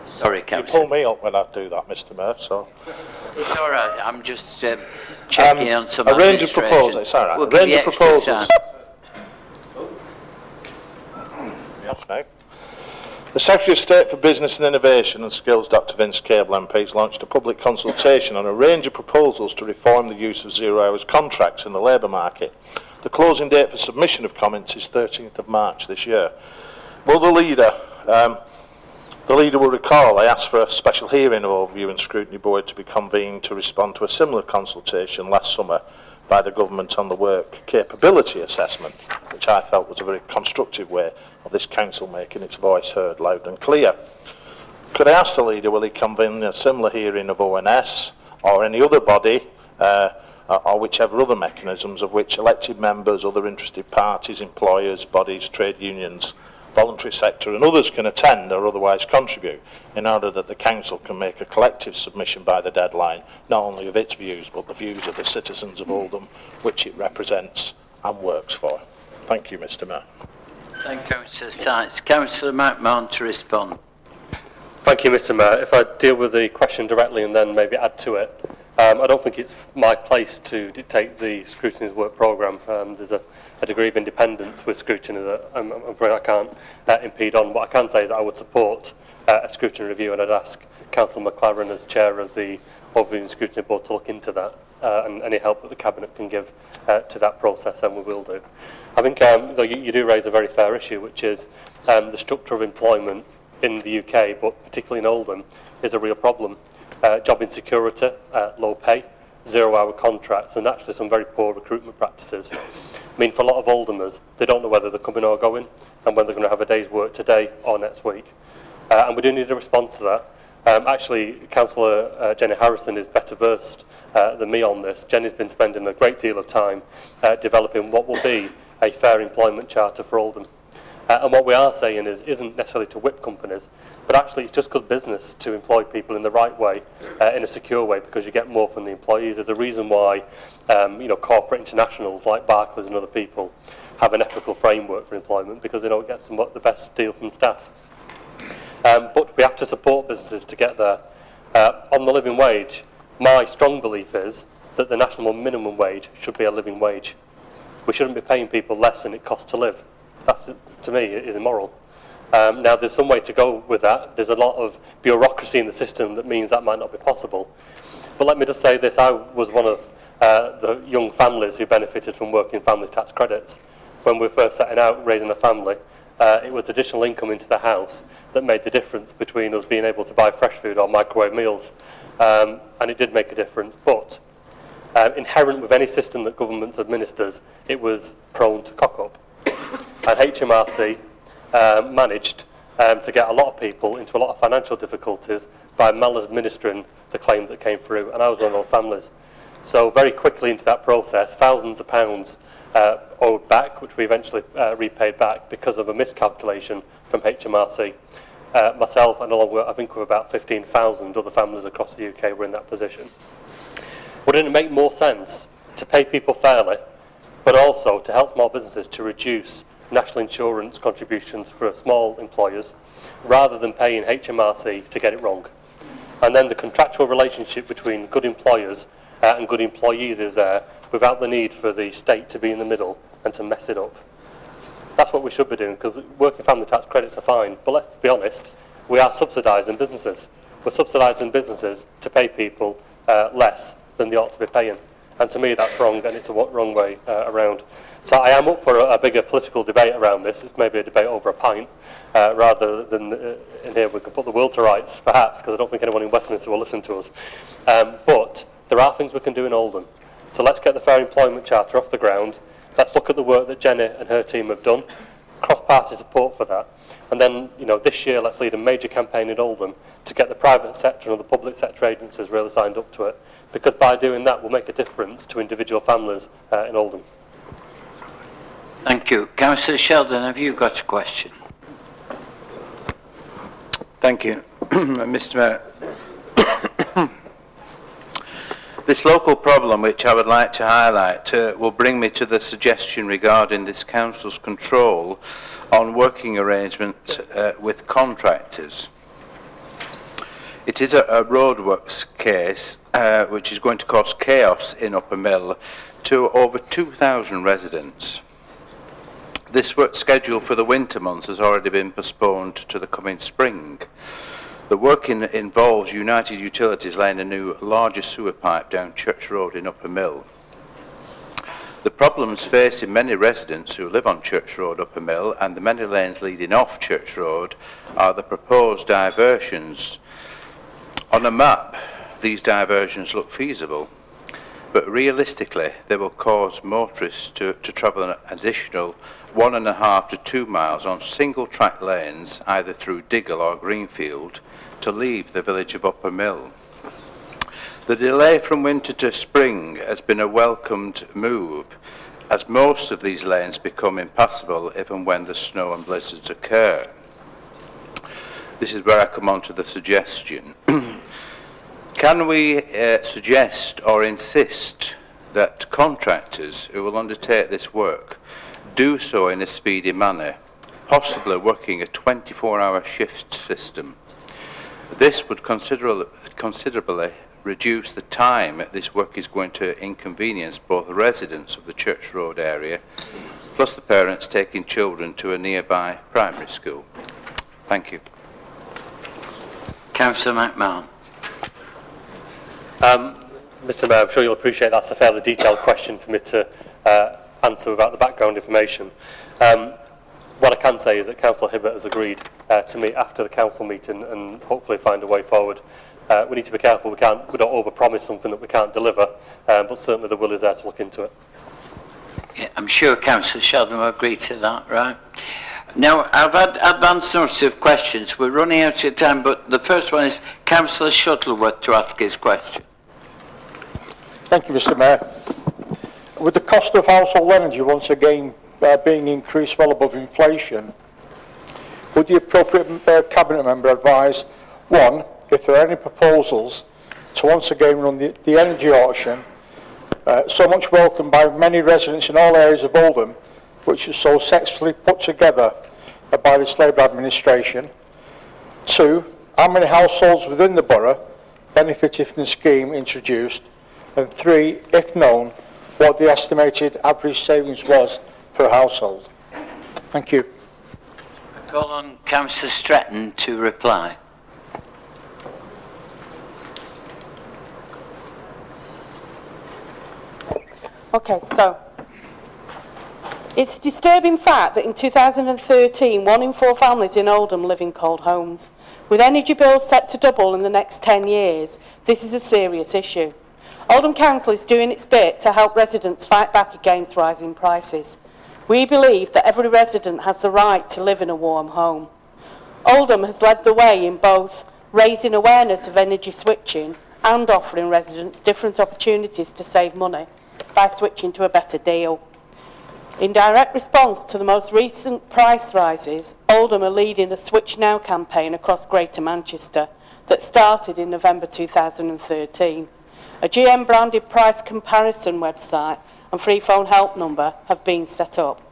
Sorry, Councillor. You pull me up when I do that, Mr Mayor, so... It's all right, I'm just checking on some a range of proposals, it's all right. We'll a range of proposals. Off now. The Secretary of State for Business and Innovation and Skills, Dr Vince Cable MP, has launched a public consultation on a range of proposals to reform the use of 0 hours contracts in the labour market. The closing date for submission of comments is 13th of March this year. Will the leader will recall I asked for a special hearing of Overview and Scrutiny Board to be convened to respond to a similar consultation last summer by the government on the work capability assessment, which I felt was a very constructive way of this council making its voice heard loud and clear. Could I ask the leader, will he convene a similar hearing of ONS or any other body or whichever other mechanisms of which elected members, other interested parties, employers, bodies, trade unions, voluntary sector and others can attend or otherwise contribute, in order that the council can make a collective submission by the deadline, not only of its views but the views of the citizens of Oldham which it represents and works for. Thank you, Mr Mayor. Thank you, Councillor Sykes. Councillor McMahon to respond. Thank you, Mr Mayor. If I deal with the question directly and then maybe add to it, I don't think it's my place to dictate the scrutiny's work programme. There's a degree of independence with scrutiny that I'm afraid I can't impede on. What I can say is that I would support a scrutiny review, and I'd ask Councillor McLaren as chair of the Overview and Scrutiny Board to look into that, and any help that the Cabinet can give to that process, then we will do. I think though you do raise a very fair issue, which is the structure of employment in the UK, but particularly in Oldham, is a real problem. Job insecurity, low pay, 0 hour contracts, and actually some very poor recruitment practices. I mean, for a lot of Oldhamers, they don't know whether they're coming or going, and whether they're going to have a day's work today or next week. And we do need a response to that. Actually, Councillor Jenny Harrison is better versed than me on this. Jenny's been spending a great deal of time developing what will be a fair employment charter for Oldham. And what we are saying isn't necessarily to whip companies, but actually it's just good business to employ people in the right way, in a secure way, because you get more from the employees. There's a reason why corporate internationals like Barclays and other people have an ethical framework for employment, because they don't get the best deal from staff. But we have to support businesses to get there. On the living wage, my strong belief is that the national minimum wage should be a living wage. We shouldn't be paying people less than it costs to live. That, to me, is immoral. Now, there's some way to go with that. There's a lot of bureaucracy in the system that means that might not be possible. But let me just say this. I was one of the young families who benefited from working family tax credits. When we were first setting out raising a family, it was additional income into the house that made the difference between us being able to buy fresh food or microwave meals. And it did make a difference. But inherent with any system that government administers, it was prone to cock up. And HMRC managed to get a lot of people into a lot of financial difficulties by maladministering the claim that came through, and I was one of those families. So very quickly into that process, thousands of pounds owed back, which we eventually repaid back because of a miscalculation from HMRC. Myself and along with, I think, with about 15,000 other families across the UK were in that position. Wouldn't it make more sense to pay people fairly, but also to help small businesses to reduce national insurance contributions for small employers, rather than paying HMRC to get it wrong? And then the contractual relationship between good employers and good employees is there, without the need for the state to be in the middle and to mess it up. That's what we should be doing, because working family tax credits are fine, but let's be honest, we are subsidising businesses. We're subsidising businesses to pay people less than they ought to be paying. And to me, that's wrong, and it's a wrong way around. So I am up for a bigger political debate around this. It's maybe a debate over a pint, rather than in here we can put the world to rights, perhaps, because I don't think anyone in Westminster will listen to us. But there are things we can do in Oldham. So let's get the Fair Employment Charter off the ground. Let's look at the work that Jenny and her team have done. Cross-party support for that. And then, this year, let's lead a major campaign in Oldham to get the private sector and the public sector agencies really signed up to it. Because by doing that, we'll make a difference to individual families in Oldham. Thank you. Councillor Sheldon, have you got a question? Thank you, Mr. Mayor. This local problem, which I would like to highlight, will bring me to the suggestion regarding this council's control on working arrangements with contractors. It is a roadworks case which is going to cause chaos in Upper Mill to over 2,000 residents. This work schedule for the winter months has already been postponed to the coming spring. The work involves United Utilities laying a new larger sewer pipe down Church Road in Upper Mill. The problems facing many residents who live on Church Road, Upper Mill, and the many lanes leading off Church Road are the proposed diversions. On a map, these diversions look feasible, but realistically they will cause motorists to travel an additional 1.5 to 2 miles on single track lanes, either through Diggle or Greenfield, to leave the village of Upper Mill. The delay from winter to spring has been a welcomed move, as most of these lanes become impassable even when the snow and blizzards occur. This is where I come on to the suggestion. Can we suggest or insist that contractors who will undertake this work do so in a speedy manner, possibly working a 24-hour shift system? This would considerably reduce the time this work is going to inconvenience both the residents of the Church Road area, plus the parents taking children to a nearby primary school. Thank you. Councillor McMahon. Mr. Mayor, I'm sure you'll appreciate that's a fairly detailed question for me to answer without the background information. What I can say is that Councillor Hibbert has agreed to meet after the council meeting and hopefully find a way forward. We need to be careful. We don't overpromise something that we can't deliver, but certainly the will is there to look into it. Yeah, I'm sure Councillor Sheldon will agree to that, right? Now, I've had advance notice of questions. We're running out of time, but the first one is Councillor Shuttleworth to ask his question. Thank you, Mr. Mayor. With the cost of household energy once again being increased well above inflation, would the appropriate Cabinet member advise, 1, if there are any proposals to once again run the energy auction, so much welcomed by many residents in all areas of Oldham, which is so successfully put together by this Labour administration? 2, how many households within the borough benefited from the scheme introduced? And 3, if known, what the estimated average savings was per household? Thank you. I call on Councillor Stretton to reply. Okay, so it's a disturbing fact that in 2013, 1 in 4 families in Oldham live in cold homes. With energy bills set to double in the next 10 years, this is a serious issue. Oldham Council is doing its bit to help residents fight back against rising prices. We believe that every resident has the right to live in a warm home. Oldham has led the way in both raising awareness of energy switching and offering residents different opportunities to save money by switching to a better deal. In direct response to the most recent price rises, Oldham are leading a Switch Now campaign across Greater Manchester that started in November 2013. A GM-branded price comparison website and free phone help number have been set up.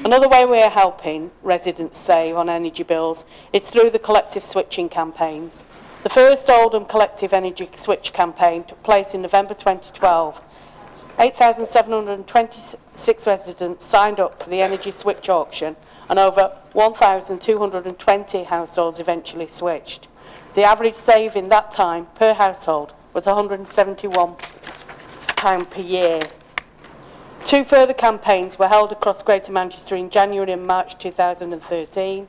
Another way we are helping residents save on energy bills is through the collective switching campaigns. The first Oldham Collective Energy Switch campaign took place in November 2012. 8,726 residents signed up for the energy switch auction and over 1,220 households eventually switched. The average saving that time per household was £171 per year. 2 further campaigns were held across Greater Manchester in January and March 2013.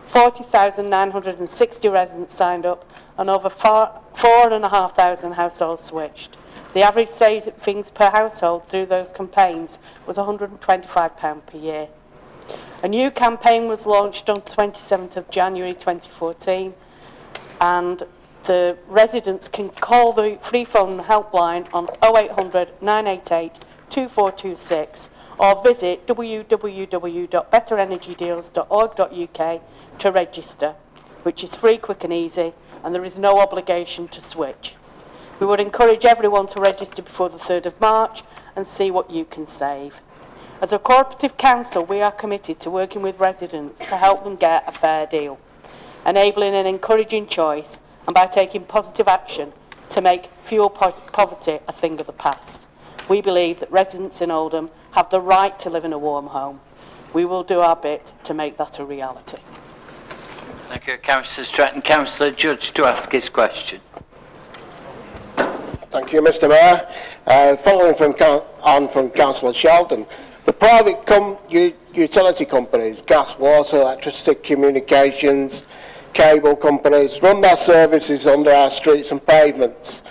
40,960 residents signed up and over 4,500 households switched. The average savings per household through those campaigns was £125 per year. A new campaign was launched on 27th of January 2014 and the residents can call the free phone helpline on 0800 988 2426 or visit www.betterenergydeals.org.uk to register, which is free, quick and easy, and there is no obligation to switch. We would encourage everyone to register before the 3rd of March and see what you can save. As a cooperative council, we are committed to working with residents to help them get a fair deal, enabling and encouraging choice, and by taking positive action to make fuel poverty a thing of the past. We believe that residents in Oldham have the right to live in a warm home. We will do our bit to make that a reality. Thank you, Councillor Stratton. Councillor Judge to ask his question. Thank you, Mr. Mayor. Following on from Councillor Sheldon, the private utility companies, gas, water, electricity, communications, cable companies, run their services under our streets and pavements.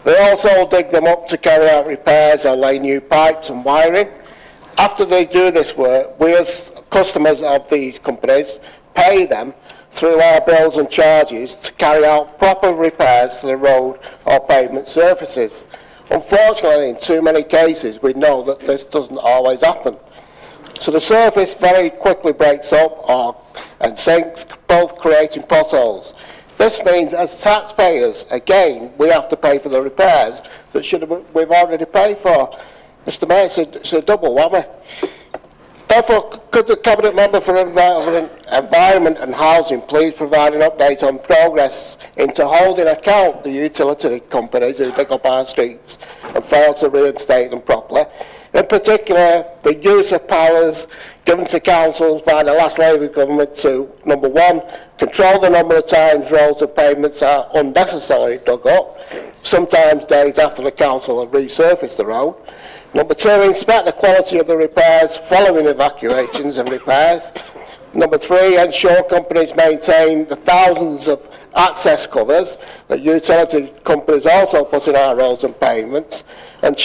They also dig them up to carry out repairs or lay new pipes and wiring. After they do this work, we as customers of these companies pay them through our bills and charges to carry out proper repairs to the road or pavement surfaces. Unfortunately, in too many cases, we know that this doesn't always happen. So the surface very quickly breaks up and sinks, both creating potholes. This means, as taxpayers, again, we have to pay for the repairs that we've already paid for. Mr. Mayor, it's a double whammy. Therefore, could the Cabinet Member for Environment and Housing please provide an update on progress into holding account the utility companies who dig up our streets and fail to reinstate them properly? In particular, the use of powers given to councils by the last Labour government to, number 1, control the number of times roads and pavements are unnecessarily dug up, sometimes days after the council have resurfaced the road. Number 2, inspect the quality of the repairs following evacuations and repairs. Number 3, ensure companies maintain the thousands of access covers that utility companies also put in our roads and pavements. And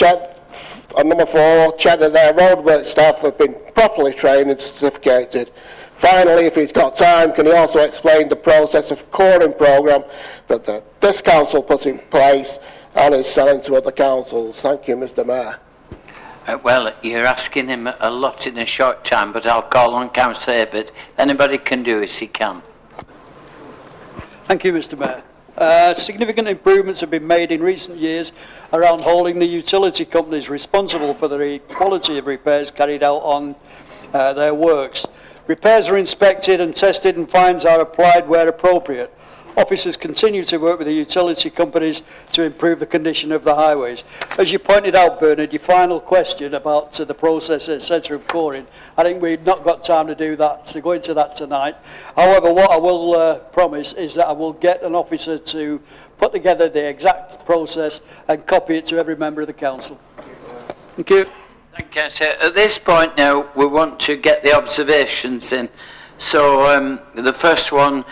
number 4, check that their roadwork staff have been properly trained and certificated. Finally, if he's got time, can he also explain the process of coring programme that this council put in place and is selling to other councils? Thank you, Mr. Mayor. Well, you're asking him a lot in a short time, but I'll call on Councillor Hibbert. Anybody can do it, he can. Thank you, Mr Mayor. Significant improvements have been made in recent years around holding the utility companies responsible for the quality of repairs carried out on their works. Repairs are inspected and tested and fines are applied where appropriate. Officers continue to work with the utility companies to improve the condition of the highways. As you pointed out, Bernard, your final question about the process, etc. of coring, I think we've not got time to do that, to go into that tonight. However, what I will promise is that I will get an officer to put together the exact process and copy it to every member of the council. Thank you. Thank you, sir. At this point now, we want to get the observations in. So the first one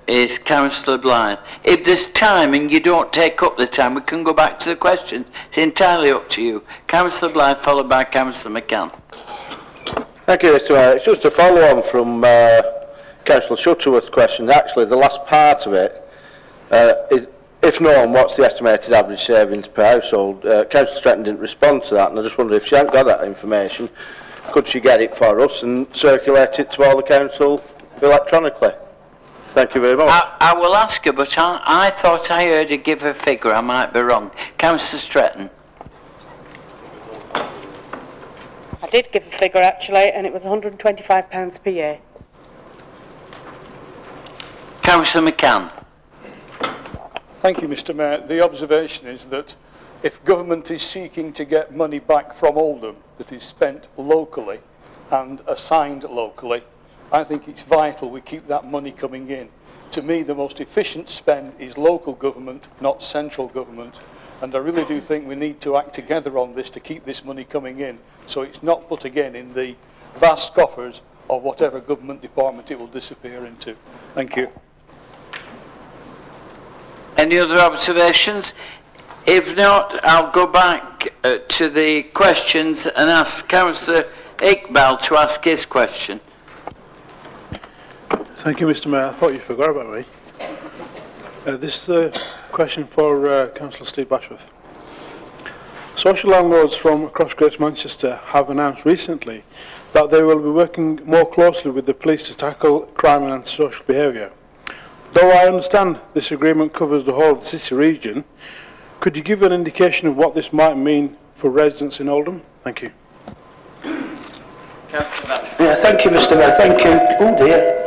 is Councillor Blythe. If there's time and you don't take up the time, we can go back to the questions. It's entirely up to you. Councillor Blythe, followed by Councillor McCann. Thank you, Mr Mayor. It's just a follow-on from Councillor Shuttleworth's question. Actually, the last part of it is, if known, what's the estimated average savings per household? Councillor Stretton didn't respond to that, and I just wonder if she hadn't got that information, could she get it for us and circulate it to all the council electronically? Thank you very much. I will ask her, but I thought I heard her give a figure. I might be wrong. Councillor Stretton. I did give a figure actually, and it was £125 per year. Councillor McCann. Thank you, Mr Mayor. The observation is that if government is seeking to get money back from Oldham that is spent locally and assigned locally, I think it's vital we keep that money coming in. To me, the most efficient spend is local government, not central government. And I really do think we need to act together on this to keep this money coming in, so it's not put again in the vast coffers of whatever government department it will disappear into. Thank you. Any other observations? If not, I'll go back to the questions and ask Councillor Iqbal to ask his question. Thank you, Mr Mayor. I thought you forgot about me. This is a question for Councillor Steve Bashworth. Social landlords from across Greater Manchester have announced recently that they will be working more closely with the police to tackle crime and antisocial behaviour. Though I understand this agreement covers the whole of the city region, could you give an indication of what this might mean for residents in Oldham? Thank you. Yeah, thank you, Mr Mayor. Thank you. Oh dear.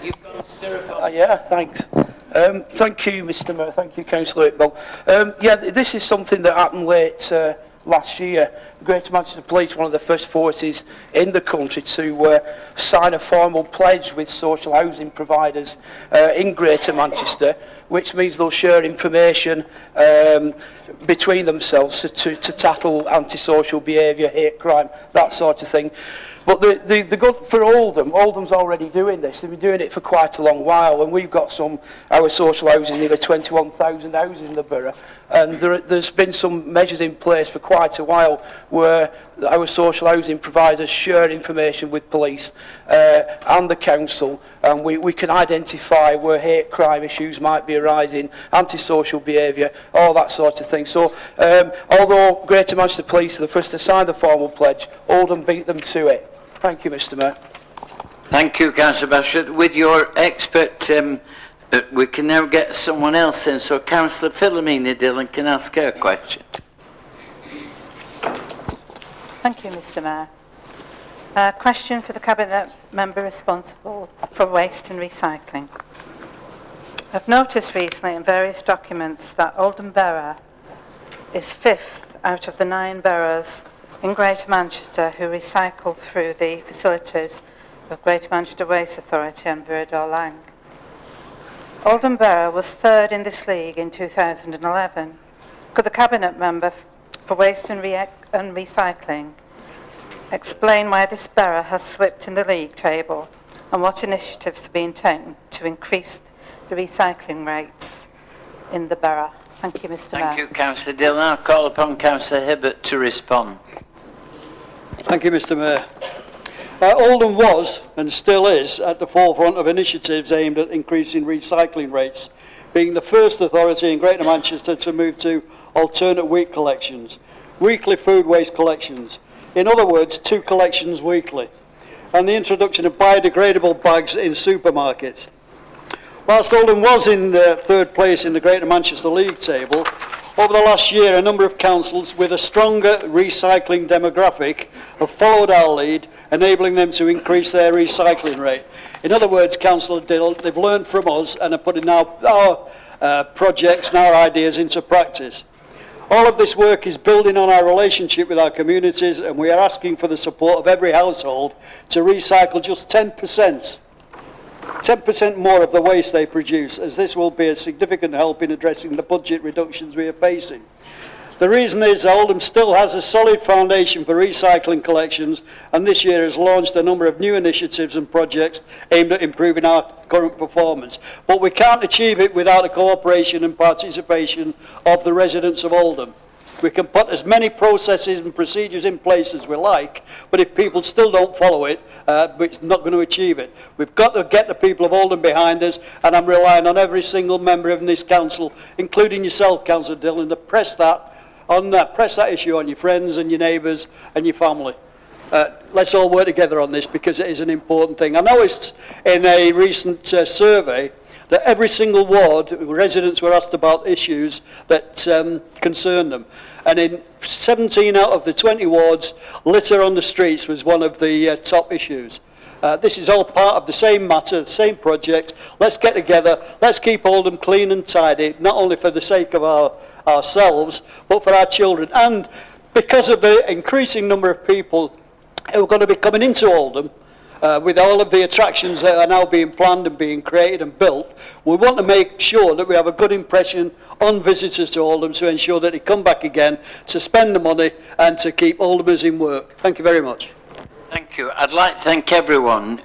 You've got styrofoam. Yeah, thanks. Thank you, Mr Mayor. Thank you, Councillor Iqbal. Yeah, this is something that happened late last year. Greater Manchester Police, one of the first forces in the country to sign a formal pledge with social housing providers in Greater Manchester, which means they'll share information between themselves to tackle antisocial behaviour, hate crime, that sort of thing. But the good for Oldham, Oldham's already doing this. They've been doing it for quite a long while, and we've got our social housing, nearly 21,000 houses in the borough, and there's been some measures in place for quite a while where our social housing providers share information with police and the council, and we can identify where hate crime issues might be arising, antisocial behaviour, all that sort of thing. So although Greater Manchester Police are the first to sign the formal pledge, Oldham beat them to it. Thank you, Mr Mayor. Thank you, Councillor Bashford. With your expert, we can now get someone else in, so Councillor Philomena Dillon can ask her question. Thank you, Mr Mayor. Question for the Cabinet Member responsible for waste and recycling. I've noticed recently in various documents that Oldham Borough is 5th out of the 9 boroughs in Greater Manchester who recycle through the facilities of Greater Manchester Waste Authority and Viridor Lang. Oldham Borough was 3rd in this league in 2011. Could the Cabinet Member for Waste and Recycling explain why this borough has slipped in the league table and what initiatives are being taken to increase the recycling rates in the borough? Thank you, Mr Mayor. Thank you, Councillor Dillon. I'll call upon Councillor Hibbert to respond. Thank you, Mr Mayor. Oldham was, and still is, at the forefront of initiatives aimed at increasing recycling rates, being the first authority in Greater Manchester to move to alternate week collections. weekly food waste collections. In other words, 2 collections weekly. And the introduction of biodegradable bags in supermarkets. Whilst Oldham was in third place in the Greater Manchester League table, over the last year a number of councils with a stronger recycling demographic have followed our lead, enabling them to increase their recycling rate. In other words, Councillor Dill, they've learned from us and are putting our projects and our ideas into practice. All of this work is building on our relationship with our communities, and we are asking for the support of every household to recycle just 10%. 10% more of the waste they produce, as this will be a significant help in addressing the budget reductions we are facing. The reason is Oldham still has a solid foundation for recycling collections, and this year has launched a number of new initiatives and projects aimed at improving our current performance. But we can't achieve it without the cooperation and participation of the residents of Oldham. We can put as many processes and procedures in place as we like, but if people still don't follow it, it's not going to achieve it. We've got to get the people of Oldham behind us, and I'm relying on every single member of this council, including yourself, Councillor Dillon, to press that issue on your friends and your neighbours and your family. Let's all work together on this, because it is an important thing. I noticed in a recent survey that every single ward, residents were asked about issues that concern them. And in 17 out of the 20 wards, litter on the streets was one of the top issues. This is all part of the same matter, the same project. Let's get together, let's keep Oldham clean and tidy, not only for the sake of ourselves, but for our children. And because of the increasing number of people who are going to be coming into Oldham, with all of the attractions that are now being planned and being created and built, we want to make sure that we have a good impression on visitors to Oldham to ensure that they come back again, to spend the money and to keep Oldhamers in work. Thank you very much. Thank you. I'd like to thank everyone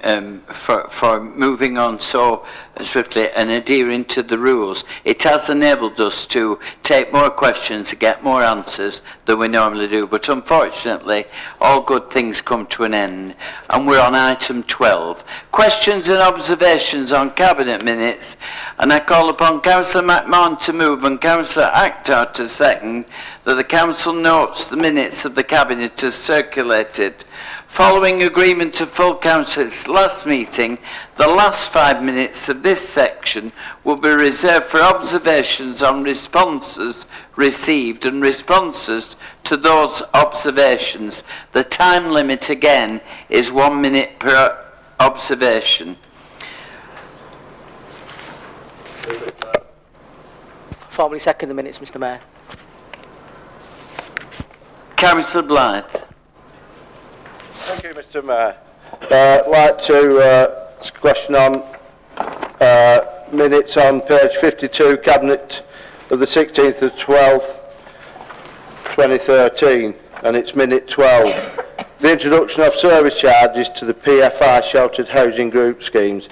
for moving on so swiftly and adhering to the rules. It has enabled us to take more questions, to get more answers than we normally do. But unfortunately, all good things come to an end. And we're on item 12. Questions and observations on Cabinet minutes. And I call upon Councillor McMahon to move and Councillor Akhtar to second that the Council notes the minutes of the Cabinet as circulated. Following agreement of full council at its last meeting, the last 5 minutes of this section will be reserved for observations on responses received and responses to those observations. The time limit again is 1 minute per observation. Formally second the minutes, Mr. Mayor. Councillor Blythe. Thank you, Mr. Mayor. I'd like to ask a question on minutes on page 52, Cabinet of the 16th of 12th, 2013, and it's minute 12. The introduction of service charges to the PFI sheltered housing group schemes.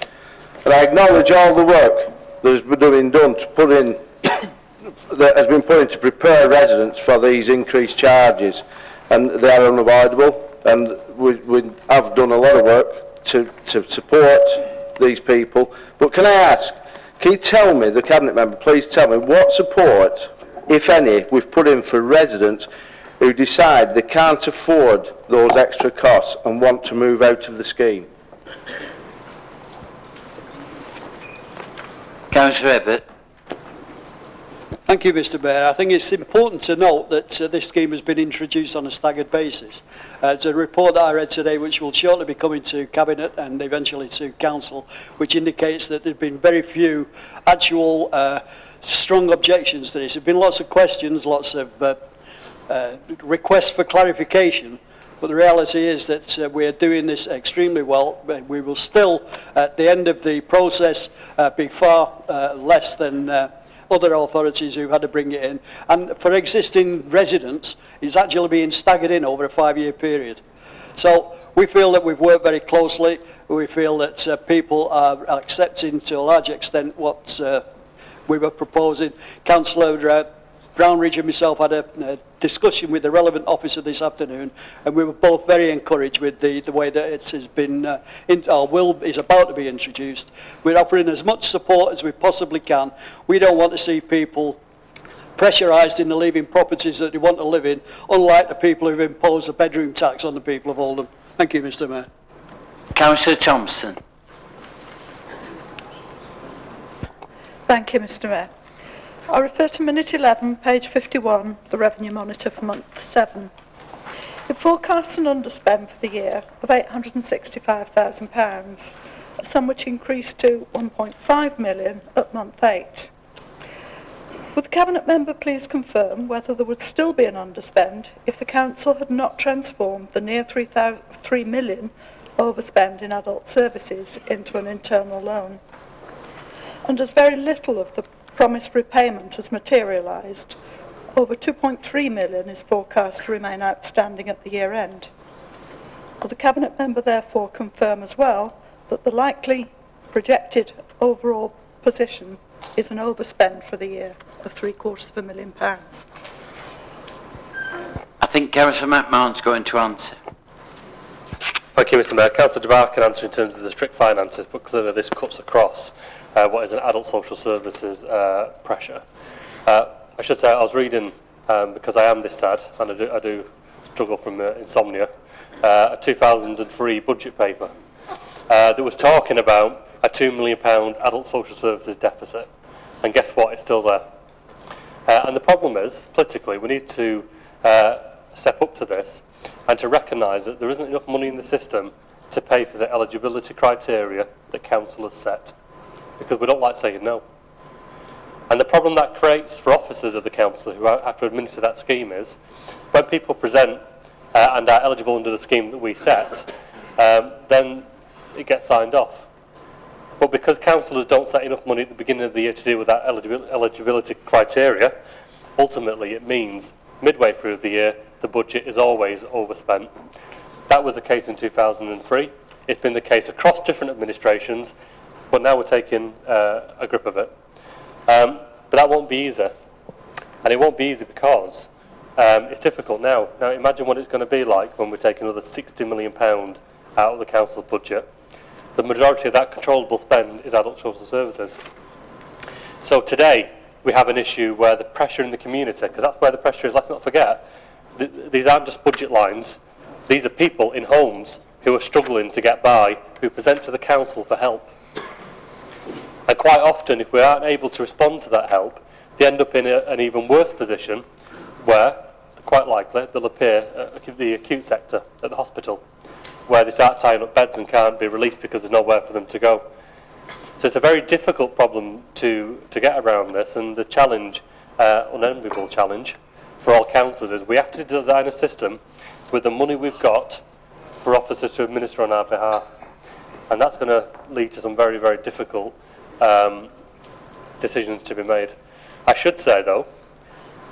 And I acknowledge all the work that has been done to put in, that has been put in to prepare residents for these increased charges, and they are unavoidable. And we have done a lot of work to support these people. But can I ask, can you tell me, the Cabinet member, please tell me what support, if any, we've put in for residents who decide they can't afford those extra costs and want to move out of the scheme? Councillor Ebbett. Thank you, Mr. Mayor. I think it's important to note that this scheme has been introduced on a staggered basis. It's a report that I read today which will shortly be coming to Cabinet and eventually to Council, which indicates that there have been very few actual strong objections to this. There have been lots of questions, lots of requests for clarification, but the reality is that we are doing this extremely well. We will still, at the end of the process, be far less than other authorities who've had to bring it in. And for existing residents, it's actually being staggered in over a 5-year period. So we feel that we've worked very closely. We feel that people are accepting to a large extent what we were proposing. Councillor Brownridge and myself had a discussion with the relevant officer this afternoon, and we were both very encouraged with the way that it has been, is about to be introduced. We're offering as much support as we possibly can. We don't want to see people pressurised into leaving properties that they want to live in, unlike the people who've imposed a bedroom tax on the people of Oldham. Thank you, Mr Mayor. Councillor Thompson. Thank you, Mr Mayor. I refer to Minute 11, page 51, the Revenue Monitor for month 7. It forecasts an underspend for the year of £865,000, a sum which increased to 1.5 million at month 8. Would the Cabinet Member please confirm whether there would still be an underspend if the Council had not transformed the near 3 million overspend in adult services into an internal loan? And as very little of the promised repayment has materialised, over 2.3 million is forecast to remain outstanding at the year end. Will the Cabinet Member therefore confirm as well that the likely projected overall position is an overspend for the year of £750,000? I think Councillor McMahon's going to answer. Thank you, Mr Mayor. Councillor Jabbar can answer in terms of the strict finances, but clearly this cuts across what is an adult social services pressure. I should say I was reading, because I am this sad, and I do struggle from insomnia, a 2003 budget paper that was talking about a £2 million adult social services deficit. And guess what? It's still there. And the problem is, politically, we need to step up to this and to recognise that there isn't enough money in the system to pay for the eligibility criteria that council has set, because we don't like saying no. And the problem that creates for officers of the council who have to administer that scheme is, when people present and are eligible under the scheme that we set, then it gets signed off. But because councillors don't set enough money at the beginning of the year to deal with that eligibility criteria, ultimately it means midway through the year the budget is always overspent. That was the case in 2003. It's been the case across different administrations, but now we're taking a grip of it. But that won't be easy. And it won't be easy because it's difficult now. Now imagine what it's going to be like when we take another £60 million out of the council's budget. The majority of that controllable spend is adult social services. So today we have an issue where the pressure in the community, because that's where the pressure is, let's not forget, these aren't just budget lines. These are people in homes who are struggling to get by, who present to the council for help. And quite often, if we aren't able to respond to that help, they end up in an even worse position where, quite likely, they'll appear at the acute sector at the hospital, where they start tying up beds and can't be released because there's nowhere for them to go. So it's a very difficult problem to get around this, and the challenge, unenviable challenge, for all councillors is we have to design a system with the money we've got for officers to administer on our behalf. And that's going to lead to some very, very difficult decisions to be made. I should say, though,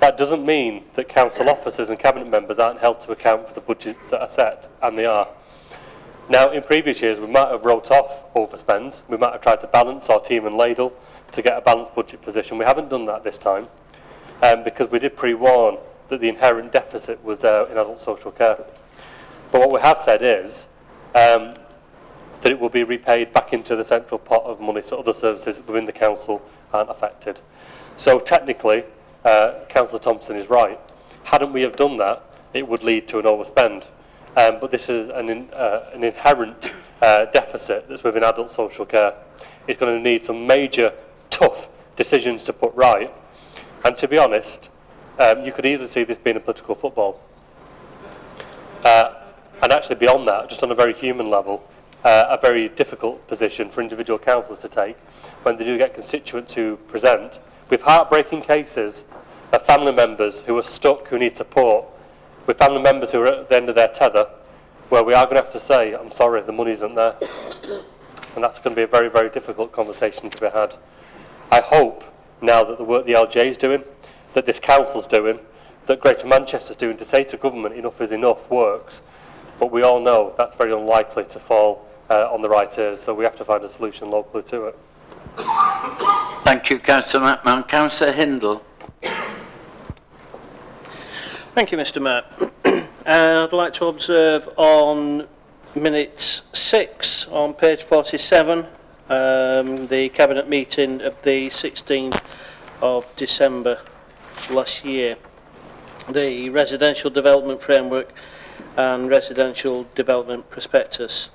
that doesn't mean that council officers and cabinet members aren't held to account for the budgets that are set, and they are. Now, in previous years, we might have wrote off overspends. We might have tried to balance our team and ladle to get a balanced budget position. We haven't done that this time because we did pre-warn that the inherent deficit was there in adult social care. But what we have said is that it will be repaid back into the central pot of money, so other services within the council aren't affected. So technically, Councillor Thompson is right. Hadn't we have done that, it would lead to an overspend. But this is an inherent deficit that's within adult social care. It's going to need some major, tough decisions to put right. And to be honest, you could easily see this being a political football. And actually beyond that, just on a very human level, a very difficult position for individual councillors to take when they do get constituents who present with heartbreaking cases of family members who are stuck, who need support, with family members who are at the end of their tether, where we are going to have to say, I'm sorry, the money isn't there. And that's going to be a very, very difficult conversation to be had. I hope now that the work the LGA is doing, that this council's doing, that Greater Manchester's doing to say to government enough is enough works, but we all know that's very unlikely to fall on the right ears, so we have to find a solution locally to it. Thank you, Councillor McMahon. Councillor Hindle. Thank you, Mr Mayor. I'd like to observe on minute 6 on page 47 the Cabinet meeting of the 16th of December March last year, the Residential Development Framework and Residential Development Prospectus.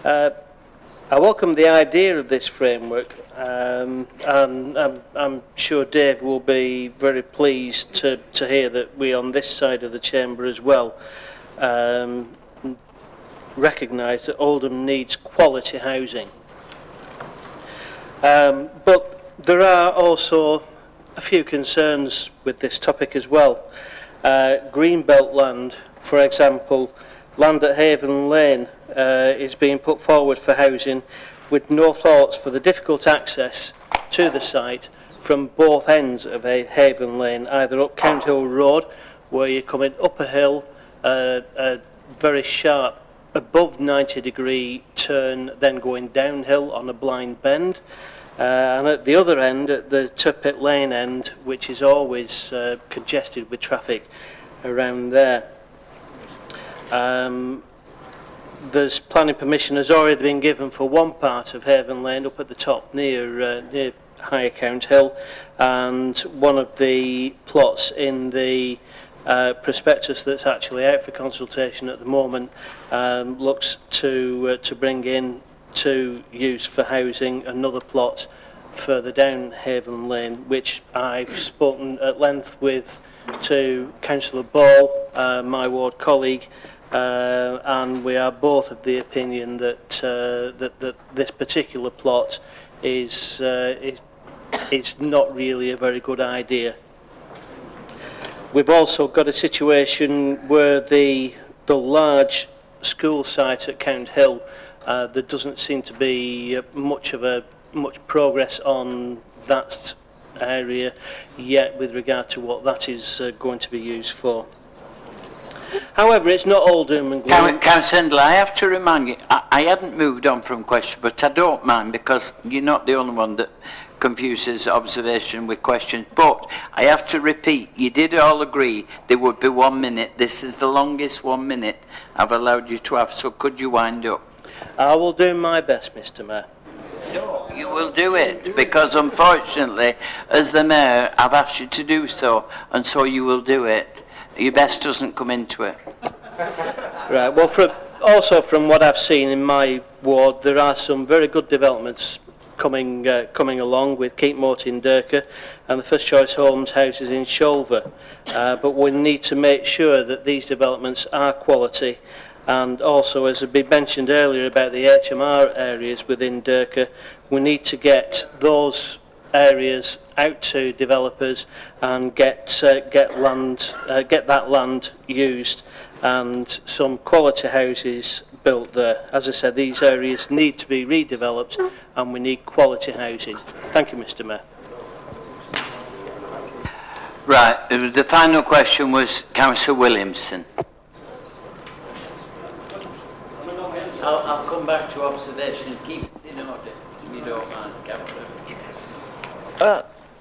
I welcome the idea of this framework, and I'm sure Dave will be very pleased to hear that we on this side of the chamber as well recognise that Oldham needs quality housing. But there are also a few concerns with this topic as well. Greenbelt land, for example, land at Haven Lane is being put forward for housing with no thoughts for the difficult access to the site from both ends of Haven Lane, either up Count Hill Road, where you're coming up a hill, a very sharp above 90-degree turn, then going downhill on a blind bend, and at the other end, at the Turpit Lane end, which is always congested with traffic around there. There's planning permission has already been given for one part of Haven Lane up at the top near Higher Count Hill, and one of the plots in the prospectus that's actually out for consultation at the moment looks to bring in to use for housing another plot further down Haven Lane, which I've spoken at length with to Councillor Ball, my ward colleague, and we are both of the opinion that that this particular plot is not really a very good idea. We've also got a situation where the large school site at Count Hill, there doesn't seem to be much progress on that area yet with regard to what that is going to be used for. However, it's not all doom and gloom. Councillor, I have to remind you, I hadn't moved on from question, but I don't mind because you're not the only one that confuses observation with questions. But I have to repeat, you did all agree there would be 1 minute. This is the longest 1 minute I've allowed you to have, so could you wind up? I will do my best, Mr. Mayor. No, you will do it, because unfortunately, as the Mayor, I've asked you to do so, and so you will do it. Your best doesn't come into it. Right, well, also from what I've seen in my ward, there are some very good developments coming along with Keep Moat in Durka and the First Choice Homes houses in Shulver. But we need to make sure that these developments are quality, and also, as had been mentioned earlier about the HMR areas within Durka, we need to get those areas out to developers and get that land used and some quality houses built there. As I said, these areas need to be redeveloped and we need quality housing. Thank you, Mr. Mayor. Right, the final question was Councillor Williamson. I'll come back to observation. Keep it in order, if you don't mind, Councillor.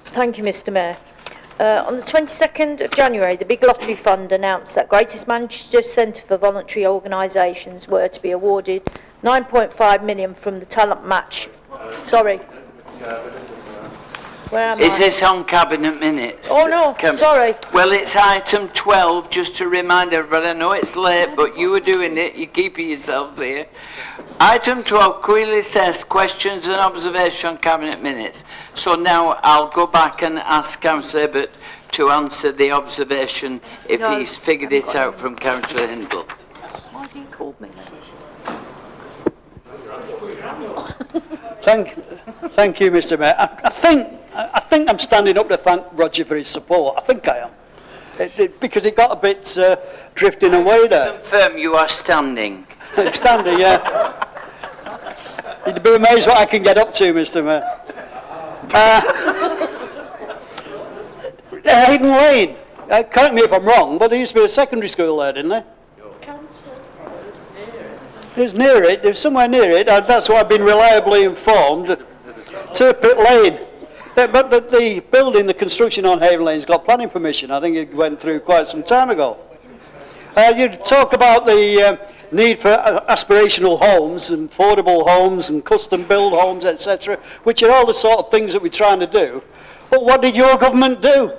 Thank you, Mr. Mayor. On the 22nd of January, the Big Lottery Fund announced that Greatest Manchester Centre for Voluntary Organisations were to be awarded £9.5 million from the talent match. Sorry. Where am I? Is this on Cabinet minutes? Oh no, sorry. Well, it's item 12, just to remind everybody. I know it's late, but you were doing it. You're keeping yourselves here. Item 12 clearly says questions and observation on Cabinet minutes. So now I'll go back and ask Councillor Hibbert to answer the observation if he's figured it out from Councillor Hindle. Why has he called me then? Thank you, Mr. Mayor. I think I'm standing up to thank Roger for his support. I think I am. Because it got a bit drifting away there. Confirm you are standing. I'm standing, yeah. You'd be amazed what I can get up to, Mr. Mayor. Hayden Lane. Correct me if I'm wrong, but there used to be a secondary school there, didn't there? It was near it. It was somewhere near it. That's what I've been reliably informed. Turpit Lane. But the building, the construction on Haven Lane's got planning permission. I think it went through quite some time ago. You talk about the need for aspirational homes and affordable homes and custom build homes, etc., which are all the sort of things that we're trying to do. But what did your government do?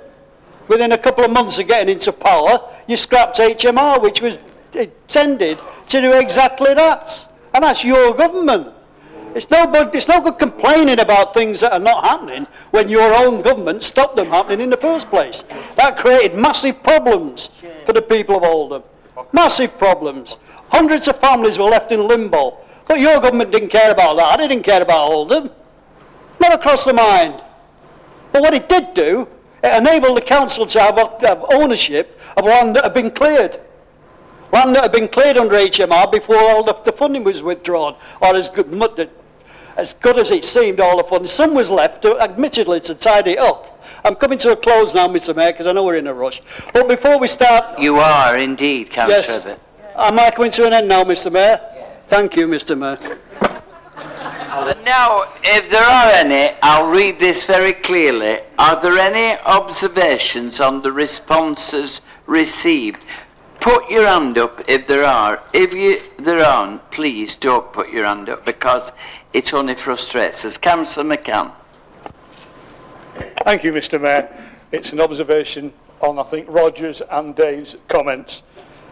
within a couple of months of getting into power, you scrapped HMR, which was intended to do exactly that. And that's your government. It's no good complaining about things that are not happening when your own government stopped them happening in the first place. That created massive problems for the people of Oldham. Massive problems. Hundreds of families were left in limbo. But your government didn't care about that. It didn't care about Oldham. Never crossed the mind. But what it did do, it enabled the council to have ownership of land that had been cleared. Land that had been cleared under HMR before all the funding was withdrawn, or as good as it seemed, all the funding. Some was left, admittedly, to tidy it up. I'm coming to a close now, Mr Mayor, because I know we're in a rush. But before we start... You are indeed, Councillor. Yes. Am I coming to an end now, Mr Mayor? Thank you, Mr Mayor. Now, if there are any, I'll read this very clearly. Are there any observations on the responses received? Put your hand up if there are. If there aren't, please don't put your hand up, because it only frustrates us. Councillor McCann. Thank you, Mr Mayor. It's an observation on, I think, Roger's and Dave's comments.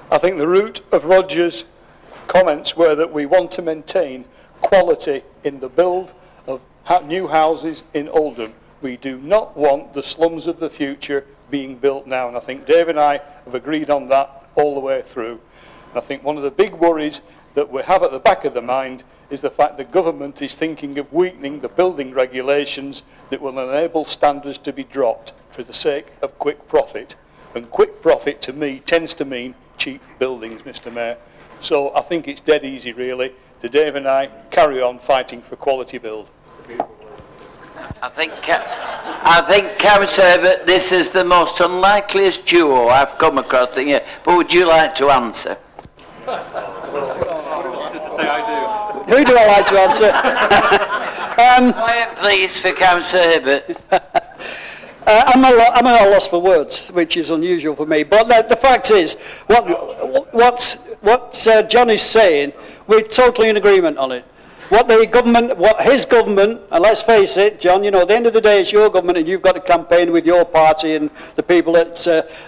I think the root of Roger's comments were that we want to maintain quality in the build of new houses in Oldham. We do not want the slums of the future being built now, and I think Dave and I have agreed on that all the way through. And I think one of the big worries that we have at the back of the mind is the fact the government is thinking of weakening the building regulations that will enable standards to be dropped for the sake of quick profit. And quick profit, to me, tends to mean cheap buildings, Mr Mayor. So I think it's dead easy, really, to Dave and I carry on fighting for quality build. I think, Councillor Herbert, this is the most unlikeliest duo I've come across in here. But would you like to answer? Who do I like to answer? Quiet, please, for Councillor Herbert. I'm at a loss for words, which is unusual for me. But the fact is, what John is saying, we're totally in agreement on it. What his government, and let's face it, John, you know, at the end of the day, it's your government, and you've got to campaign with your party and the people that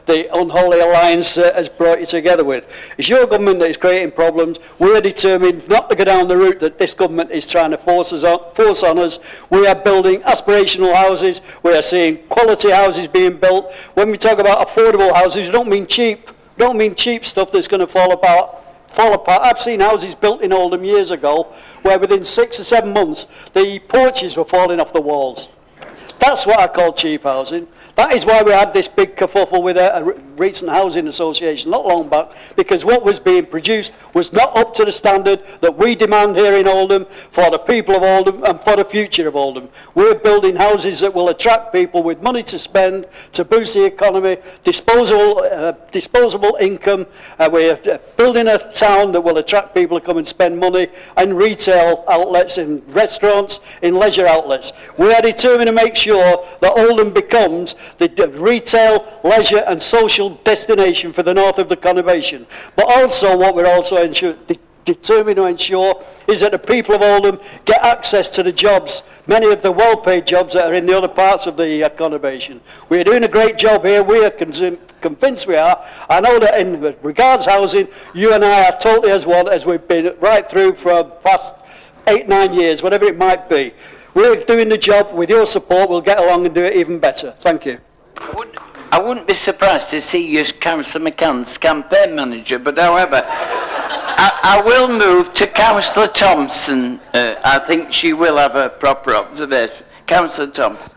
the Unholy Alliance has brought you together with. It's your government that is creating problems. We're determined not to go down the route that this government is trying to force on us. We are building aspirational houses. We are seeing quality houses being built. When we talk about affordable houses, we don't mean cheap. We don't mean cheap stuff that's going to fall apart. I've seen houses built in Oldham years ago where within 6 or 7 months the porches were falling off the walls. That's what I call cheap housing. That is why we had this big kerfuffle with a recent housing association not long back, because what was being produced was not up to the standard that we demand here in Oldham for the people of Oldham and for the future of Oldham. We're building houses that will attract people with money to spend, to boost the economy, disposable income. We're building a town that will attract people to come and spend money in retail outlets, in restaurants, in leisure outlets. We are determined to make sure that Oldham becomes the retail, leisure and social destination for the north of the conurbation. But also what we're also determined to ensure is that the people of Oldham get access to the jobs, many of the well-paid jobs that are in the other parts of the conurbation. We're doing a great job here. We are convinced we are. I know that in regards housing, you and I are totally as one, as we've been right through for the past 8-9 years, whatever it might be. We're doing the job. With your support, we'll get along and do it even better. Thank you. I wouldn't be surprised to see you as Councillor McCann's campaign manager, but however, I will move to Councillor Thompson. I think she will have a proper observation. Councillor Thompson.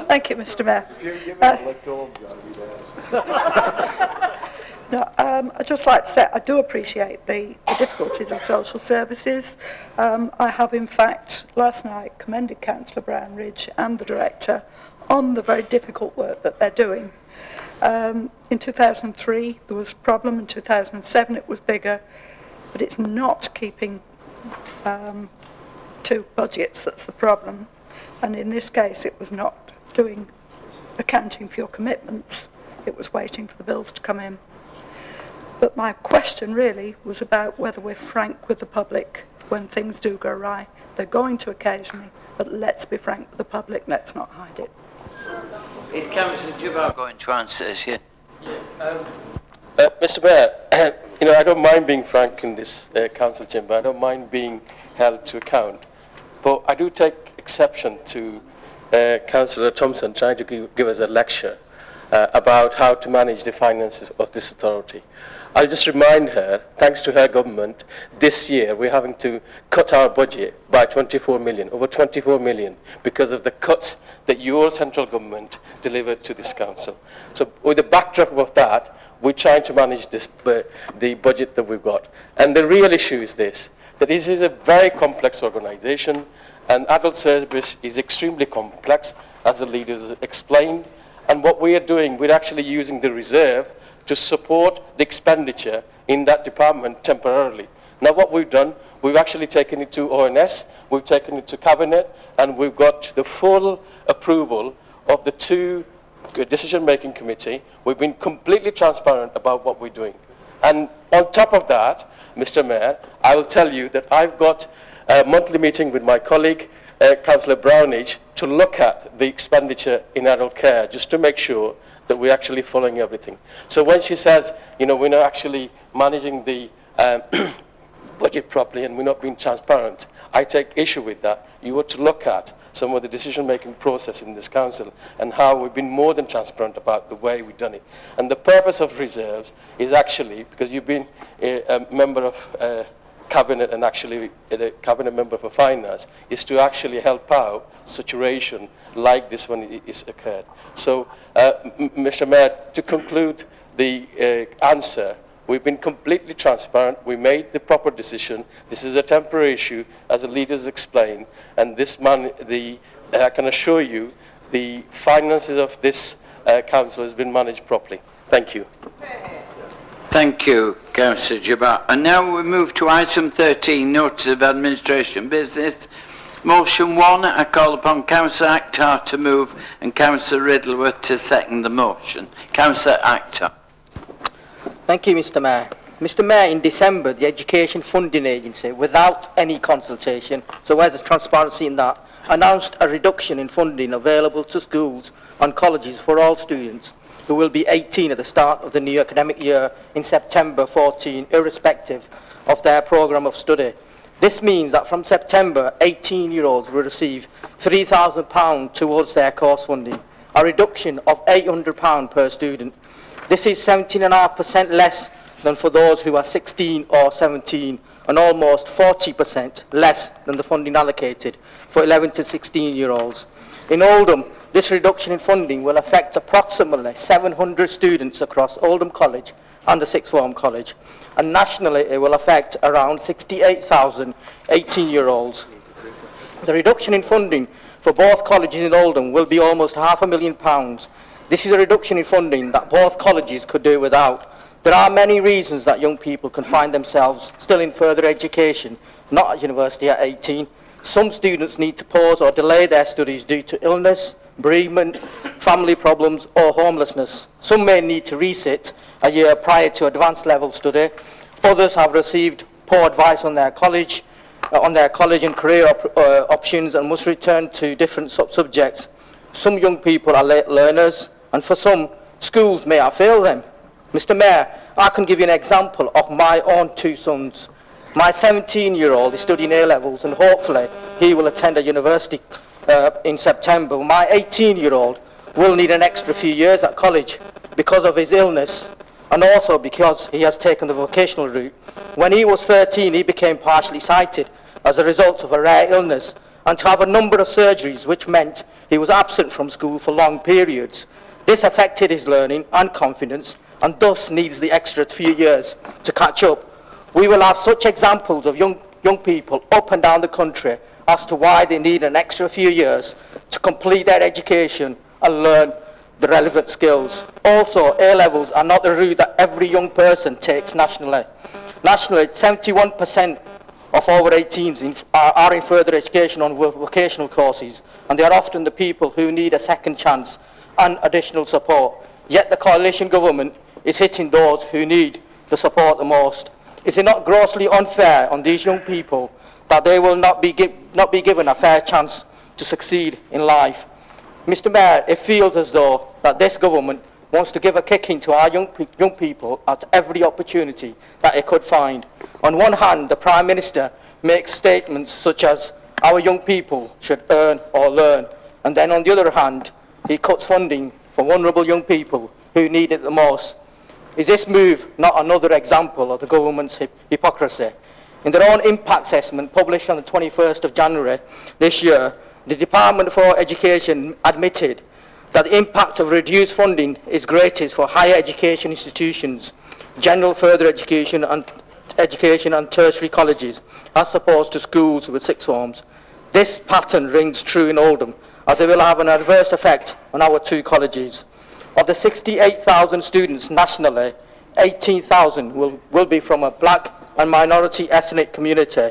Thank you, Mr Mayor. No, I'd just like to say I do appreciate the difficulties of social services. I have, in fact, last night commended Councillor Brownridge and the Director on the very difficult work that they're doing. In 2003 there was a problem, in 2007 it was bigger, but it's not keeping to budgets that's the problem. And in this case it was not accounting for your commitments, it was waiting for the bills to come in. But my question really was about whether we're frank with the public when things do go awry. They're going to occasionally, but let's be frank with the public, let's not hide it. Is Councillor Jabbar going to answer this? Yeah. Mr. Mayor, I don't mind being frank in this council chamber. I don't mind being held to account. But I do take exception to Councillor Thompson trying to give us a lecture about how to manage the finances of this authority. I'll just remind her, thanks to her government, this year we're having to cut our budget by 24 million, over 24 million, because of the cuts that your central government delivered to this council. So with the backdrop of that, we're trying to manage this, the budget that we've got. And the real issue is this, that this is a very complex organization, and adult service is extremely complex, as the leaders explained. And what we are doing, we're actually using the reserve to support the expenditure in that department temporarily. Now what we've done, we've actually taken it to ONS, we've taken it to Cabinet, and we've got the full approval of the two decision-making committee. We've been completely transparent about what we're doing. And on top of that, Mr. Mayor, I will tell you that I've got a monthly meeting with my colleague, Councillor Brownage, to look at the expenditure in adult care, just to make sure that we're actually following everything. So when she says, we're not actually managing the budget properly and we're not being transparent, I take issue with that. You ought to look at some of the decision-making process in this council and how we've been more than transparent about the way we've done it. And the purpose of reserves is actually, because you've been a member of Cabinet and actually a Cabinet member for Finance, is to actually help out situation like this when it is occurred. So, Mr. Mayor, to conclude the answer, we've been completely transparent. We made the proper decision. This is a temporary issue, as the leaders explained, and I can assure you, the finances of this council has been managed properly. Thank you. Thank you, Councillor Jabbar. And now we move to item 13, Notice of Administration Business. Motion 1, I call upon Councillor Akhtar to move and Councillor Riddleworth to second the motion. Councillor Akhtar. Thank you, Mr. Mayor. Mr. Mayor, in December, the Education Funding Agency, without any consultation, so where's the transparency in that, announced a reduction in funding available to schools and colleges for all students who will be 18 at the start of the new academic year in September 14, irrespective of their programme of study. This means that from September, 18-year-olds will receive £3,000 towards their course funding, a reduction of £800 per student. This is 17.5% less than for those who are 16 or 17, and almost 40% less than the funding allocated for 11 to 16-year-olds. In Oldham, this reduction in funding will affect approximately 700 students across Oldham College and the Sixth Form College, and nationally it will affect around 68,000 18-year-olds. The reduction in funding for both colleges in Oldham will be almost £500,000. This is a reduction in funding that both colleges could do without. There are many reasons that young people can find themselves still in further education, not at university at 18. Some students need to pause or delay their studies due to illness, bereavement, family problems or homelessness. Some may need to resit a year prior to advanced level study. Others have received poor advice on their college and career options and must return to different subjects. Some young people are late learners, and for some, schools may have failed them. Mr. Mayor, I can give you an example of my own two sons. My 17-year-old is studying A-levels, and hopefully he will attend a university in September. My 18-year-old will need an extra few years at college because of his illness, and also because he has taken the vocational route. When he was 13, he became partially sighted as a result of a rare illness, and to have a number of surgeries, which meant he was absent from school for long periods. This affected his learning and confidence, and thus needs the extra few years to catch up. We will have such examples of young people up and down the country as to why they need an extra few years to complete their education and learn the relevant skills. Also, A-levels are not the route that every young person takes nationally. Nationally, 71% of over 18s are in further education on vocational courses, and they are often the people who need a second chance and additional support. Yet the coalition government is hitting those who need the support the most. Is it not grossly unfair on these young people that they will not be given a fair chance to succeed in life? Mr Mayor, it feels as though that this government wants to give a kicking to our young people at every opportunity that it could find. On one hand, the Prime Minister makes statements such as our young people should earn or learn, and then on the other hand, he cuts funding for vulnerable young people who need it the most. Is this move not another example of the government's hypocrisy? In their own impact assessment published on the 21st of January this year, the Department for Education admitted that the impact of reduced funding is greatest for higher education institutions, general further education and tertiary colleges, as opposed to schools with sixth forms. This pattern rings true in Oldham, as it will have an adverse effect on our two colleges. Of the 68,000 students nationally, 18,000 will be from a black and minority ethnic community.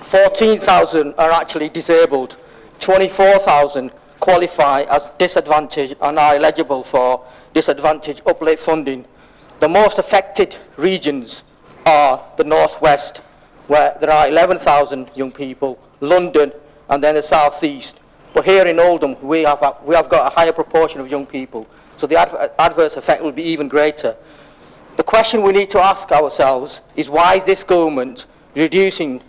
14,000 are actually disabled. 24,000 qualify as disadvantaged and are eligible for disadvantaged uplift funding. The most affected regions are the northwest, where there are 11,000 young people, London, and then the southeast. But here in Oldham, we have got a higher proportion of young people, so the adverse effect will be even greater. The question we need to ask ourselves is, why is this government reducing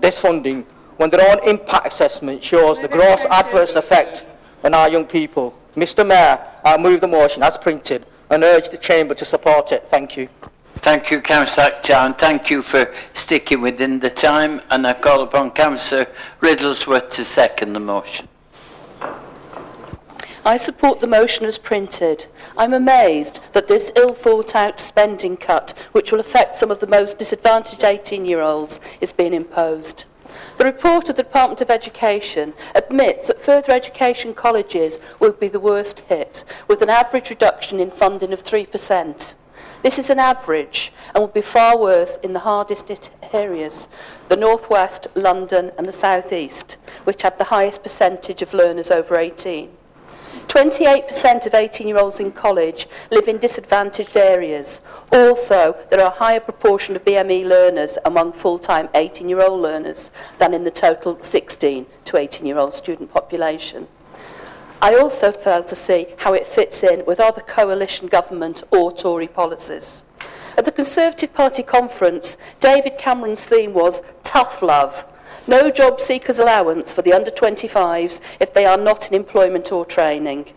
this funding when their own impact assessment shows the gross adverse effect on our young people? Mr Mayor, I move the motion as printed and urge the Chamber to support it. Thank you. Thank you, Councillor Akhtar, and thank you for sticking within the time. And I call upon Councillor Riddlesworth to second the motion. I support the motion as printed. I'm amazed that this ill-thought-out spending cut, which will affect some of the most disadvantaged 18-year-olds, is being imposed. The report of the Department of Education admits that further education colleges will be the worst hit, with an average reduction in funding of 3%. This is an average and will be far worse in the hardest hit areas, the North West, London and the South East, which have the highest percentage of learners over 18. 28% of 18-year-olds in college live in disadvantaged areas. Also, there are a higher proportion of BME learners among full-time 18-year-old learners than in the total 16 to 18-year-old student population. I also fail to see how it fits in with other coalition government or Tory policies. At the Conservative Party conference, David Cameron's theme was tough love. No job seekers allowance for the under-25s if they are not in employment or training.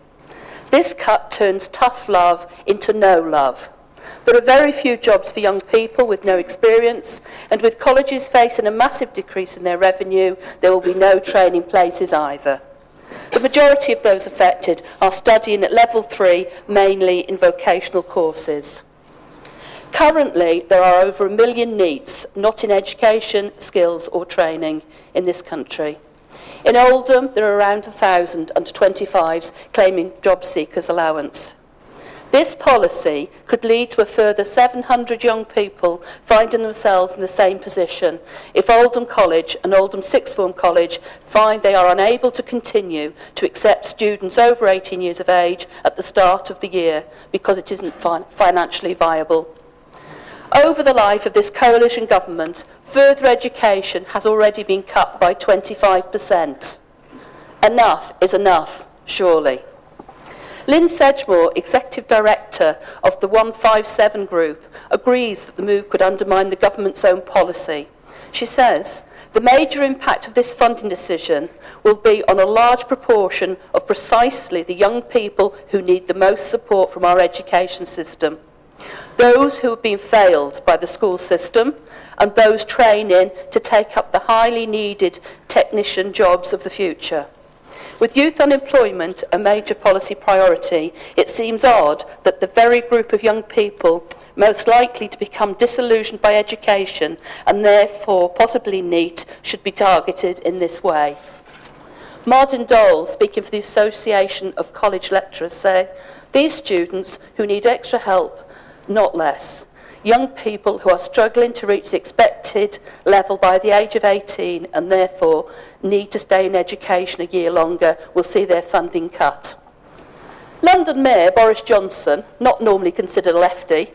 This cut turns tough love into no love. There are very few jobs for young people with no experience, and with colleges facing a massive decrease in their revenue, there will be no training places either. The majority of those affected are studying at level 3, mainly in vocational courses. Currently, there are over 1 million NEETs not in education, skills or training in this country. In Oldham, there are around 1,000 under-25s claiming job seekers allowance. This policy could lead to a further 700 young people finding themselves in the same position if Oldham College and Oldham Sixth Form College find they are unable to continue to accept students over 18 years of age at the start of the year because it isn't financially viable. Over the life of this coalition government, further education has already been cut by 25%. Enough is enough, surely. Lynn Sedgmore, Executive Director of the 157 Group, agrees that the move could undermine the government's own policy. She says, the major impact of this funding decision will be on a large proportion of precisely the young people who need the most support from our education system. Those who have been failed by the school system and those training to take up the highly needed technician jobs of the future. With youth unemployment a major policy priority, it seems odd that the very group of young people most likely to become disillusioned by education and therefore possibly NEET should be targeted in this way. Martin Dole, speaking for the Association of College Lecturers, say, these students who need extra help, not less. Young people who are struggling to reach the expected level by the age of 18 and therefore need to stay in education a year longer will see their funding cut. London Mayor Boris Johnson, not normally considered a lefty,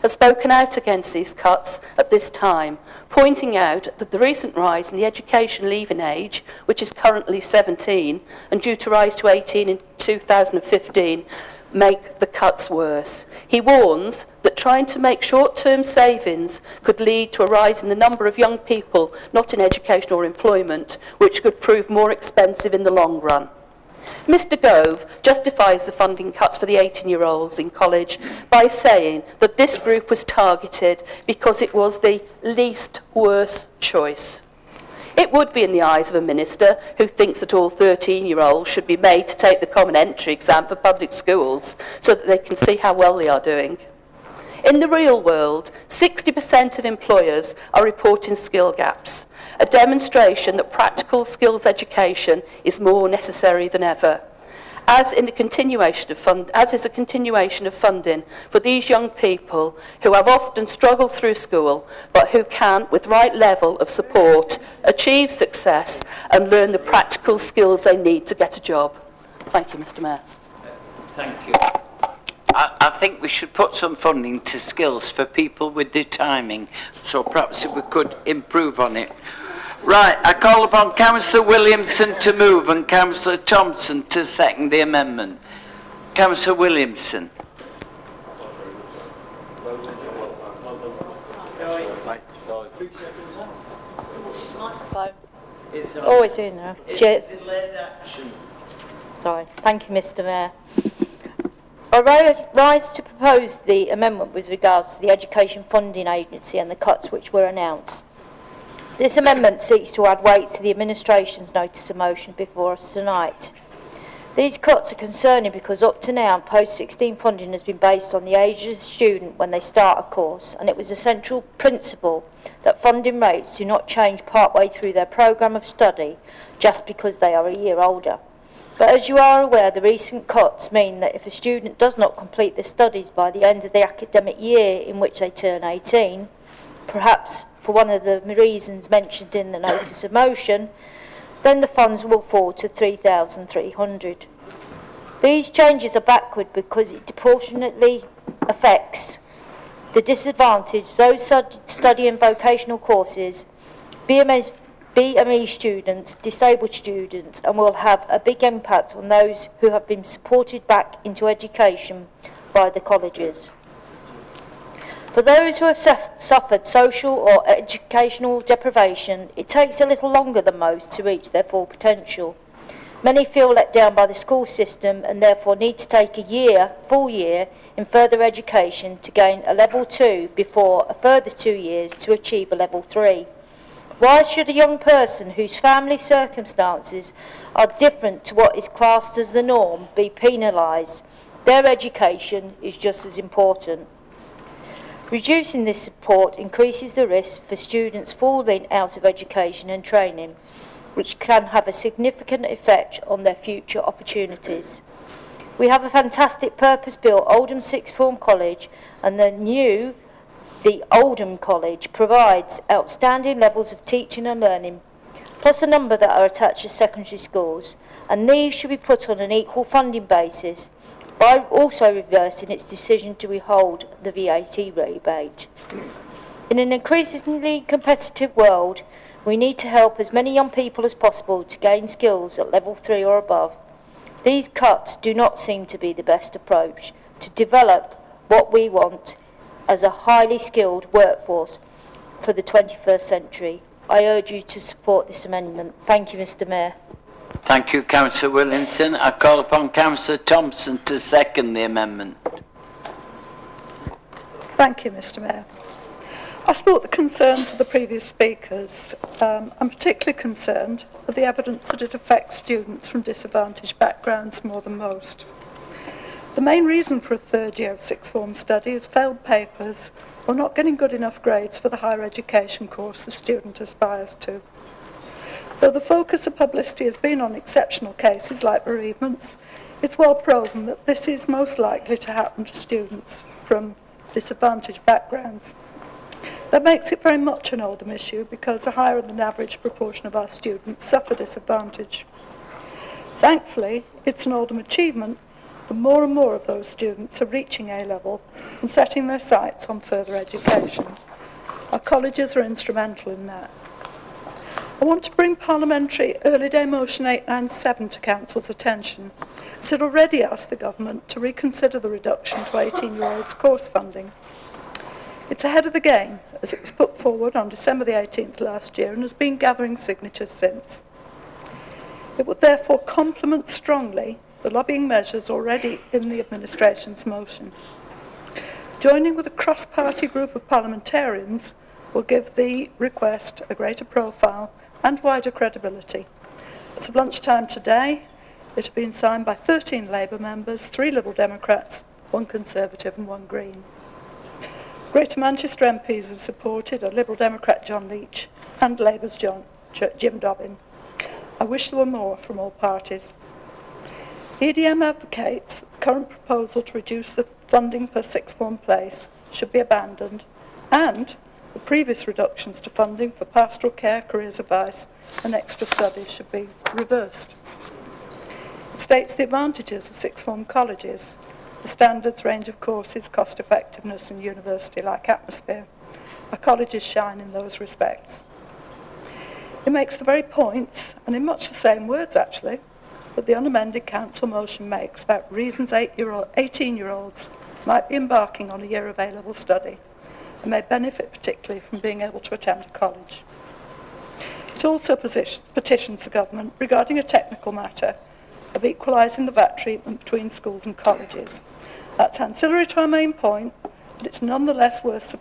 has spoken out against these cuts at this time, pointing out that the recent rise in the education leaving age, which is currently 17 and due to rise to 18 in 2015, make the cuts worse. He warns that trying to make short-term savings could lead to a rise in the number of young people not in education or employment, which could prove more expensive in the long run. Mr Gove justifies the funding cuts for the 18-year-olds in college by saying that this group was targeted because it was the least worst choice. It would be in the eyes of a minister who thinks that all 13-year-olds should be made to take the common entry exam for public schools so that they can see how well they are doing. In the real world, 60% of employers are reporting skill gaps, a demonstration that practical skills education is more necessary than ever, as is a continuation of funding for these young people who have often struggled through school, but who can, with the right level of support, achieve success and learn the practical skills they need to get a job. Thank you, Mr Mayor. Thank you. I think we should put some funding to skills for people with the timing, so perhaps if we could improve on it. Right, I call upon Councillor Williamson to move and Councillor Thompson to second the amendment. Councillor Williamson. Always doing that. Delayed action. Sorry. Thank you, Mr Mayor. I rise to propose the amendment with regards to the Education Funding Agency and the cuts which were announced. This amendment seeks to add weight to the administration's notice of motion before us tonight. These cuts are concerning because up to now, post-16 funding has been based on the age of the student when they start a course, and it was a central principle that funding rates do not change partway through their programme of study just because they are a year older. But as you are aware, the recent cuts mean that if a student does not complete their studies by the end of the academic year in which they turn 18, perhaps for one of the reasons mentioned in the notice of motion, then the funds will fall to $3,300. These changes are backward because it disproportionately affects the disadvantaged, those studying vocational courses, BME students, disabled students, and will have a big impact on those who have been supported back into education by the colleges. For those who have suffered social or educational deprivation, it takes a little longer than most to reach their full potential. Many feel let down by the school system and therefore need to take a full year in further education to gain a level 2 before a further 2 years to achieve a level 3. Why should a young person whose family circumstances are different to what is classed as the norm be penalised? Their education is just as important. Reducing this support increases the risk for students falling out of education and training, which can have a significant effect on their future opportunities. We have a fantastic purpose-built Oldham Sixth Form College, and the Oldham College provides outstanding levels of teaching and learning, plus a number that are attached to secondary schools, and these should be put on an equal funding basis by also reversing its decision to withhold the VAT rebate. In an increasingly competitive world, we need to help as many young people as possible to gain skills at level 3 or above. These cuts do not seem to be the best approach to develop what we want as a highly skilled workforce for the 21st century. I urge you to support this amendment. Thank you, Mr Mayor. Thank you, Councillor Williamson. I call upon Councillor Thompson to second the amendment. Thank you, Mr Mayor. I support the concerns of the previous speakers. I'm particularly concerned with the evidence that it affects students from disadvantaged backgrounds more than most. The main reason for a third year of sixth form study is failed papers or not getting good enough grades for the higher education course the student aspires to. Though the focus of publicity has been on exceptional cases like bereavements, it's well proven that this is most likely to happen to students from disadvantaged backgrounds. That makes it very much an Oldham issue because a higher than average proportion of our students suffer disadvantage. Thankfully, it's an Oldham achievement and more of those students are reaching A-level and setting their sights on further education. Our colleges are instrumental in that. I want to bring Parliamentary Early Day Motion 897 to Council's attention, as it already asked the Government to reconsider the reduction to 18-year-olds course funding. It's ahead of the game, as it was put forward on December the 18th last year and has been gathering signatures since. It would therefore complement strongly the lobbying measures already in the administration's motion. Joining with a cross-party group of parliamentarians will give the request a greater profile and wider credibility. As of lunchtime today, it had been signed by 13 Labour members, 3 Liberal Democrats, 1 Conservative and 1 Green. Greater Manchester MPs have supported are Liberal Democrat John Leach and Labour's Jim Dobbin. I wish there were more from all parties. EDM advocates that the current proposal to reduce the funding per sixth form place should be abandoned, and the previous reductions to funding for pastoral care, careers advice and extra studies should be reversed. It states the advantages of sixth form colleges, the standards, range of courses, cost effectiveness and university-like atmosphere. Our colleges shine in those respects. It makes the very points, and in much the same words actually, that the unamended council motion makes about reasons 18-year-olds might be embarking on a year of A-level study and may benefit particularly from being able to attend a college. It also petitions the government regarding a technical matter of equalising the VAT treatment between schools and colleges. That's ancillary to our main point, but it's nonetheless worth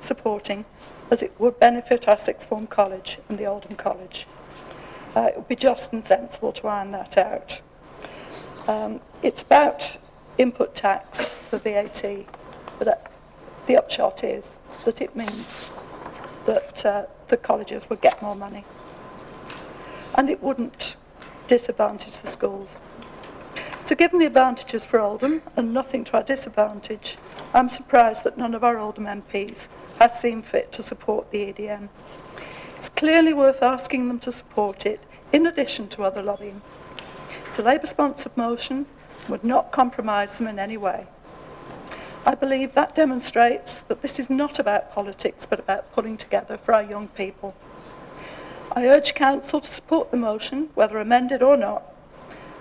supporting, as it would benefit our sixth form college and the Oldham College. It would be just and sensible to iron that out. It's about input tax for VAT, but the upshot is that it means that the colleges would get more money. And it wouldn't disadvantage the schools. So given the advantages for Oldham and nothing to our disadvantage, I'm surprised that none of our Oldham MPs has seen fit to support the EDM. It's clearly worth asking them to support it in addition to other lobbying. It's a Labour-sponsored motion, would not compromise them in any way. I believe that demonstrates that this is not about politics but about pulling together for our young people. I urge Council to support the motion, whether amended or not,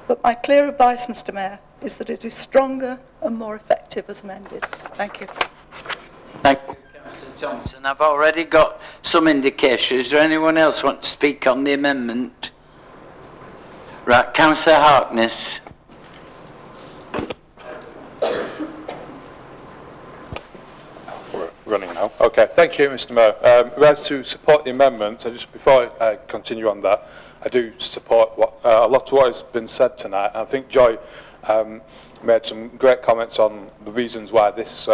but my clear advice, Mr Mayor, is that it is stronger and more effective as amended. Thank you. Thank you, Councillor Thompson. I've already got some indication. Is there anyone else want to speak on the amendment? Right, Councillor Harkness. We're running now. Okay, thank you, Mr Mayor. As to support the amendment, just before I continue on that, I do support a lot of what has been said tonight. And I think Joy made some great comments on the reasons why this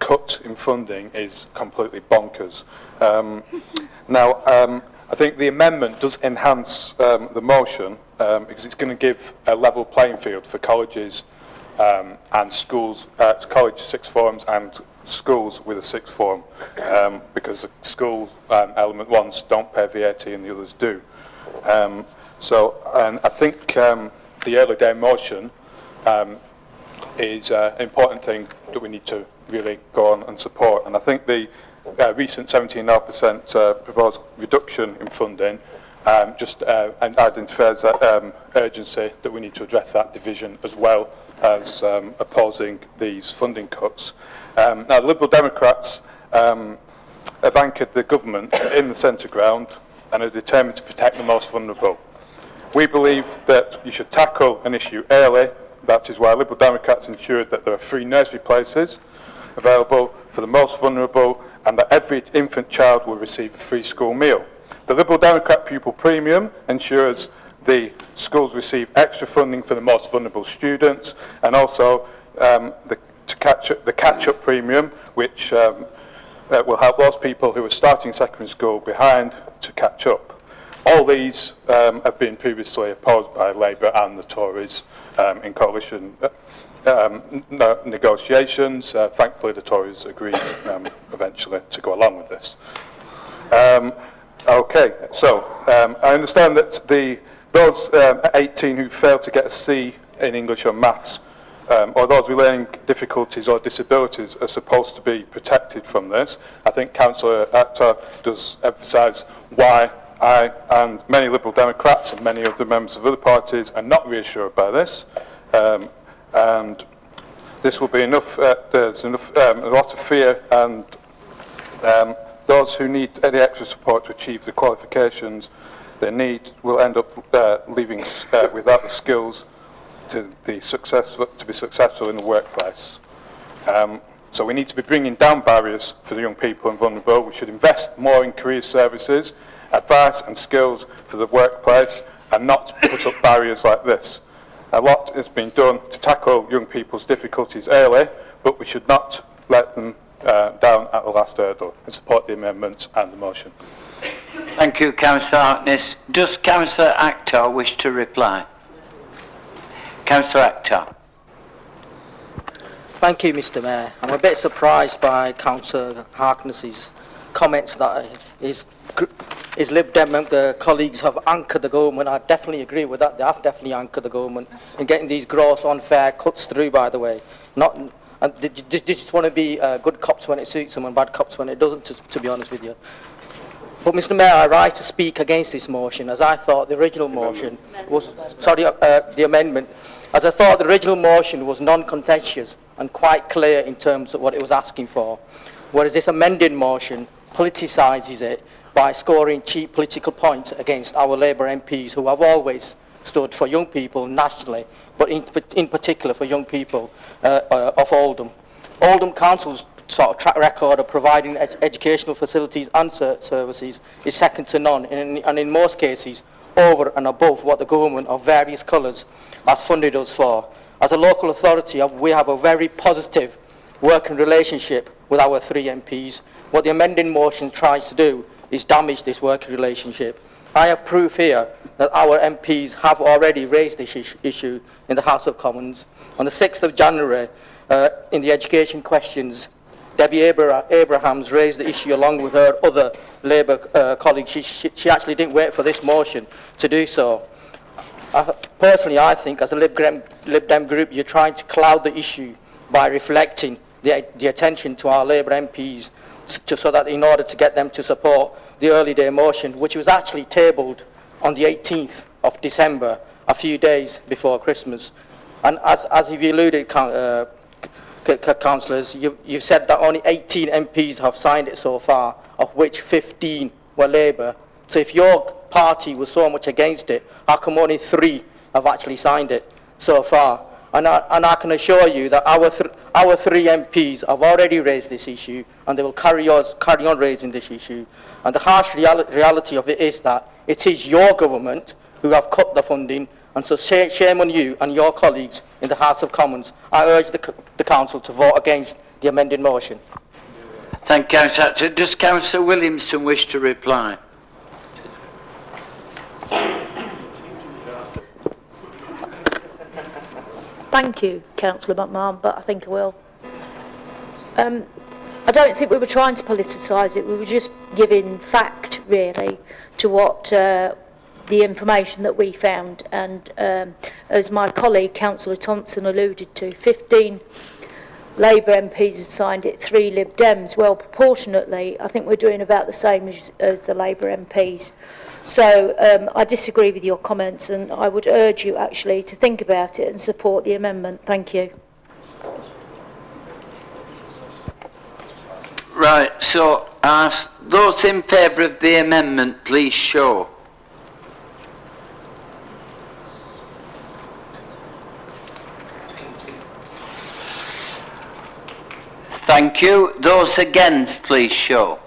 cut in funding is completely bonkers. I think the amendment does enhance the motion because it's going to give a level playing field for colleges and schools, college sixth forms and schools with a sixth form, because the school element ones don't pay VAT and the others do. And I think the early day motion is an important thing that we need to really go on and support. And I think the recent 17.5% proposed reduction in funding just identifies that urgency that we need to address that division as well as opposing these funding cuts. Now, the Liberal Democrats have anchored the government in the centre ground and are determined to protect the most vulnerable. We believe that you should tackle an issue early. That is why Liberal Democrats ensured that there are free nursery places available for the most vulnerable and that every infant child will receive a free school meal. The Liberal Democrat pupil premium ensures the schools receive extra funding for the most vulnerable students, and also the catch-up premium, which will help those people who are starting secondary school behind to catch up. All these have been previously opposed by Labour and the Tories in coalition negotiations. Thankfully, the Tories agreed eventually to go along with this. Okay, so I understand that those 18 who failed to get a C in English or Maths or those with learning difficulties or disabilities are supposed to be protected from this. I think Councillor Akhtar does emphasise why I and many Liberal Democrats and many of the members of other parties are not reassured by this. And this will be enough, there's enough, a lot of fear, and those who need any extra support to achieve the qualifications they need will end up leaving without the skills to be successful in the workplace. So we need to be bringing down barriers for the young people and vulnerable. We should invest more in career services, advice and skills for the workplace, and not put up barriers like this. A lot has been done to tackle young people's difficulties early, but we should not let them down at the last hurdle, and support the amendments and the motion. Thank you, Councillor Harkness. Does Councillor Akhtar wish to reply? Councillor Akhtar. Thank you, Mr Mayor. I'm a bit surprised by Councillor Harkness's comments that his Lib Dem colleagues have anchored the government. I definitely agree with that. They have definitely anchored the government in getting these gross unfair cuts through, by the way. They just want to be good cops when it suits them and bad cops when it doesn't, to be honest with you. But, Mr Mayor, I rise to speak against this motion, as I thought the original motion was, the amendment, as I thought the original motion was non-contentious and quite clear in terms of what it was asking for, whereas this amended motion politicises it by scoring cheap political points against our Labour MPs who have always stood for young people nationally, but in particular for young people of Oldham. Oldham Council's sort of track record of providing educational facilities and services is second to none, and in most cases over and above what the government of various colours has funded us for. As a local authority, we have a very positive working relationship with our 3 MPs. What the amending motion tries to do is damage this working relationship. I have proof here that our MPs have already raised this issue in the House of Commons. On the 6th of January, in the education questions, Debbie Abrahams raised the issue along with her other Labour colleagues. She actually didn't wait for this motion to do so. Personally, I think as a Lib Dem group, you're trying to cloud the issue by reflecting the attention to our Labour MPs so that in order to get them to support the early day motion, which was actually tabled on the 18th of December, a few days before Christmas. And as you've alluded, councillors, you've said that only 18 MPs have signed it so far, of which 15 were Labour. So if your party was so much against it, how come only 3 have actually signed it so far? And I can assure you that our 3 MPs have already raised this issue, and they will carry on raising this issue. And the harsh reality of it is that it is your government who have cut the funding, and so shame on you and your colleagues in the House of Commons. I urge the Council to vote against the amended motion. Thank you, Councillor Akhtar. Does Councillor Williamson wish to reply? Thank you, Councillor McMahon, but I think I will. I don't think we were trying to politicise it. We were just giving fact, really, to what the information that we found. And as my colleague, Councillor Thompson, alluded to, 15 Labour MPs have signed it, 3 Lib Dems. Well, proportionately, I think we're doing about the same as the Labour MPs. So I disagree with your comments, and I would urge you actually to think about it and support the amendment. Thank you. Right, so those in favour of the amendment, please show. Thank you. Those against, please show.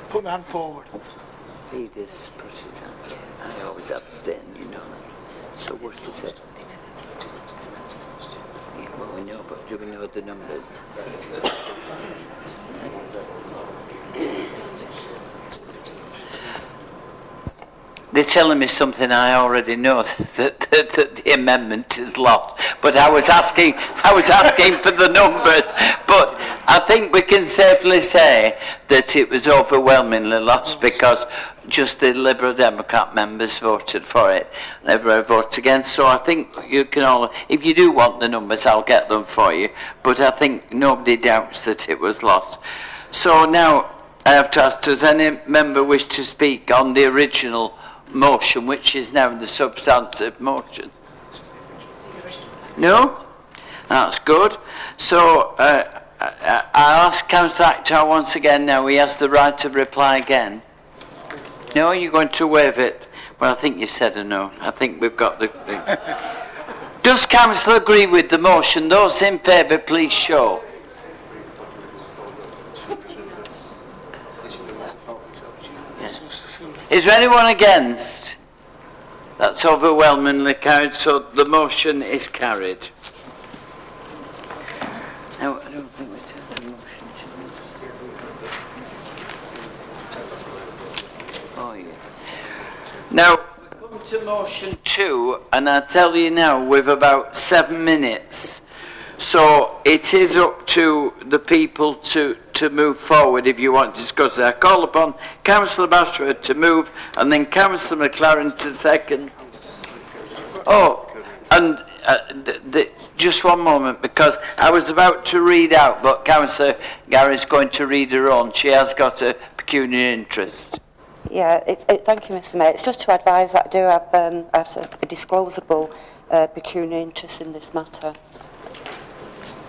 Put my hand forward. See this, put it out. I always abstain, you know. So what is it? Yeah, well, we know, but do we know the numbers? They're telling me something I already know, that the amendment is lost. But I was asking for the numbers. But I think we can safely say that it was overwhelmingly lost because just the Liberal Democrat members voted for it. Everybody voted against. So I think you can all, if you do want the numbers, I'll get them for you. But I think nobody doubts that it was lost. So now I have to ask, does any member wish to speak on the original motion, which is now the substantive motion? No? That's good. So I'll ask Councillor Akhtar once again now. He has the right to reply again. No, you're going to waive it? Well, I think you said a no. I think we've got the... Does Council agree with the motion? Those in favour, please show. Is there anyone against? That's overwhelmingly carried, so the motion is carried. Now, I don't think we took the motion to... Oh, yeah. Now, we come to motion 2, and I tell you now, we've about 7 minutes. So it is up to the people to move forward if you want to discuss it. I call upon Councillor Bashford to move and then Councillor McLaren to second. Oh, and just one moment, because I was about to read out, but Councillor Gary's going to read her own. She has got a pecuniary interest. Yeah, thank you, Mr. Mayor. It's just to advise that I do have a disclosable pecuniary interest in this matter.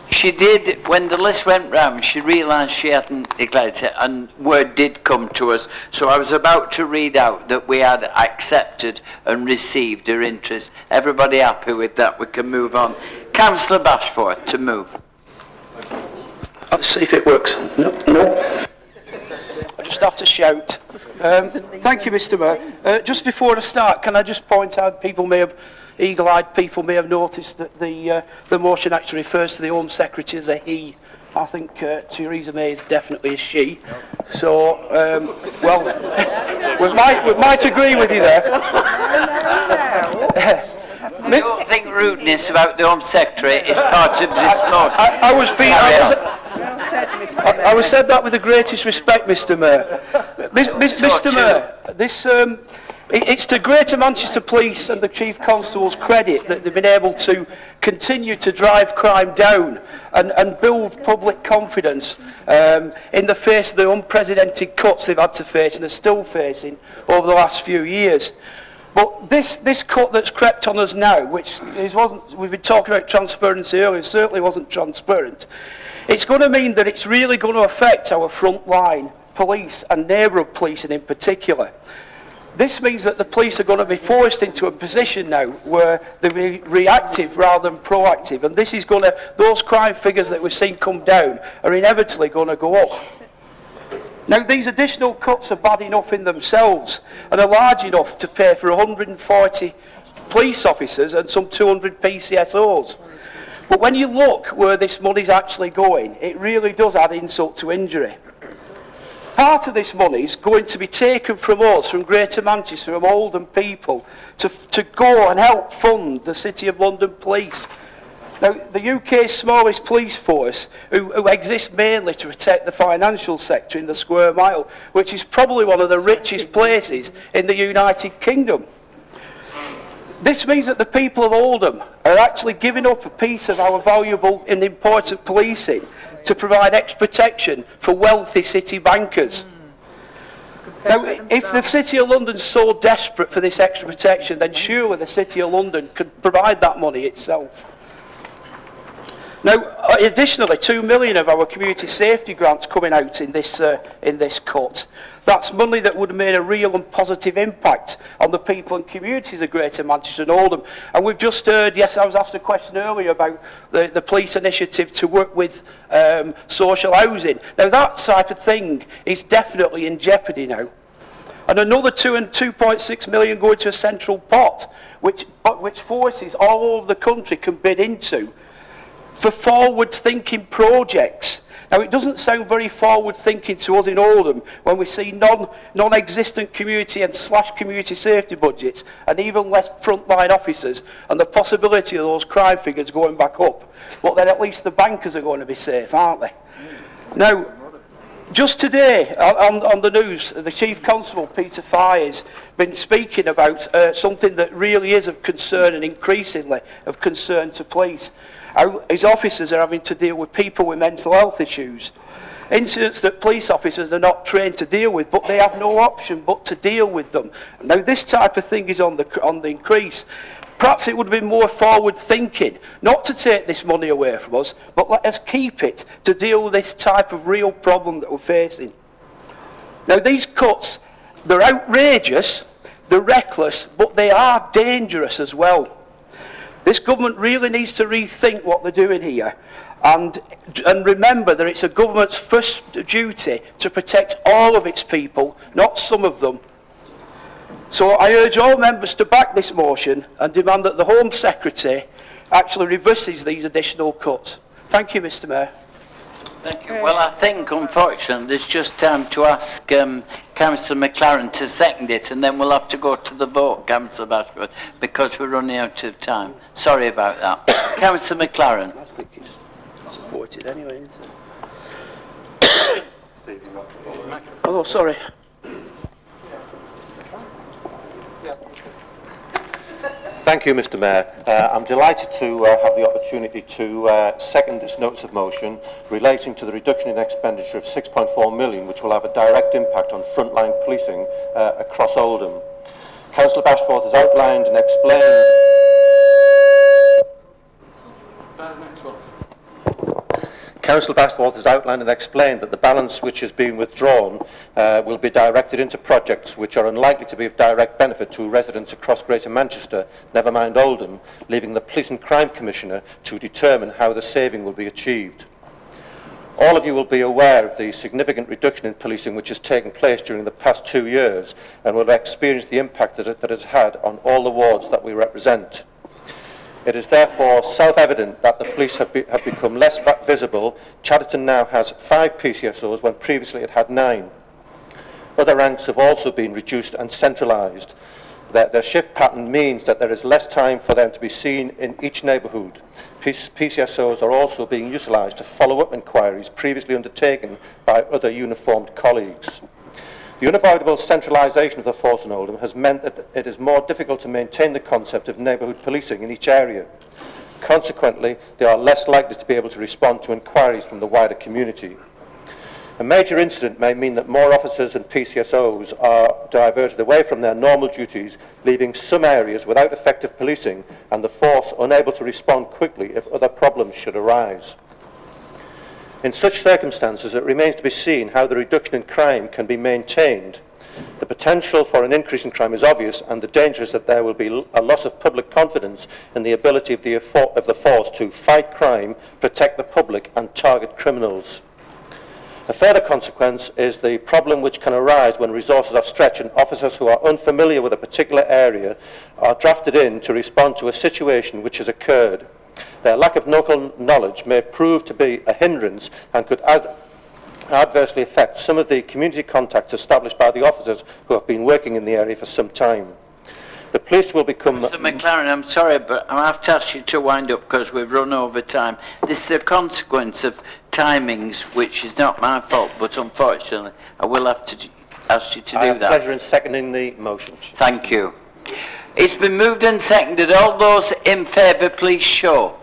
She did, when the list went round, she realised she hadn't declared it, and word did come to us. So I was about to read out that we had accepted and received her interest. Everybody happy with that? We can move on. Councillor Bashford, to move. Let's see if it works. No. I just have to shout. Thank you, Mr. Mayor. Just before I start, can I just point out, eagle-eyed people may have noticed that the motion actually refers to the Home Secretary as a he. I think Theresa May is definitely a she. So, well, we might agree with you there. I don't think rudeness about the Home Secretary is part of this motion. I was said that with the greatest respect, Mr. Mayor. Mr. Mayor, it's to Greater Manchester Police and the Chief Constable's credit that they've been able to continue to drive crime down and build public confidence in the face of the unprecedented cuts they've had to face and are still facing over the last few years. But this cut that's crept on us now, we've been talking about transparency earlier, it certainly wasn't transparent. It's going to mean that it's really going to affect our frontline police and neighbourhood policing in particular. This means that the police are going to be forced into a position now where they'll be reactive rather than proactive, and this is going to, those crime figures that we've seen come down are inevitably going to go up. Now, these additional cuts are bad enough in themselves and are large enough to pay for 140 police officers and some 200 PCSOs. But when you look where this money's actually going, it really does add insult to injury. Part of this money is going to be taken from us, from Greater Manchester, from Oldham people, to go and help fund the City of London Police. Now, the UK's smallest police force, who exists mainly to protect the financial sector in the square mile, which is probably one of the richest places in the United Kingdom. This means that the people of Oldham are actually giving up a piece of our valuable and important policing to provide extra protection for wealthy city bankers. Now, if the City of London's so desperate for this extra protection, then surely the City of London could provide that money itself. Now, additionally, 2 million of our community safety grants coming out in this cut. That's money that would have made a real and positive impact on the people and communities of Greater Manchester and Oldham. And we've just heard, yes, I was asked a question earlier about the police initiative to work with social housing. Now, that type of thing is definitely in jeopardy now. And another 2.6 million going to a central pot, which forces all over the country can bid into, for forward-thinking projects. Now, it doesn't sound very forward-thinking to us in Oldham when we see non-existent community and community safety budgets and even less frontline officers and the possibility of those crime figures going back up. But then at least the bankers are going to be safe, aren't they? Now, just today on the news, the Chief Constable, Peter Fye, has been speaking about something that really is of concern and increasingly of concern to police. How his officers are having to deal with people with mental health issues. Incidents that police officers are not trained to deal with, but they have no option but to deal with them. Now, this type of thing is on the increase. Perhaps it would have been more forward-thinking, not to take this money away from us, but let us keep it to deal with this type of real problem that we're facing. Now, these cuts, they're outrageous, they're reckless, but they are dangerous as well. This government really needs to rethink what they're doing here and remember that it's a government's first duty to protect all of its people, not some of them. So I urge all members to back this motion and demand that the Home Secretary actually reverses these additional cuts. Thank you, Mr. Mayor. Thank you. Well, I think, unfortunately, there's just time to ask Councillor McLaren to second it, and then we'll have to go to the vote, Councillor Bashwood, because we're running out of time. Sorry about that. Councillor McLaren. I think it's supported anyway, isn't it? Oh, sorry. Thank you, Mr. Mayor. I'm delighted to have the opportunity to second this notice of motion relating to the reduction in expenditure of 6.4 million, which will have a direct impact on frontline policing across Oldham. Councillor Bashforth has outlined and explained... Councillor Bashforth has outlined and explained that the balance which is being withdrawn will be directed into projects which are unlikely to be of direct benefit to residents across Greater Manchester, never mind Oldham, leaving the Police and Crime Commissioner to determine how the saving will be achieved. All of you will be aware of the significant reduction in policing which has taken place during the past 2 years and will have experienced the impact that it has had on all the wards that we represent. It is therefore self-evident that the police have become less visible. Chatterton now has 5 PCSOs when previously it had 9. Other ranks have also been reduced and centralised. Their shift pattern means that there is less time for them to be seen in each neighbourhood. PCSOs are also being utilised to follow up inquiries previously undertaken by other uniformed colleagues. The unavoidable centralisation of the force in Oldham has meant that it is more difficult to maintain the concept of neighbourhood policing in each area. Consequently, they are less likely to be able to respond to inquiries from the wider community. A major incident may mean that more officers and PCSOs are diverted away from their normal duties, leaving some areas without effective policing and the force unable to respond quickly if other problems should arise. In such circumstances, it remains to be seen how the reduction in crime can be maintained. The potential for an increase in crime is obvious, and the danger is that there will be a loss of public confidence in the ability of the force to fight crime, protect the public, and target criminals. A further consequence is the problem which can arise when resources are stretched and officers who are unfamiliar with a particular area are drafted in to respond to a situation which has occurred. Their lack of local knowledge may prove to be a hindrance and could adversely affect some of the community contacts established by the officers who have been working in the area for some time. The police will become... Mr McLaren, I'm sorry, but I have to ask you to wind up because we've run over time. This is a consequence of timings, which is not my fault, but unfortunately I will have to ask you to do that. I have pleasure in seconding the motion. Thank you. It's been moved and seconded. All those in favour, please show.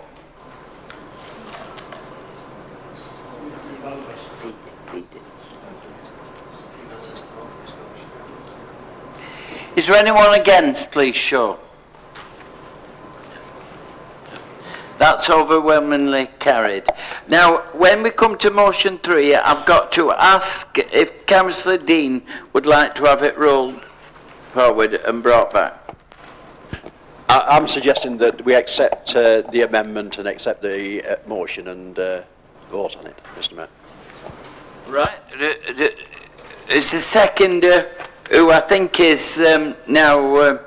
Is there anyone against? Please show. That's overwhelmingly carried. Now, when we come to motion 3, I've got to ask if Councillor Dean would like to have it rolled forward and brought back. I'm suggesting that we accept the amendment and accept the motion and vote on it, Mr. Mayor. Right. Is the seconder, who I think is now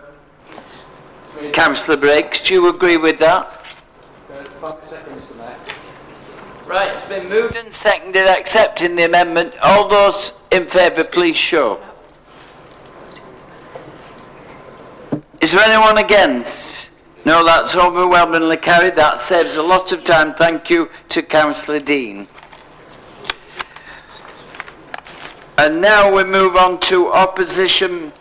Councillor Briggs, do you agree with that? Second, Mr. Mayor. Right, it's been moved and seconded accepting the amendment. All those in favour, please show. Is there anyone against? No, that's overwhelmingly carried. That saves a lot of time. Thank you to Councillor Dean. And now we move on to opposition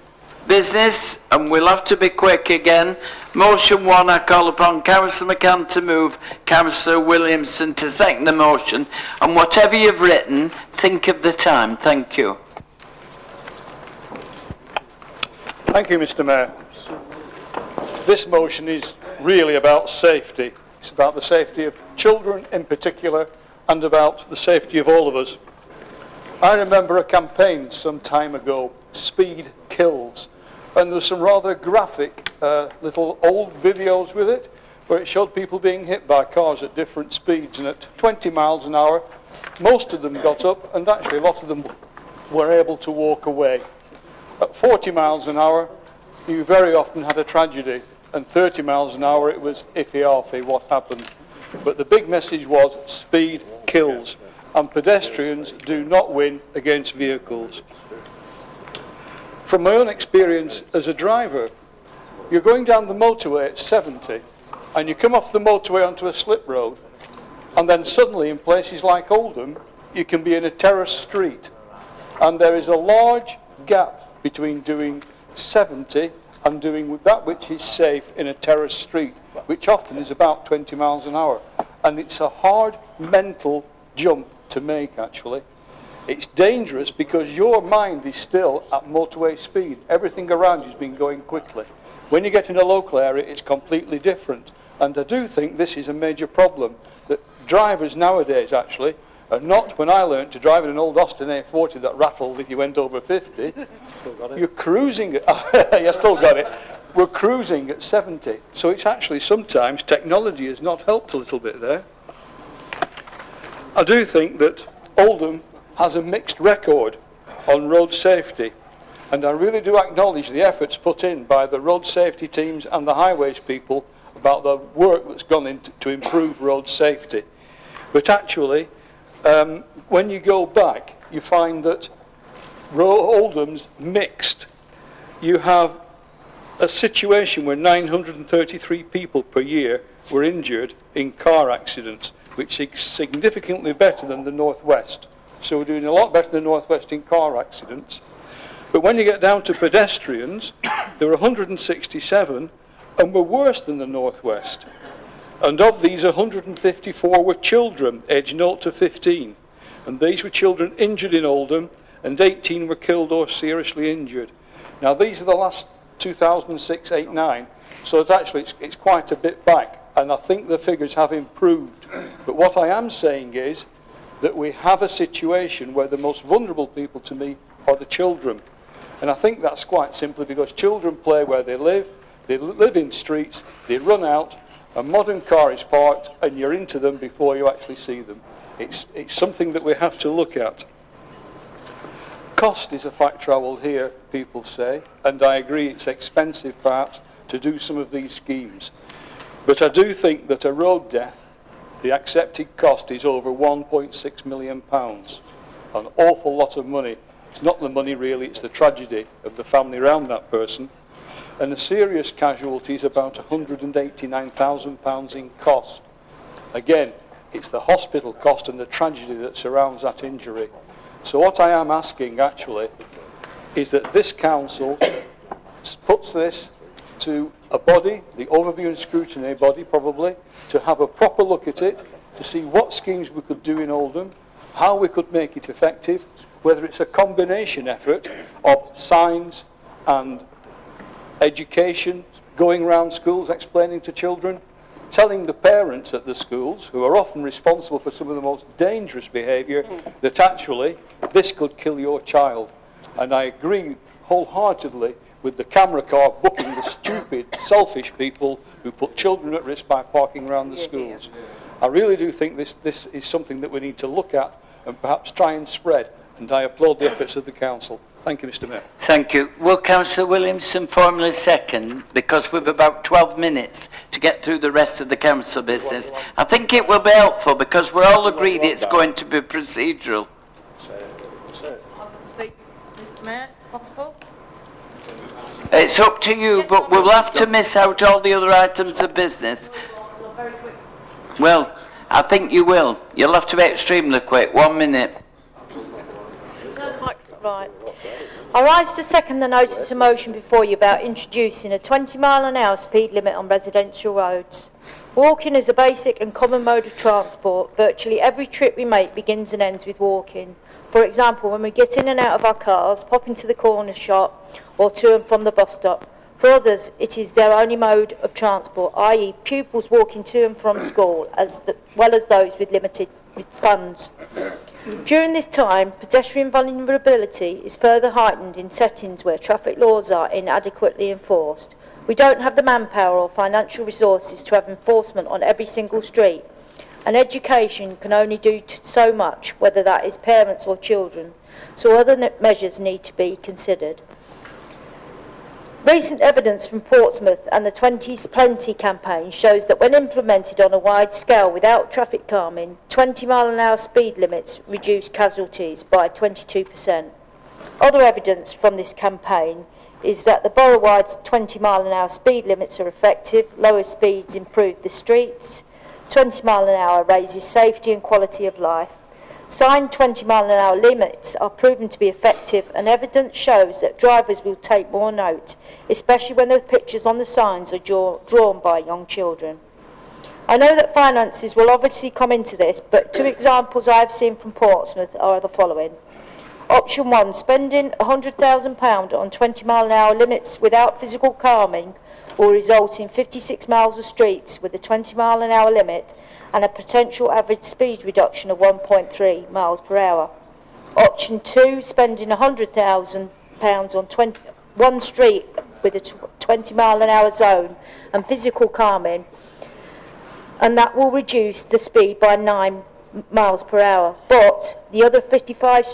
business, and we'll have to be quick again. Motion 1, I call upon Councillor McCann to move, Councillor Williamson to second the motion, and whatever you've written, think of the time. Thank you. Thank you, Mr. Mayor. This motion is really about safety. It's about the safety of children in particular, and about the safety of all of us. I remember a campaign some time ago, Speed Kills, and there were some rather graphic little old videos with it, where it showed people being hit by cars at different speeds, and at 20 miles an hour, most of them got up, and actually a lot of them were able to walk away. At 40 miles an hour, you very often had a tragedy, and 30 miles an hour, it was iffy-arfy what happened. But the big message was speed kills, and pedestrians do not win against vehicles. From my own experience as a driver, you're going down the motorway at 70, and you come off the motorway onto a slip road, and then suddenly in places like Oldham, you can be in a terrace street, and there is a large gap between doing 70 and doing that which is safe in a terrace street, which often is about 20 miles an hour. And it's a hard mental jump to make, actually. It's dangerous because your mind is still at motorway speed. Everything around you has been going quickly. When you get in a local area, it's completely different. And I do think this is a major problem, that drivers nowadays, actually, are not, when I learned to drive in an old Austin A40 that rattled if you went over 50, you're cruising at, you still got it, we're cruising at 70. So it's actually sometimes technology has not helped a little bit there. I do think that Oldham has a mixed record on road safety, and I really do acknowledge the efforts put in by the road safety teams and the highways people about the work that's gone into to improve road safety. But actually, when you go back, you find that Oldham's mixed. You have a situation where 933 people per year were injured in car accidents, which is significantly better than the North West. So we're doing a lot better than the North West in car accidents. But when you get down to pedestrians, there were 167, and were worse than the North West. And of these, 154 were children aged 0 to 15. And these were children injured in Oldham, and 18 were killed or seriously injured. Now, these are the last 2006, 8, 9. So it's quite a bit back. And I think the figures have improved. But what I am saying is that we have a situation where the most vulnerable people to me are the children. And I think that's quite simply because children play where they live in streets, they run out, a modern car is parked, and you're into them before you actually see them. It's something that we have to look at. Cost is a factor I will hear people say, and I agree it's expensive perhaps to do some of these schemes. But I do think that a road death, the accepted cost is over £1.6 million. An awful lot of money. It's not the money really, it's the tragedy of the family around that person. And a serious casualty is about £189,000 in cost. Again, it's the hospital cost and the tragedy that surrounds that injury. So what I am asking actually is that this council puts this to a body, the overview and scrutiny body probably, to have a proper look at it, to see what schemes we could do in Oldham, how we could make it effective, whether it's a combination effort of signs and education, going around schools explaining to children, telling the parents at the schools, who are often responsible for some of the most dangerous behaviour, that actually this could kill your child. And I agree wholeheartedly with the camera car booking the stupid, selfish people who put children at risk by parking around the schools. I really do think this is something that we need to look at and perhaps try and spread, and I applaud the efforts of the council. Thank you, Mr Mayor. Thank you. Will Councillor Williamson formally second, because we've about 12 minutes to get through the rest of the council business. I think it will be helpful because we're all agreed it's going to be procedural. Mr Mayor, possible? It's up to you, but we'll have to miss out all the other items of business. Well, I think you will. You'll have to be extremely quick. 1 minute. Right. I rise to second the notice of motion before you about introducing a 20-mile-an-hour speed limit on residential roads. Walking is a basic and common mode of transport. Virtually every trip we make begins and ends with walking. For example, when we get in and out of our cars, pop into the corner shop or to and from the bus stop. For others, it is their only mode of transport, i.e. pupils walking to and from school, as well as those with limited funds. During this time, pedestrian vulnerability is further heightened in settings where traffic laws are inadequately enforced. We don't have the manpower or financial resources to have enforcement on every single street, and education can only do so much, whether that is parents or children, so other measures need to be considered. Recent evidence from Portsmouth and the 20's Plenty campaign shows that when implemented on a wide scale without traffic calming, 20-mile-an-hour speed limits reduce casualties by 22%. Other evidence from this campaign is that the borough-wide 20-mile-an-hour speed limits are effective, lower speeds improve the streets, 20-mile-an-hour raises safety and quality of life. Signed 20-mile-an-hour limits are proven to be effective, and evidence shows that drivers will take more note, especially when the pictures on the signs are drawn by young children. I know that finances will obviously come into this, but 2 examples I have seen from Portsmouth are the following. Option 1, spending £100,000 on 20-mile-an-hour limits without physical calming will result in 56 miles of streets with a 20-mile-an-hour limit and a potential average speed reduction of 1.3 miles per hour. Option 2, spending £100,000 on one street with a 20-mile-an-hour zone and physical calming, and that will reduce the speed by 9 miles per hour. But the other 55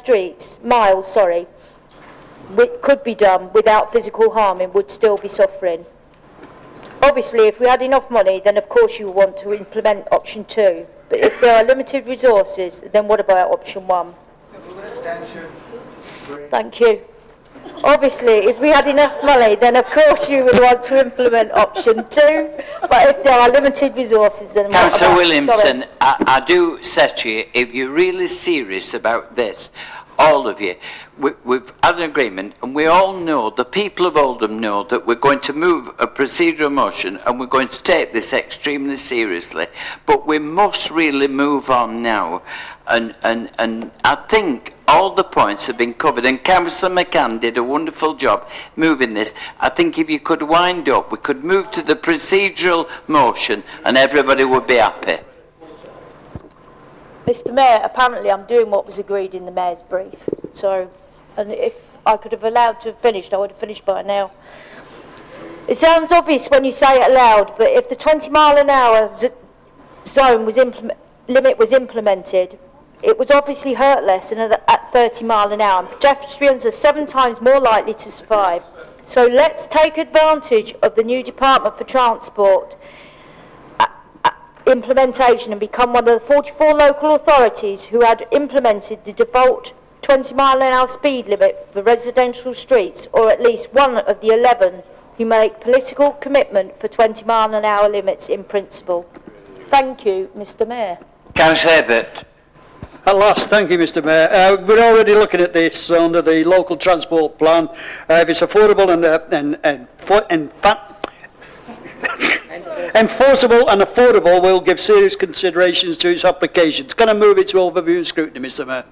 miles, could be done without physical harming, would still be suffering. Obviously, if we had enough money, then of course you would want to implement option 2. But if there are limited resources, then what about option 1? Thank you. Obviously, if we had enough money, then of course you would want to implement option 2. But if there are limited resources, then what about... Councillor Williamson, I do say to you, if you're really serious about this, all of you, we've had an agreement, and we all know, the people of Oldham know, that we're going to move a procedural motion and we're going to take this extremely seriously. But we must really move on now. And I think all the points have been covered, and Councillor McCann did a wonderful job moving this. I think if you could wind up, we could move to the procedural motion and everybody would be happy. Mr Mayor, apparently I'm doing what was agreed in the Mayor's brief. So, and if I could have allowed to have finished, I would have finished by now. It sounds obvious when you say it aloud, but if the 20-mile-an-hour zone limit was implemented, it was obviously hurt less than at 30 mile an hour, and pedestrians are 7 times more likely to survive. So let's take advantage of the new Department for Transport implementation and become one of the 44 local authorities who had implemented the default 20-mile-an-hour speed limit for residential streets, or at least one of the 11 who make political commitment for 20-mile-an-hour limits in principle. Thank you, Mr Mayor. Councillor Ebbott. At last, thank you, Mr Mayor. We're already looking at this under the local transport plan. If it's affordable enforceable and affordable, we'll give serious considerations to its applications. Can I move it to overview and scrutiny, Mr Mayor?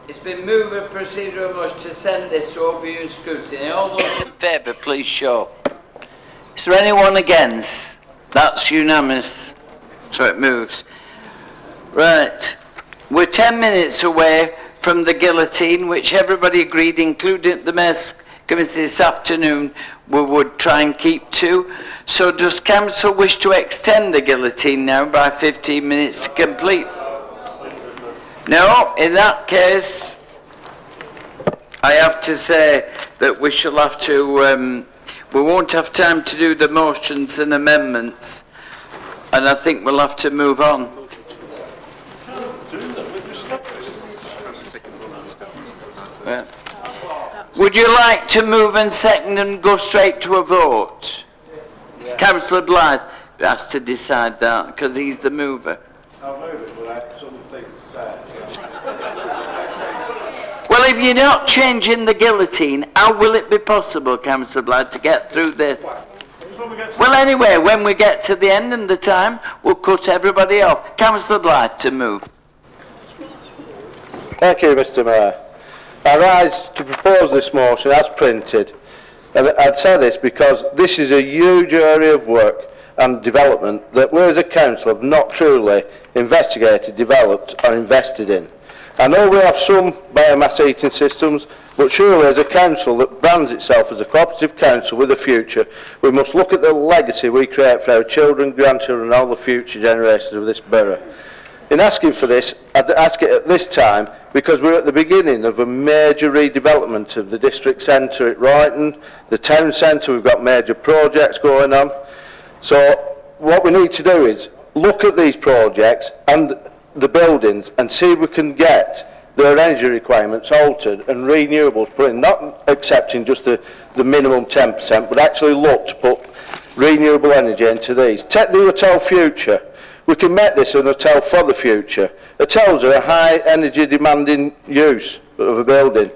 It's been moved a procedural motion to send this to overview and scrutiny. All those in favour, please show. Is there anyone against? That's unanimous, so it moves. Right, we're 10 minutes away from the guillotine, which everybody agreed, including the Mayor's Committee this afternoon, we would try and keep to. So does Council wish to extend the guillotine now by 15 minutes to complete? No, in that case, I have to say that we shall have to, we won't have time to do the motions and amendments, and I think we'll have to move on. Yeah. Would you like to move and second and go straight to a vote? Councillor Blythe has to decide that because he's the mover. I'll move it, but I have some things to say. Well, if you're not changing the guillotine, how will it be possible, Councillor Blythe, to get through this? Well, anyway, when we get to the end and the time, we'll cut everybody off. Councillor Blythe to move. Thank you, Mr. Mayor. I rise to propose this motion as printed. And I'd say this because this is a huge area of work and development that we as a council have not truly investigated, developed or invested in. I know we have some biomass heating systems, but surely as a council that brands itself as a cooperative council with a future, we must look at the legacy we create for our children, grandchildren and all the future generations of this borough. In asking for this, I'd ask it at this time because we're at the beginning of a major redevelopment of the district centre at Royton, the town centre. We've got major projects going on. So what we need to do is look at these projects and the buildings and see if we can get their energy requirements altered and renewables put in, not accepting just the minimum 10%, but actually look to put renewable energy into these. Take the hotel future. We can make this an hotel for the future. Hotels are a high energy demanding use of a building.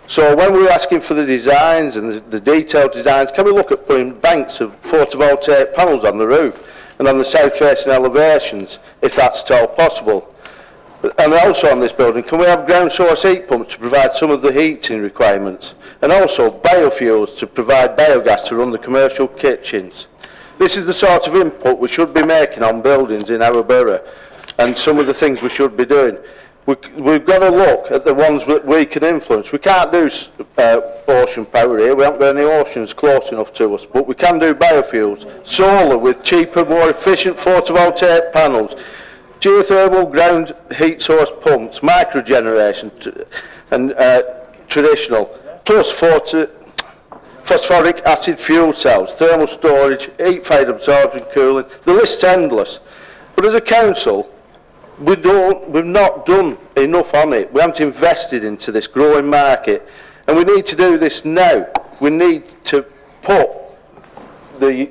So when we're asking for the designs and the detailed designs, can we look at putting banks of photovoltaic panels on the roof and on the south facing elevations, if that's at all possible? And also on this building, can we have ground source heat pumps to provide some of the heating requirements? And also biofuels to provide biogas to run the commercial kitchens. This is the sort of input we should be making on buildings in our borough and some of the things we should be doing. We've got to look at the ones that we can influence. We can't do ocean power here. We haven't got any oceans close enough to us, but we can do biofuels, solar with cheaper, more efficient photovoltaic panels, geothermal ground heat source pumps, microgeneration and traditional, plus phosphoric acid fuel cells, thermal storage, heat-fired absorption, cooling. The list's endless. But as a council, we've not done enough on it. We haven't invested into this growing market. And we need to do this now. We need to put the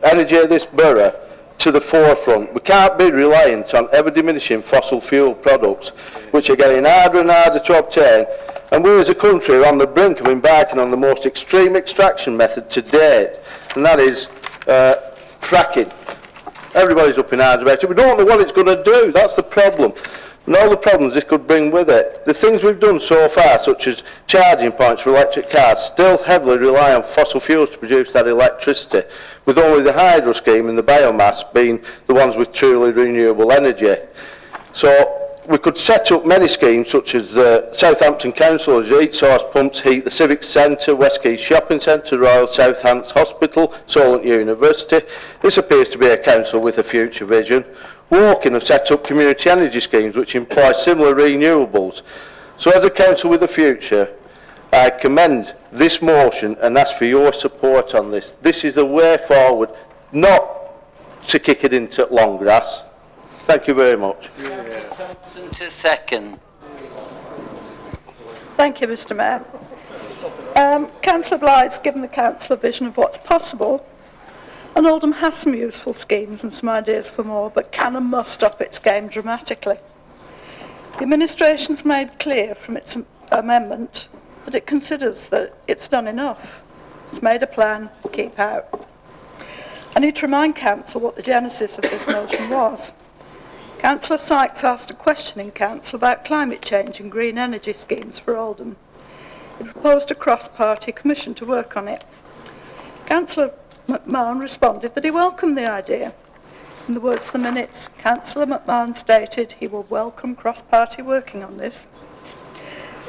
energy of this borough to the forefront. We can't be reliant on ever-diminishing fossil fuel products, which are getting harder and harder to obtain. And we as a country are on the brink of embarking on the most extreme extraction method to date, and that is fracking. Everybody's up in arms about it. We don't know what it's going to do. That's the problem. And all the problems this could bring with it. The things we've done so far, such as charging points for electric cars, still heavily rely on fossil fuels to produce that electricity, with only the hydro scheme and the biomass being the ones with truly renewable energy. So we could set up many schemes such as Southampton Council as heat source pumps heat the Civic Centre, Westquay Shopping Centre, Royal Southampton Hospital, Solent University. This appears to be a council with a future vision. Woking have set up community energy schemes which employ similar renewables. So as a council with a future, I commend this motion and ask for your support on this. This is a way forward, not to kick it into long grass. Thank you very much. Thompson to second. Thank you, Mr. Mayor. Councillor Blythe's given the council a vision of what's possible, and Oldham has some useful schemes and some ideas for more, but can and must up its game dramatically. The administration's made clear from its amendment that it considers that it's done enough. It's made a plan, keep out. I need to remind council what the genesis of this motion was. Councillor Sykes asked a question in council about climate change and green energy schemes for Oldham. He proposed a cross-party commission to work on it. Councillor McMahon responded that he welcomed the idea. In the words of the minutes, Councillor McMahon stated he will welcome cross-party working on this.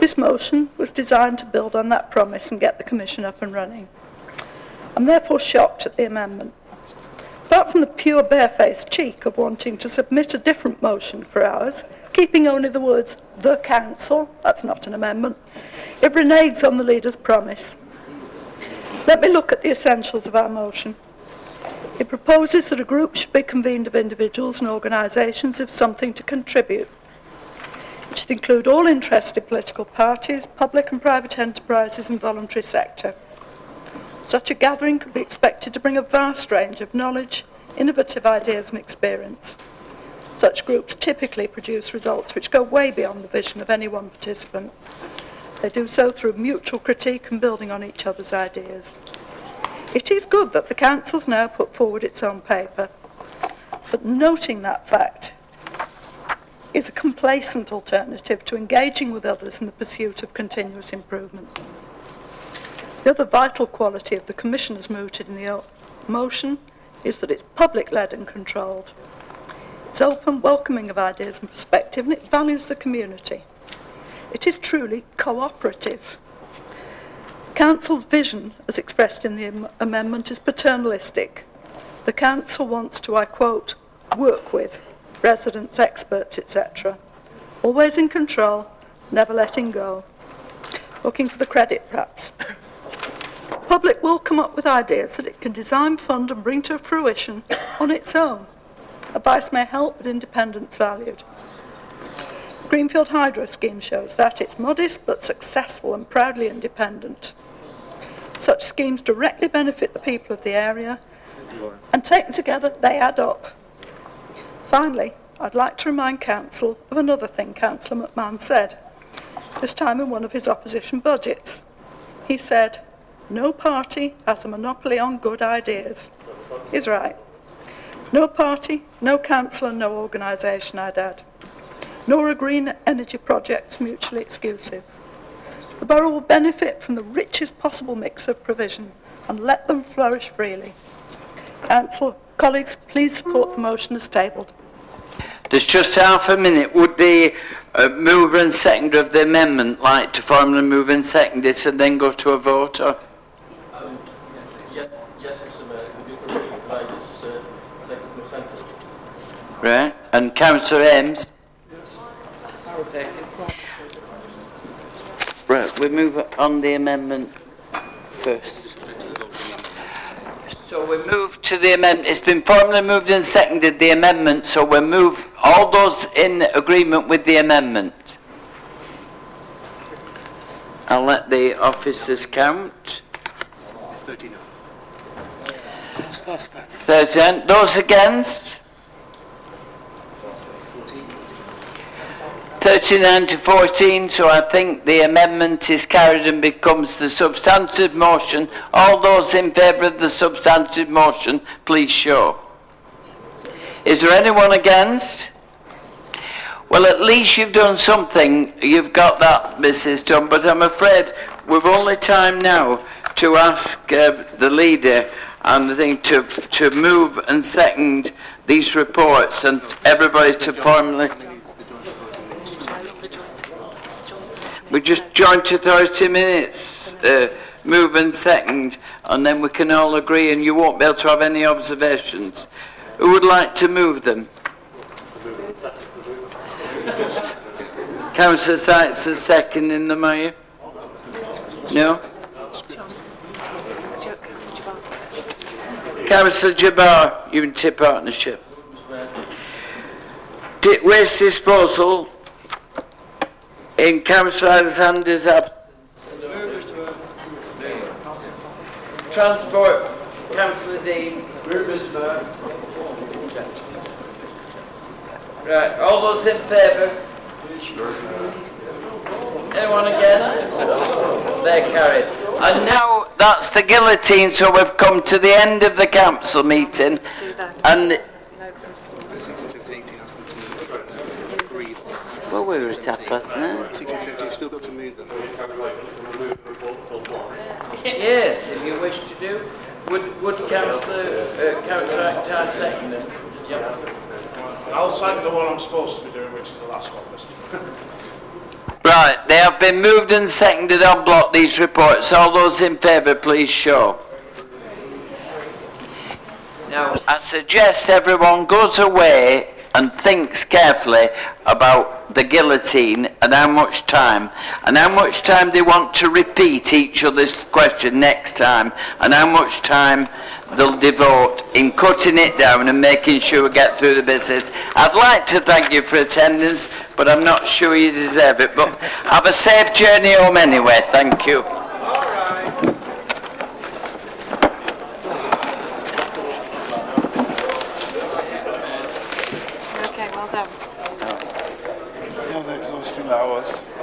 This motion was designed to build on that promise and get the commission up and running. I'm therefore shocked at the amendment. Apart from the pure barefaced cheek of wanting to submit a different motion for ours, keeping only the words "the council," that's not an amendment, It reneges on the leader's promise. Let me look at the essentials of our motion. It proposes that a group should be convened of individuals and organisations with something to contribute, which should include all interested political parties, public and private enterprises and voluntary sector. Such a gathering could be expected to bring a vast range of knowledge, innovative ideas and experience. Such groups typically produce results which go way beyond the vision of any one participant. They do so through mutual critique and building on each other's ideas. It is good that the Council's now put forward its own paper, but noting that fact is a complacent alternative to engaging with others in the pursuit of continuous improvement. The other vital quality of the Commission as mooted in the motion is that it's public-led and controlled. It's open, welcoming of ideas and perspective, and it values the community. It is truly cooperative. Council's vision, as expressed in the amendment, is paternalistic. The Council wants to, I quote, work with residents, experts, etc. Always in control, never letting go. Looking for the credit, perhaps. The public will come up with ideas that it can design, fund and bring to fruition on its own. Advice may help, but independence valued. The Greenfield Hydro scheme shows that it's modest but successful and proudly independent. Such schemes directly benefit the people of the area, and taken together, they add up. Finally, I'd like to remind Council of another thing Councillor McMahon said, this time in one of his opposition budgets. He said, "No party has a monopoly on good ideas." He's right. No party, no council and no organisation, I'd add. Nor are green energy projects mutually exclusive. The borough will benefit from the richest possible mix of provision and let them flourish freely. Council, colleagues, please support the motion as tabled. There's just half a minute. Would the mover and seconder of the amendment like to formally move and second it and then go to a vote? Or? Yes, Mr. Mayor. With your permission, could I just second the sentence? Right. And Councillor Ames? Right, we move on the amendment first. So we move to the amendment. It's been formally moved and seconded, the amendment, so we move all those in agreement with the amendment. I'll let the officers count. 39. 39. Those against? 39 to 14, so I think the amendment is carried and becomes the substantive motion. All those in favour of the substantive motion, please show. Is there anyone against? Well, at least you've done something. You've got that, Mrs. Dunn, but I'm afraid we've only time now to ask the leader and I think to move and second these reports and everybody to formally... We just joined to 30 minutes, move and second, and then we can all agree and you won't be able to have any observations. Who would like to move them? Councillor Sykes is second in the mayor? No? Councillor Jabbar, Unity Partnership. Waste disposal. In Councillor Alexander's absence. Transport, Councillor Dean. Right, all those in favour? Anyone against? They're carried. And now that's the guillotine, so we've come to the end of the council meeting. And well, we were at 5:30. 16, still got to move them. Yes, if you wish to do. Would Councillor Akhtar second it? Yep. I'll second the one I'm supposed to be doing, which is the last one, Mr. Right, they have been moved and seconded on block, these reports. All those in favour, please show. Now, I suggest everyone goes away and thinks carefully about the guillotine and how much time they want to repeat each other's question next time, and how much time they'll devote in cutting it down and making sure we get through the business. I'd like to thank you for attendance, but I'm not sure you deserve it. But have a safe journey home anyway. Thank you. Okay, well done. How exhausting that was.